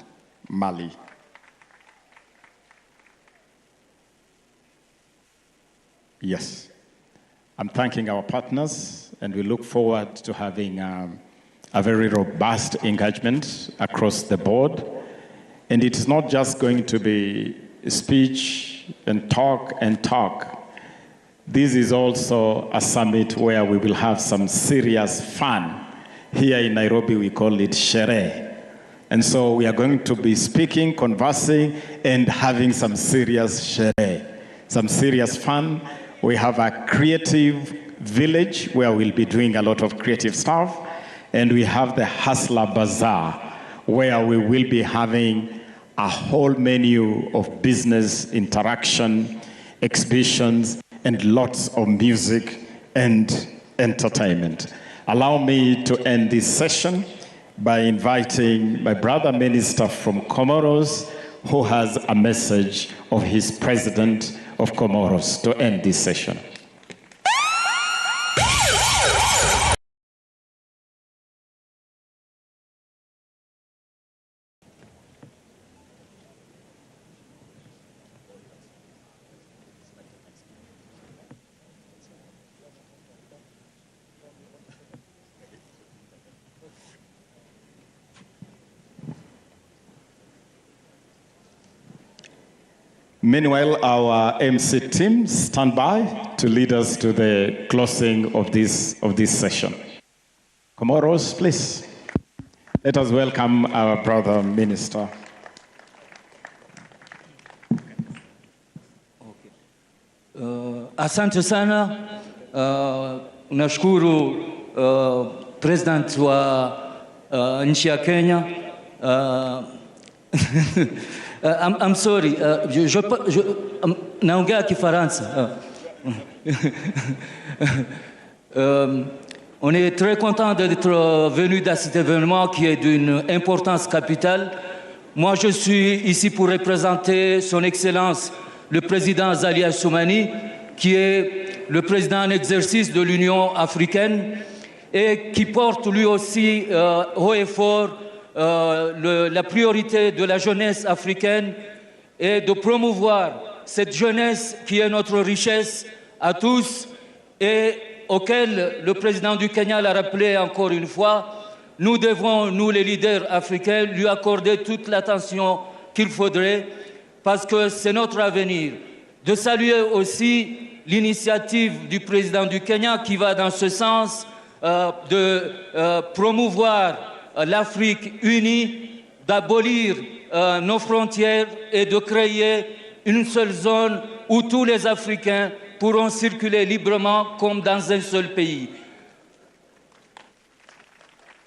Yes. I'm thanking our partners, and we look forward to having a very robust engagement across the board. And it's not just going to be speech and talk and talk. This is also a summit where we will have some serious fun. Here in Nairobi, we call it sherehe. And so we are going to be speaking, conversing, and having some serious sherehe, some serious fun. We have a creative village where we'll be doing a lot of creative stuff. And we have the Hustler Bazaar, where we will be having a whole menu of business interaction, exhibitions, and lots of music and entertainment. Allow me to end this session by inviting my brother minister from Comoros, who has a message of his president of Comoros to end this session. Meanwhile, our MC team stand by to lead us to the closing of this session. Comoros, please. Let us welcome our brother minister. Asante sana. Nashukuru president wa nchi ya Kenya. I'm sorry, naongea Kifaransa. On est très content d'être venu dans cet événement qui est d'une importance capitale. Moi, je suis ici pour représenter son Excellence, le président Azali Assoumani, qui est le président en exercice de l'Union africaine et qui porte lui aussi haut et fort la priorité de la jeunesse africaine est de promouvoir cette jeunesse qui est notre richesse à tous et auquel le président du Kenya l'a rappelé encore une fois. Nous devons, nous les leaders africains, lui accorder toute l'attention qu'il faudrait parce que c'est notre avenir. De saluer aussi l'initiative du président du Kenya qui va dans ce sens de promouvoir l'Afrique unie, d'abolir nos frontières et de créer une seule zone où tous les Africains pourront circuler librement comme dans un seul pays.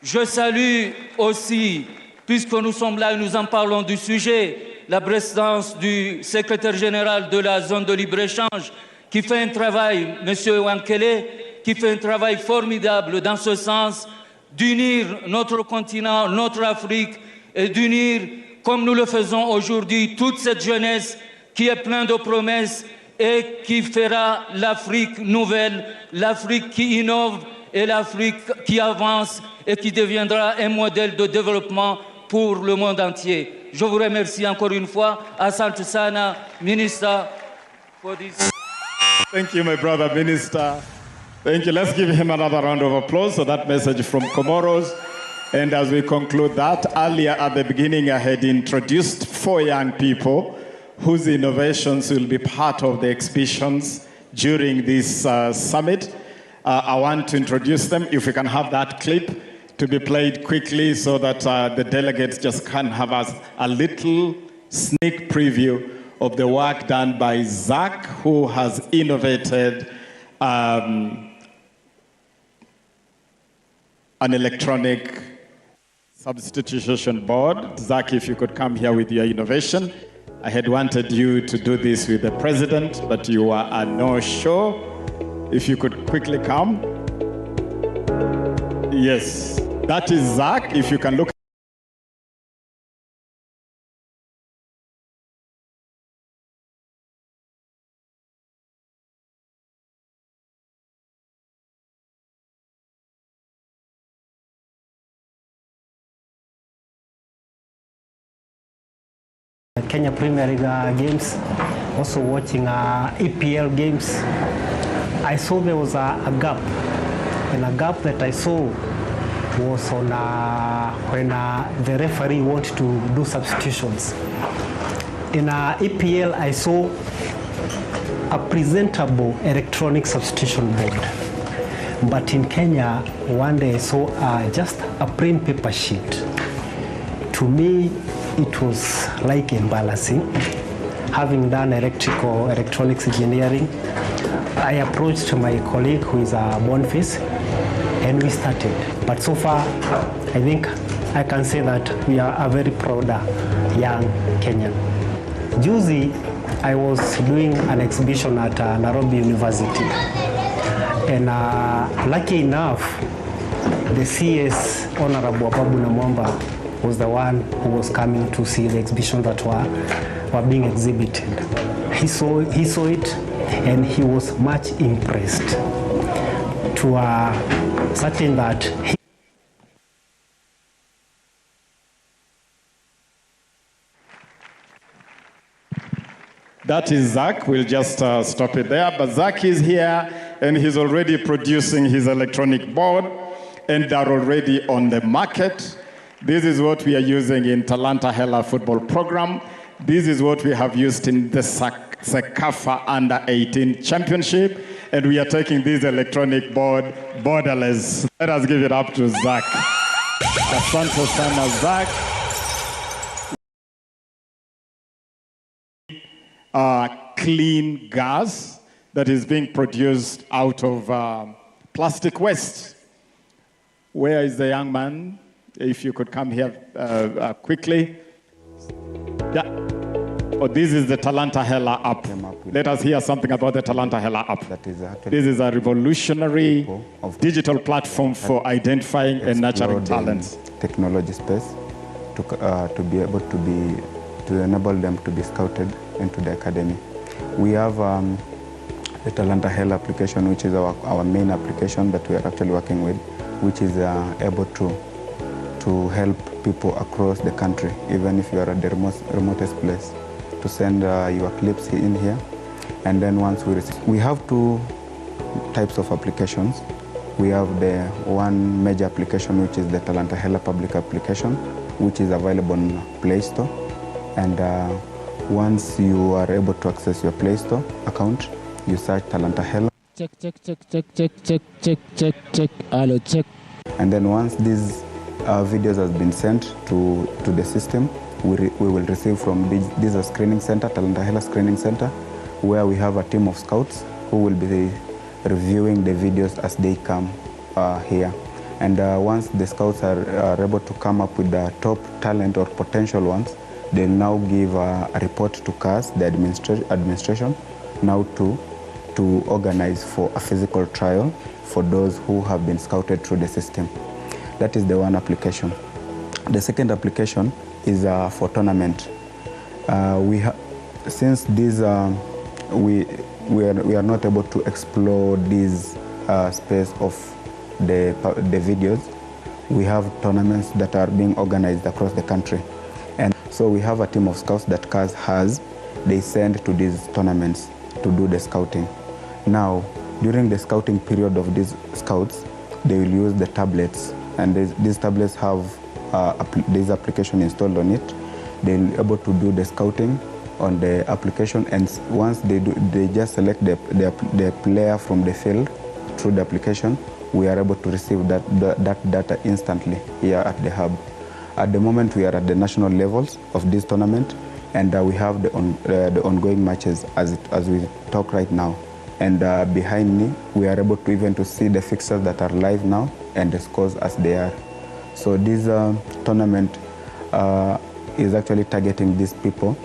Je salue aussi, puisque nous sommes là et nous en parlons du sujet, la présence du secrétaire général de la zone de libre-échange qui fait un travail, M. Wankele, qui fait un travail formidable dans ce sens, d'unir notre continent, notre Afrique, et d'unir, comme nous le faisons aujourd'hui, toute cette jeunesse qui est pleine de promesses et qui fera l'Afrique nouvelle, l'Afrique qui innove et l'Afrique qui avance et qui deviendra un modèle de développement pour le monde entier. Je vous remercie encore une fois. Asante sana, Minister, for this. Thank you, my brother minister. Thank you. Let's give him another round of applause for that message from Comoros. And as we conclude that, earlier at the beginning, I had introduced 4 young people whose innovations will be part of the exhibitions during this summit. I want to introduce them. If we can have that clip to be played quickly so that the delegates just can have a little sneak preview of the work done by Zach, who has innovated an electronic substitution board. Zach, if you could come here with your innovation. I had wanted you to do this with the president, but you are a no-show. If you could quickly come. Yes, that is Zach. If you can look Kenya Premier League games, also watching EPL games. I saw there was a gap, and a gap that I saw was on when the referee wanted to do substitutions. In EPL, I saw a presentable electronic substitution board. But in Kenya, one day I saw just a plain paper sheet. To me, it was like embarrassing. Having done electronics engineering, I approached my colleague who is a Boniface, and we started. But so far, I think I can say that we are a very proud young Kenyan. Juzi, I was doing an exhibition at Nairobi University, and lucky enough, the CS Honorable Babu Namwamba was the one who was coming to see the exhibition that were being exhibited. He saw it, and he was much impressed to certain that he That is Zach. We'll just stop it there. But Zach is here, and he's already producing his electronic board, and they're already on the market. This is what we are using in Talanta Hela football program. This is what we have used in the Sekafa Under 18 Championship, and we are taking this electronic board borderless. Let us give it up to Zach. Asante sana, Zach. Clean gas that is being produced out of plastic waste. Where is the young man? If you could come here quickly. Yeah. Oh, this is the Talanta Hela app. Let us hear something about the Talanta Hela app. This is a revolutionary digital platform for identifying and nurturing talents. Technology space to be able to enable them to be scouted into the academy. We have the Talanta Hela application, which is our main application that we are actually working with, which is able to help people across the country, even if you are at the remotest place, to send your clips in here. And then once we have two types of applications. We have the one major application, which is the Talanta Hela public application, which is available on Play Store. And once you are able to access your Play Store account, you search Talanta Hela. Check. Hello, check. And then once these videos has been sent to the system, we will receive from this screening center, Talanta Hela Screening Center, where we have a team of scouts who will be reviewing the videos as they come here. And once the scouts are able to come up with the top talent or potential ones, they'll now give a report to CAS, the administration, now to organize for a physical trial for those who have been scouted through the system. That is the one application. The second application is for tournament. Since these we are not able to explore this space of the videos, we have tournaments that are being organized across the country. And so we have a team of scouts that CAS has. They send to these tournaments to do the scouting. Now, during the scouting period of these scouts, they will use the tablets, and these tablets have this application installed on it. They'll be able to do the scouting on the application, and once they just select the player from the field through the application, we are able to receive that data instantly here at the hub. At the moment, we are at the national levels of this tournament, and we have the ongoing matches as we talk right now. And behind me, we are able to even to see the fixtures that are live now and the scores as they are. So this tournament is actually targeting these people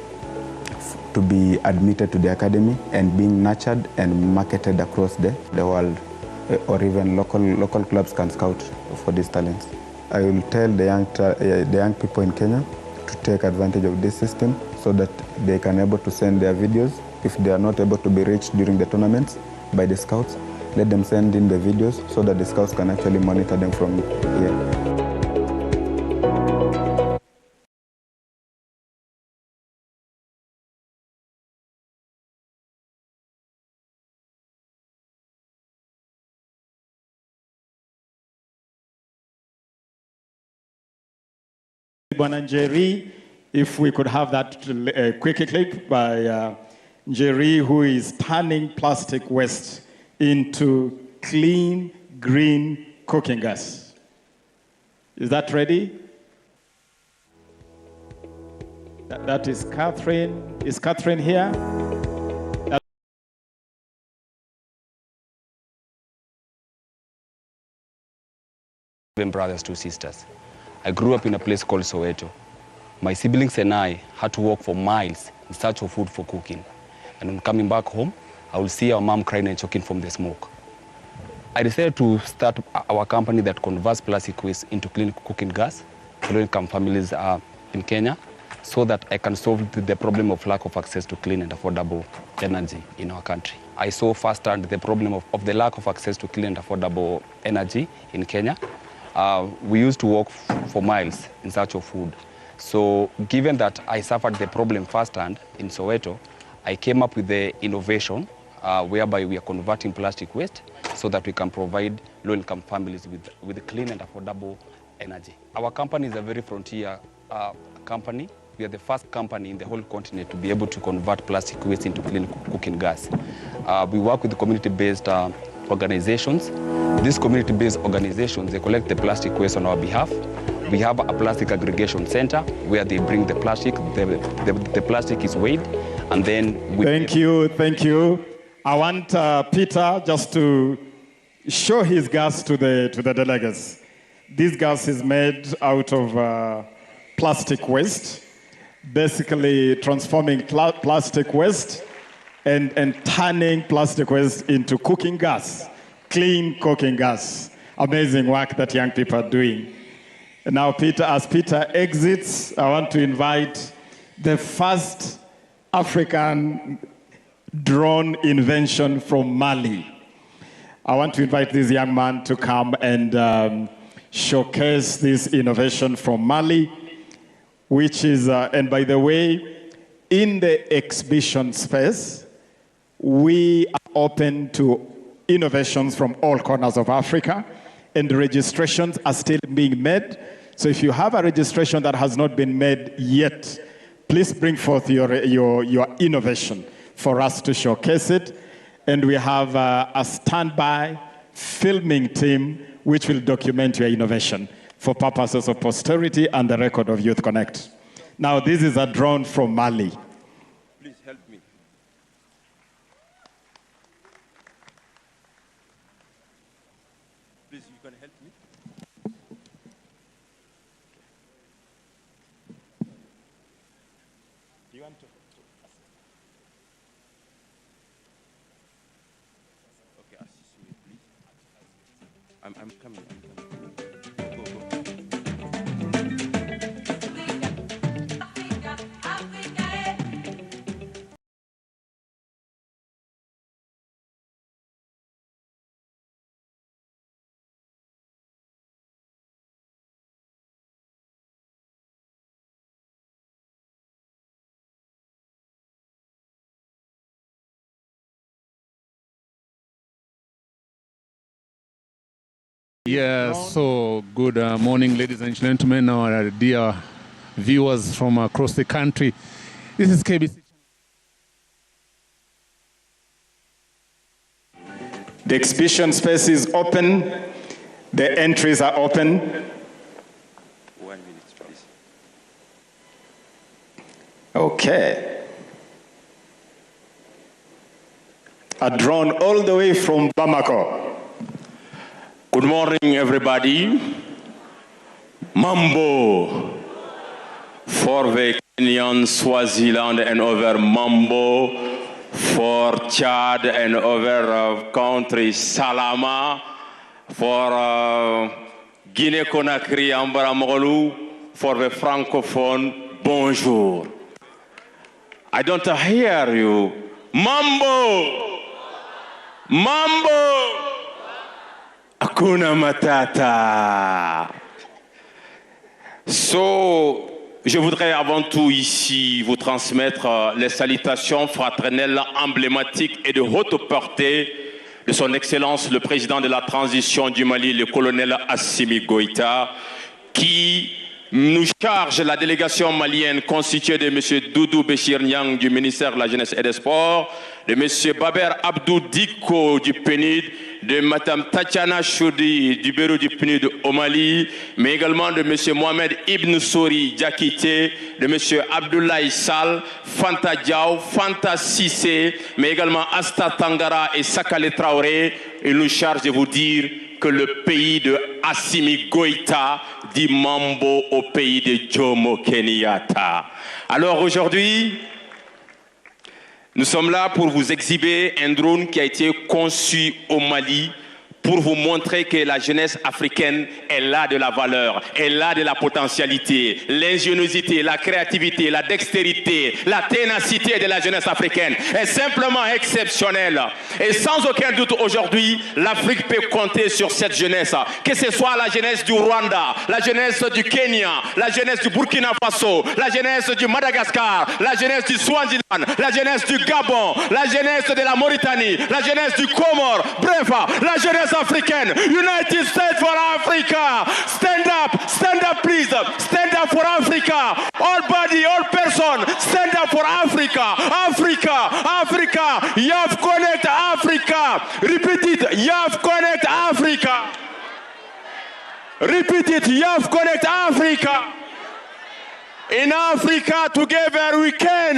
to be admitted to the academy and being nurtured and marketed across the world, or even local clubs can scout for these talents. I will tell the young people in Kenya to take advantage of this system so that they can able to send their videos. If they are not able to be reached during the tournaments by the scouts, let them send in the videos so that the scouts can actually monitor them from here. Jerry, if we could have that quick clip by Jerry, who is turning plastic waste into clean, green cooking gas. Is that ready? That is Catherine. Is Catherine here? Brothers, two sisters. I grew up in a place called Soweto. My siblings and I had to walk for miles in search of food for cooking. And when coming back home, I will see our mom crying and choking from the smoke. I decided to start our company that converts plastic waste into clean cooking gas for low-income families in Kenya, so that I can solve the problem of lack of access to clean and affordable energy in our country. I saw firsthand the problem of the lack of access to clean and affordable energy in Kenya. We used to walk for miles in search of food. So given that I suffered the problem firsthand in Soweto, I came up with the innovation whereby we are converting plastic waste so that we can provide low-income families with clean and affordable energy. Our company is a very frontier company. We are the first company in the whole continent to be able to convert plastic waste into clean cooking gas. We work with community-based organizations. These community-based organizations, they collect the plastic waste on our behalf. We have a plastic aggregation center where they bring the plastic. The plastic is weighed, and then we... Thank you. I want Peter just to show his gas to the delegates. This gas is made out of plastic waste, basically transforming plastic waste and turning plastic waste into cooking gas, clean cooking gas. Amazing work that young people are doing. And now, Peter, as Peter exits, I want to invite the first African drone invention from Mali. I want to invite this young man to come and showcase this innovation from Mali, which is, and by the way, in the exhibition space, we are open to innovations from all corners of Africa, and registrations are still being made. So if you have a registration that has not been made yet, please bring forth your innovation for us to showcase it. And we have a standby filming team which will document your innovation for purposes of posterity and the record of Youth Connect. Now, this is a drone from Mali. Please help me. Please, you can help me. Do you want to? Okay, assist me, please. I'm coming. Yeah, so good morning, ladies and gentlemen, our dear viewers from across the country. This is KBC. The exhibition space is open. The entries are open. 1 minute, please. Okay. A drone all the way from Bamako. Good morning, everybody. Mambo for the Kenyan, Swaziland, and other Mambo for Chad and other countries. Salama for Guinea-Conakry, Ambaramogolu for the Francophone. Bonjour. I don't hear you. Mambo! Mambo! Hakuna Matata. So, je voudrais avant tout ici vous transmettre les salutations fraternelles, emblématiques et de haute portée de son Excellence le Président de la transition du Mali, le colonel Assimi Goïta, qui nous charge la délégation malienne constituée de M. Doudou Béchir Niang du ministère de la Jeunesse et des Sports, de M. Baber Abdou Diko du PNUD, de Mme Tatiana Choudi du bureau du PNUD au Mali, mais également de M. Mohamed Ibn Souri Diakité, de M. Abdoulaye Sall, Fanta Diaw, Fanta Sissé, mais également Asta Tangara et Sakale Traoré. Il nous charge de vous dire que le pays de Assimi Goïta dit Mambo au pays de Jomo Kenyatta. Alors aujourd'hui, nous sommes là pour vous exhiber un drone qui a été conçu au Mali pour vous montrer que la jeunesse africaine est là de la valeur, est là de la potentialité, l'ingéniosité, la créativité, la dextérité, la ténacité de la jeunesse africaine est simplement exceptionnelle. Et sans aucun doute aujourd'hui, l'Afrique peut compter sur cette jeunesse, que ce soit la jeunesse du Rwanda, la jeunesse du Kenya, la jeunesse du Burkina Faso, la jeunesse du Madagascar, la jeunesse du Swaziland, la jeunesse du Gabon, la jeunesse de la Mauritanie, la jeunesse du Comore, bref, la jeunesse africaine. United States for Africa. Stand up please. Stand up for Africa. All body, all person, stand up for Africa. Africa, Africa. YAF Connekt Africa. Repeat it, YAF Connekt Africa. Repeat it, YAF Connekt Africa. In Africa together we can.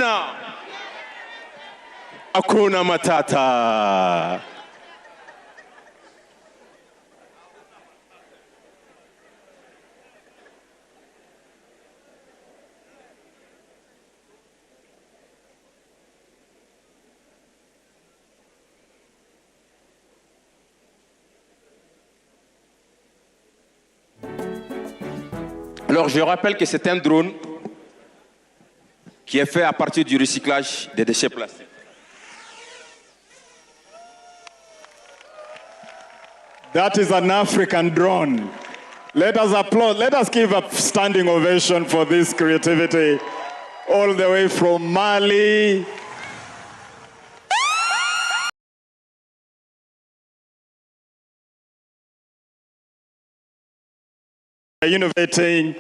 Hakuna Matata. Alors je rappelle que c'est un drone qui est fait à partir du recyclage des déchets plastiques. That is an African drone. Let us applaud, let us give a standing ovation for this creativity all the way from Mali. Innovating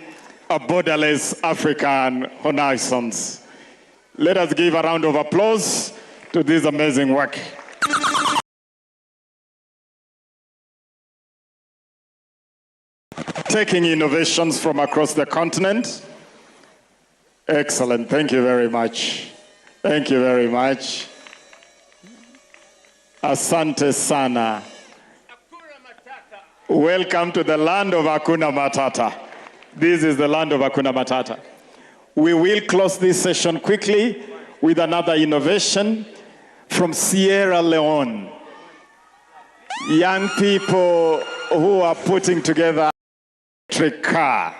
a borderless African Renaissance. Let us give a round of applause to this amazing work. Taking innovations from across the continent. Excellent, thank you very much. Thank you very much. Asante sana. Welcome to the land of Hakuna Matata. This is the land of Hakuna Matata. We will close this session quickly with another innovation from Sierra Leone. Young people who are putting together an electric car,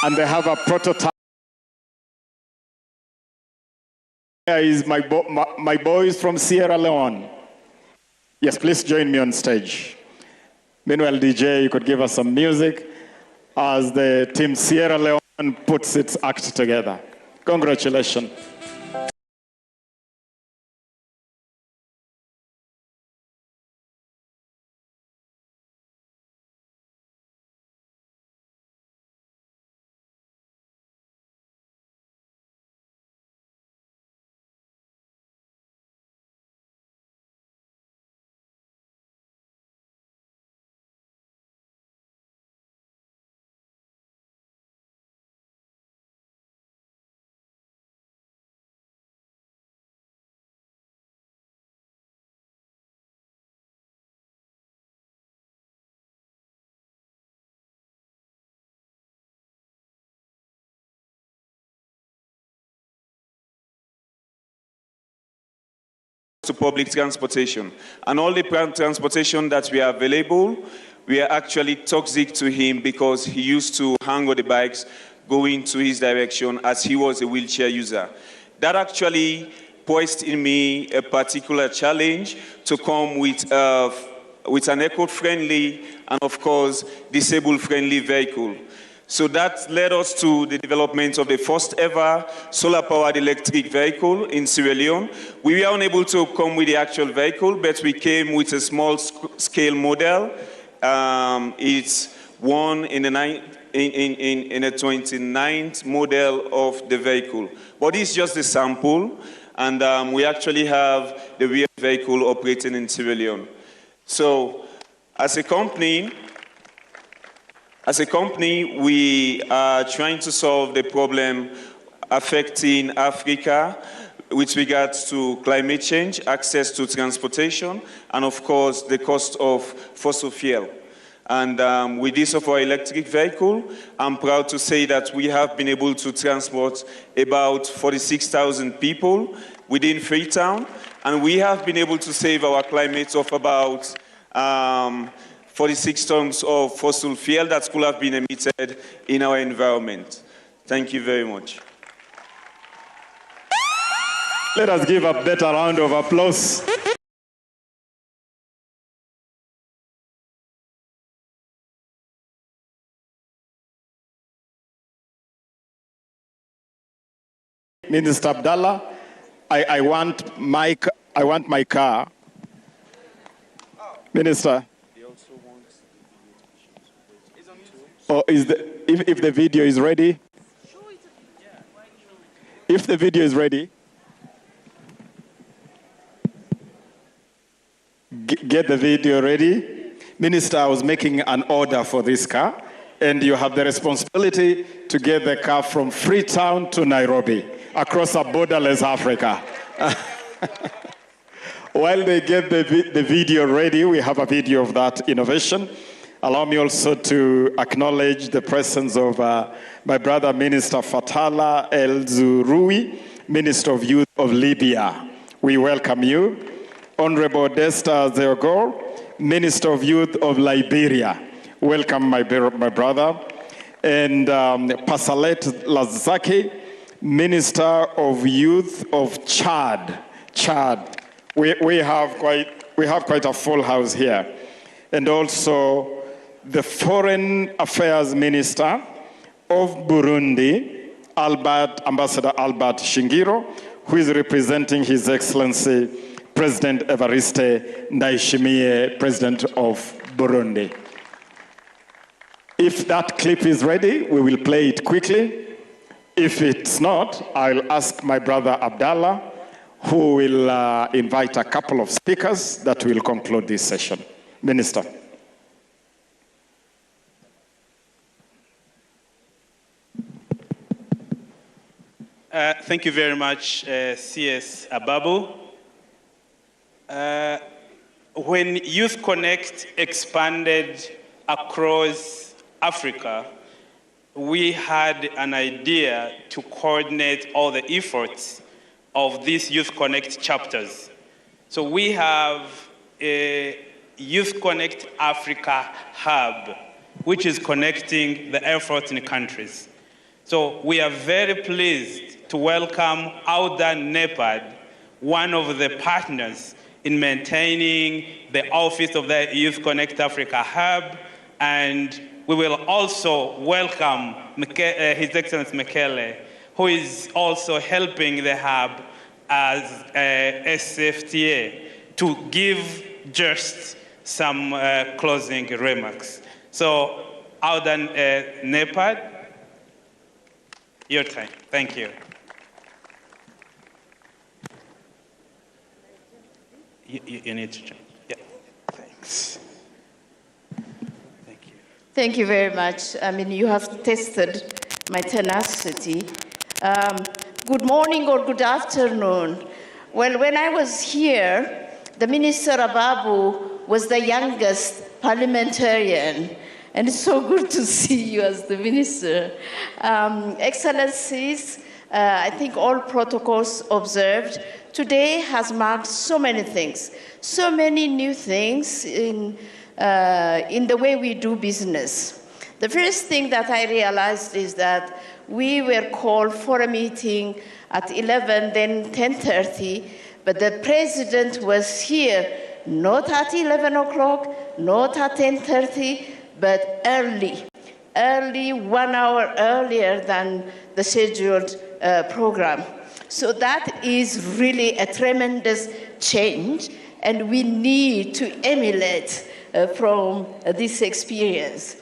and they have a prototype. Here is my boys from Sierra Leone. Yes, please join me on stage. Meanwhile, DJ, you could give us some music as the team Sierra Leone puts its act together. Congratulations. To public transportation. And all the transportation that we are available, we are actually toxic to him because he used to hang on the bikes going to his direction as he was a wheelchair user. That actually posed in me a particular challenge to come with an eco-friendly and, of course, disabled-friendly vehicle. So that led us to the development of the first ever solar-powered electric vehicle in Sierra Leone. We were unable to come with the actual vehicle, but we came with a small-scale model. It's one in in a 29th model of the vehicle. But it's just a sample, and we actually have the real vehicle operating in Sierra Leone. So as a company, we are trying to solve the problem affecting Africa with regards to climate change, access to transportation, and of course, the cost of fossil fuel. And with this of our electric vehicle, I'm proud to say that we have been able to transport about 46,000 people within Freetown, and we have been able to save our climate of about 46 tons of fossil fuel that could have been emitted in our environment. Thank you very much. Let us give a better round of applause. Minister Abdallah, I want my car. Minister. Or if the video is ready? If the video is ready, get the video ready. Minister, I was making an order for this car, and you have the responsibility to get the car from Freetown to Nairobi, across a borderless Africa. While they get the video ready, we have a video of that innovation. Allow me also to acknowledge the presence of my brother, Minister Fatala El Zurui, Minister of Youth of Libya. We welcome you. Honorable Desta Zeogor, Minister of Youth of Liberia. Welcome, my brother. And Pasalet Lazaki, Minister of Youth of Chad. We have quite a full house here. And also the Foreign Affairs Minister of Burundi, Ambassador Albert Shingiro, who is representing His Excellency President Evariste Ndayishimiye, President of Burundi. If that clip is ready, we will play it quickly. If it's not, I'll ask my brother Abdallah, who will invite a couple of speakers that will conclude this session. Minister. Thank you very much, CS Ababu. When Youth Connekt expanded across Africa, we had an idea to coordinate all the efforts of these Youth Connekt chapters. So we have a Youth Connekt Africa hub, which is connecting the efforts in countries. So we are very pleased to welcome Audan Nepad, one of the partners in maintaining the office of the Youth Connekt Africa hub, and we will also welcome His Excellency Mekele, who is also helping the hub as SFTA to give just some closing remarks. So, Audan Nepad, your time. Thank you. You need to change. Yeah. Thanks. Thank you very much. I mean, you have tested my tenacity. Good morning or good afternoon. Well, when I was here, the Minister Ababu was the youngest parliamentarian, and it's so good to see you as the minister. Excellencies, I think all protocols observed. Today has marked so many things, so many new things in the way we do business. The first thing that I realized is that we were called for a meeting at 11, then 10:30, but the president was here, not at 11 o'clock, not at 10:30, but early, 1 hour earlier than the scheduled program. So that is really a tremendous change, and we need to emulate from this experience.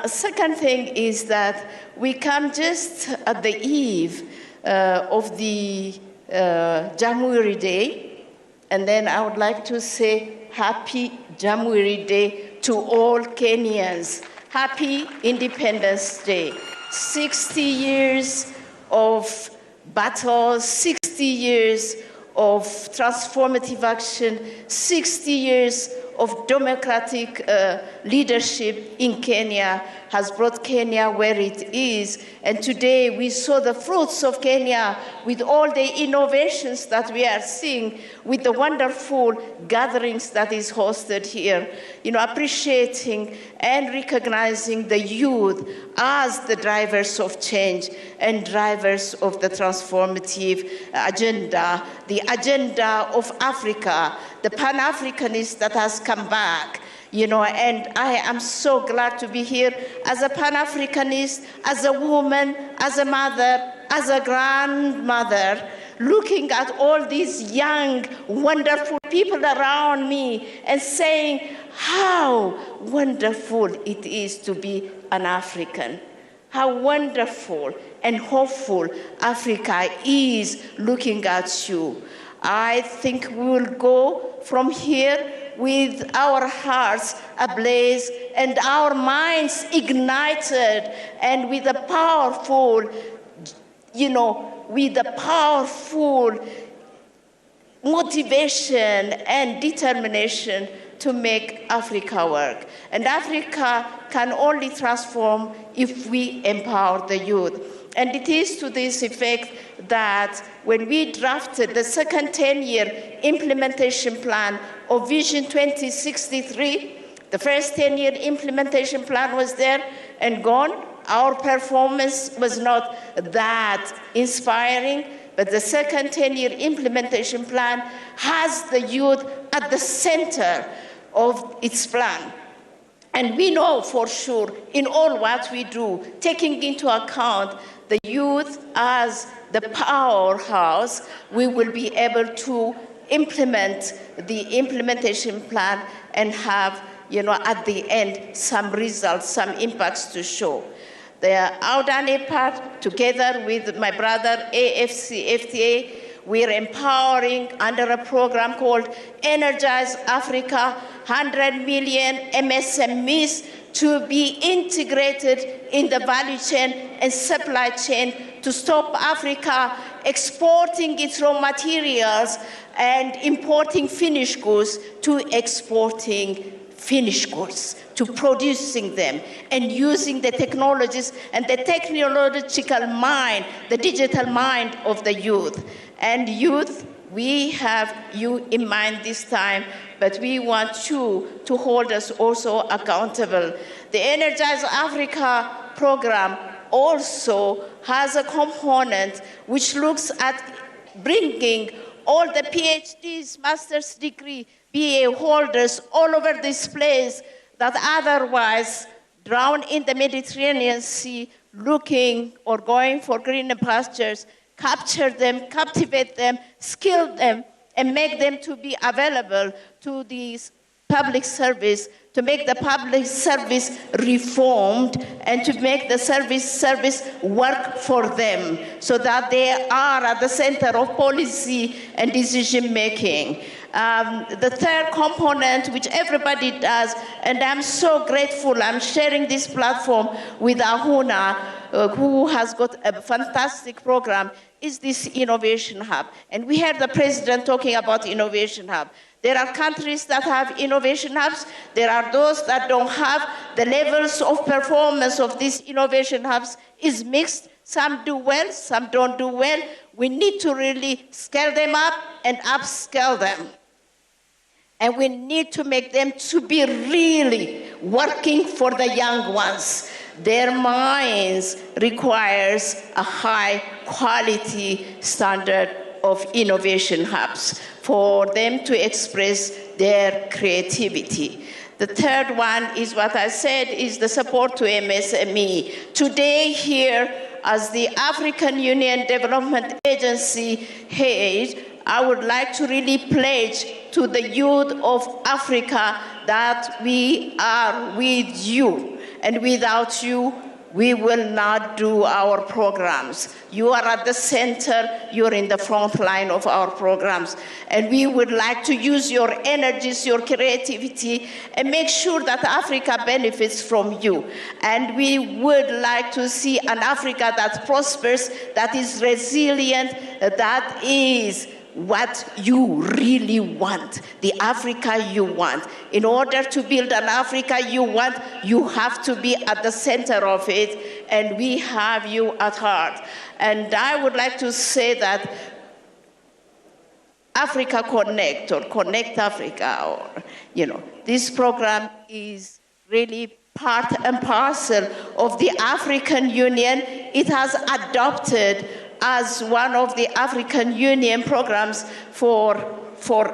Second thing is that we come just at the eve of the Jamhuri Day, and then I would like to say Happy Jamhuri Day to all Kenyans. Happy Independence Day. 60 years of battles, 60 years of transformative action, 60 years of democratic leadership in Kenya has brought Kenya where it is. And today we saw the fruits of Kenya with all the innovations that we are seeing, with the wonderful gatherings that is hosted here, appreciating and recognizing the youth as the drivers of change and drivers of the transformative agenda, the agenda of Africa, the Pan-Africanist that has come back. And I am so glad to be here as a Pan-Africanist, as a woman, as a mother, as a grandmother, looking at all these young, wonderful people around me and saying how wonderful it is to be an African. How wonderful and hopeful Africa is looking at you. I think we will go from here with our hearts ablaze and our minds ignited, and with a powerful, motivation and determination to make Africa work. And Africa can only transform if we empower the youth. And it is to this effect that when we drafted the second 10-year implementation plan of Vision 2063, the first 10-year implementation plan was there and gone. Our performance was not that inspiring, but the second 10-year implementation plan has the youth at the center of its plan. And we know for sure in all what we do, taking into account the youth as the powerhouse, we will be able to implement the implementation plan and have, at the end, some results, some impacts to show. The Audane part, together with my brother AFC FTA, we're empowering under a program called Energize Africa, 100 million MSMEs to be integrated in the value chain and supply chain to stop Africa exporting its raw materials and importing finished goods to exporting finished goods, to producing them and using the technologies and the technological mind, the digital mind of the youth. And youth, we have you in mind this time, but we want you to hold us also accountable. The Energize Africa program also has a component which looks at bringing all the PhDs, master's degree, BA holders all over this place that otherwise drown in the Mediterranean Sea looking or going for greener pastures, capture them, captivate them, skill them, and make them to be available to these public service, to make the public service reformed and to make the service work for them so that they are at the center of policy and decision making. The third component, which everybody does, and I'm so grateful, I'm sharing this platform with Ahuna, who has got a fantastic program, is this Innovation Hub. And we heard the president talking about Innovation Hub. There are countries that have innovation hubs. There are those that don't have. The levels of performance of these innovation hubs is mixed. Some do well, some don't do well. We need to really scale them up and upscale them. And we need to make them to be really working for the young ones. Their minds requires a high quality standard of innovation hubs for them to express their creativity. The third one is what I said, is the support to MSME. Today here, as the African Union Development Agency head, I would like to really pledge to the youth of Africa that we are with you. And without you, we will not do our programs. You are at the center, you're in the front line of our programs. And we would like to use your energies, your creativity, and make sure that Africa benefits from you. And we would like to see an Africa that prospers, that is resilient, that is what you really want, the Africa you want. In order to build an Africa you want, you have to be at the center of it, and we have you at heart. And I would like to say that Africa Connect, or Connect Africa, or, this program is really part and parcel of the African Union. It has adopted as one of the African Union programs for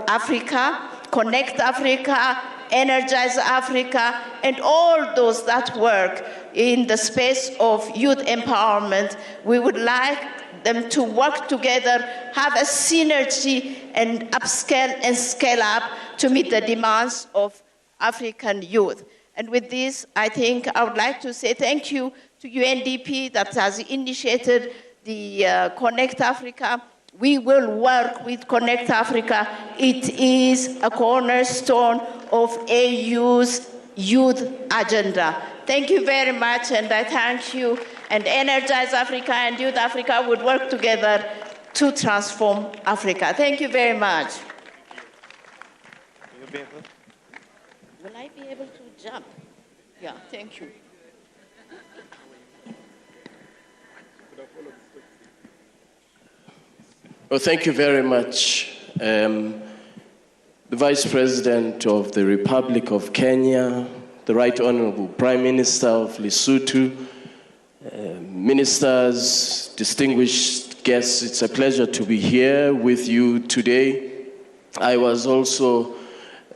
Africa, Connect Africa, Energize Africa, and all those that work in the space of youth empowerment. We would like them to work together, have a synergy, and upscale and scale up to meet the demands of African youth. And with this, I think I would like to say thank you to UNDP that has initiated the Connect Africa. We will work with Connect Africa. It is a cornerstone of AU's youth agenda. Thank you very much, and I thank you. And Energize Africa and Youth Africa would work together to transform Africa. Thank you very much. Will I be able to jump? Yeah, thank you. Well, thank you very much. The Vice President of the Republic of Kenya, the Right Honorable Prime Minister of Lesotho, ministers, distinguished guests, it's a pleasure to be here with you today. I was also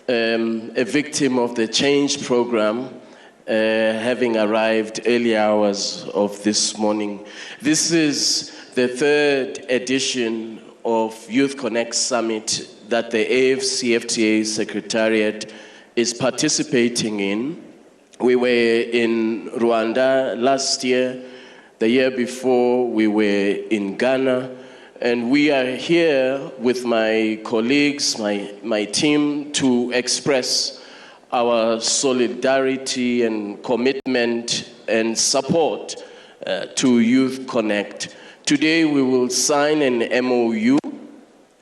a victim of the Change program, having arrived early hours of this morning. This is the third edition of Youth Connect Summit that the AFCFTA Secretariat is participating in. We were in Rwanda last year. The year before, we were in Ghana. And we are here with my colleagues, my team, to express our solidarity and commitment and support to Youth Connect. Today, we will sign an MOU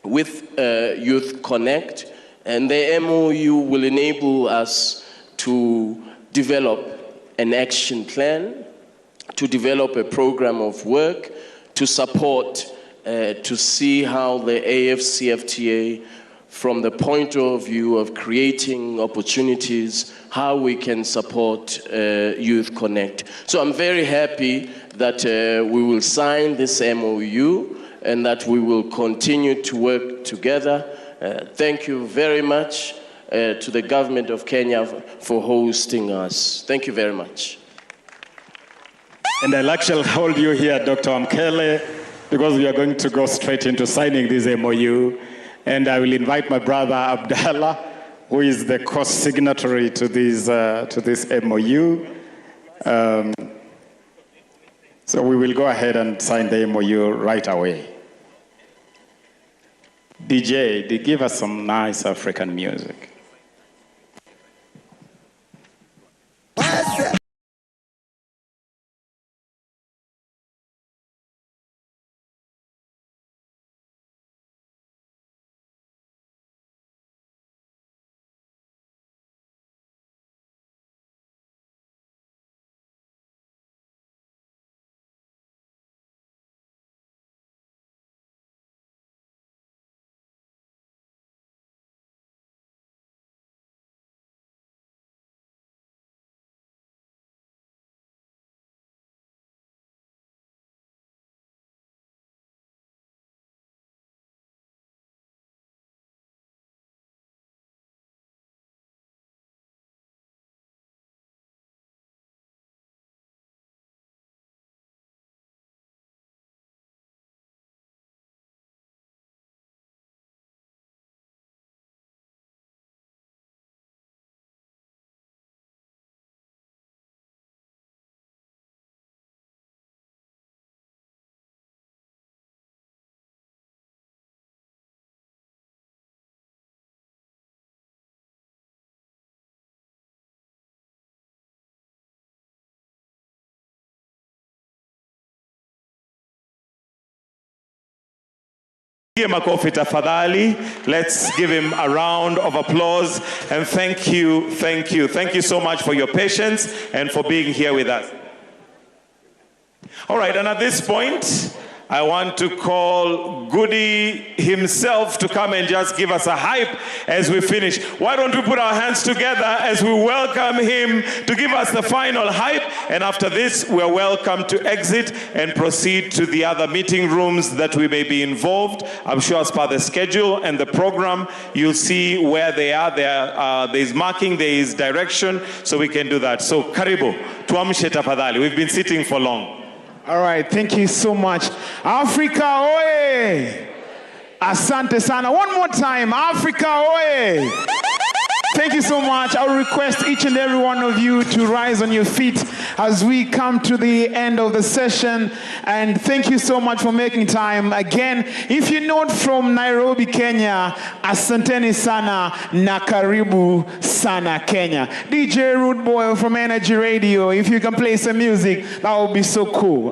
with Youth Connect, and the MOU will enable us to develop an action plan, to develop a program of work, to support, to see how the AFCFTA, from the point of view of creating opportunities, how we can support Youth Connect. So I'm very happy that we will sign this MOU and that we will continue to work together. Thank you very much to the government of Kenya for hosting us. Thank you very much. And I'll actually hold you here, Dr. Amkele, because we are going to go straight into signing this MOU. And I will invite my brother Abdallah, who is the co-signatory to this MOU. So we will go ahead and sign the MOU right away. DJ, give us some nice African music. Makofi tafadhali. Let's give him a round of applause. And thank you so much for your patience and for being here with us. All right, and at this point, I want to call Goody himself to come and just give us a hype as we finish. Why don't we put our hands together as we welcome him to give us the final hype, and after this, we're welcome to exit and proceed to the other meeting rooms that we may be involved. I'm sure as per the schedule and the program, you'll see where they are. There is marking, there is direction, so we can do that. So, karibu, tuamshe tafadhali. We've been sitting for long. All right, thank you so much. Africa, oye! Asante sana. One more time, Africa, oye! Thank you so much. I'll request each and every one of you to rise on your feet as we come to the end of the session. And thank you so much for making time. Again, if you're not from Nairobi, Kenya, asanteni sana na karibu sana Kenya. DJ Rude Boy from Energy Radio, if you can play some music, that would be so cool.